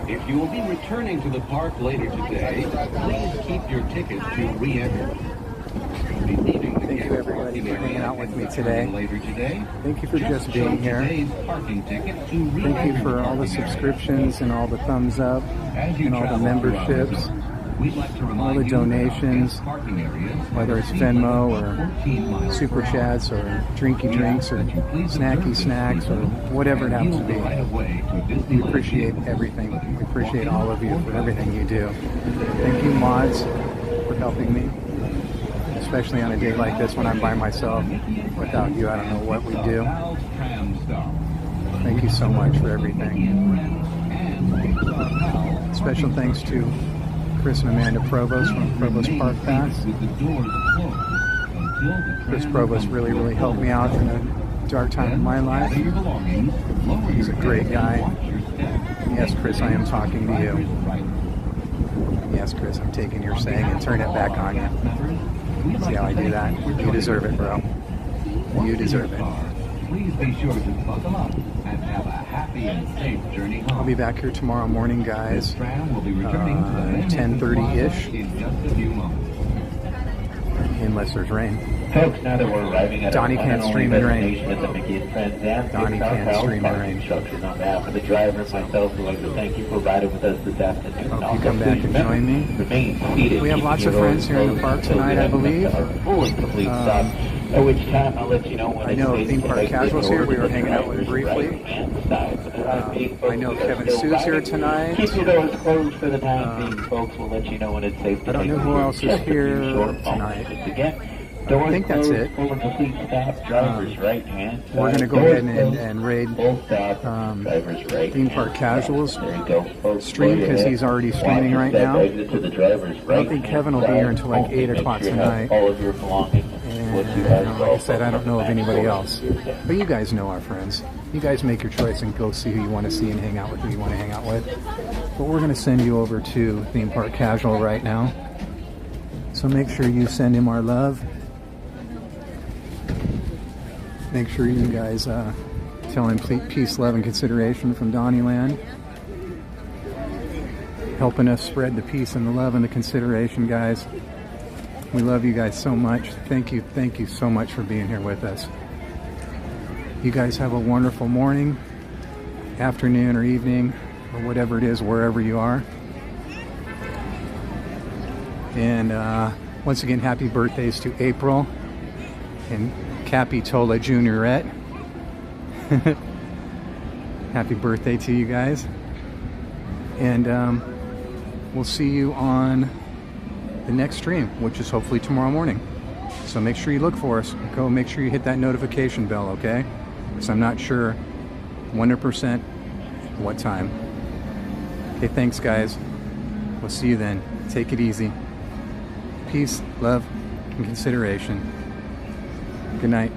If you will be returning to the park later today, please keep your tickets to re-enter. Thank you everybody for hanging out with me today. Thank you for just being here. Thank you for all the subscriptions and all the thumbs up and all the memberships, all the donations, whether it's Venmo or Super Chats or Drinky Drinks or Snacky Snacks or whatever it happens to be. We appreciate everything. We appreciate all of you for everything you do. Thank you, mods, for helping me. Especially on a day like this when I'm by myself. Without you, I don't know what we do. Thank you so much for everything. Special thanks to Chris and Amanda Provost from Provost Park Pass. Chris Provost really helped me out in a dark time in my life. He's a great guy. Yes, Chris, I am talking to you. Yes, Chris, I'm taking your saying and turning it back on you. See how I do that? You deserve it, bro. You deserve it. Please be sure to buckle up and have a happy and safe journey home. I'll be back here tomorrow morning, guys. 10:30-ish. In just a few moments. Unless there's rain. Folks, now that we're arriving at Donnie our can't one and stream only in rain. destination at the Mickey and friends, and Donnie South can't stream Park rain. instructions on behalf of the driver and myself. We'd like to thank you for riding with us this afternoon. Hope you come back and join me. Remain seated. We have lots of friends here in the park tonight, I believe. Full and complete stop. At which time I'll let you know when I know Theme Park Casuals here. We were hanging out with briefly. I know Kevin Sue's here tonight. Keep your doors closed for the time being, folks. We'll let you know when it's safe to I don't know who else is here tonight. I think that's it. Full and complete stop. Driver's right hand. We're going to go ahead and raid driver's right Theme Park Casuals There you go, folks. stream because he's already streaming right now. Exit to the driver's I right don't think Kevin will be here until like 8 o'clock tonight. All of your belongings. And like I said, I don't know of anybody else. But you guys know our friends. You guys make your choice and go see who you want to see and hang out with who you want to hang out with. But we're going to send you over to Theme Park Casual right now. So make sure you send him our love. Make sure you guys tell him peace, love, and consideration from DonnieLand. Helping us spread the peace and the love and the consideration, guys. We love you guys so much. Thank you so much for being here with us. You guys have a wonderful morning, afternoon, or evening, or whatever it is, wherever you are. And once again, happy birthdays to April and Capitola Juniorette. Happy birthday to you guys. And we'll see you on the next stream, which is hopefully tomorrow morning. So make sure you look for us. Go make sure you hit that notification bell, okay? Because I'm not sure 100% what time. Okay, thanks guys. We'll see you then. Take it easy. Peace, love, and consideration. Good night.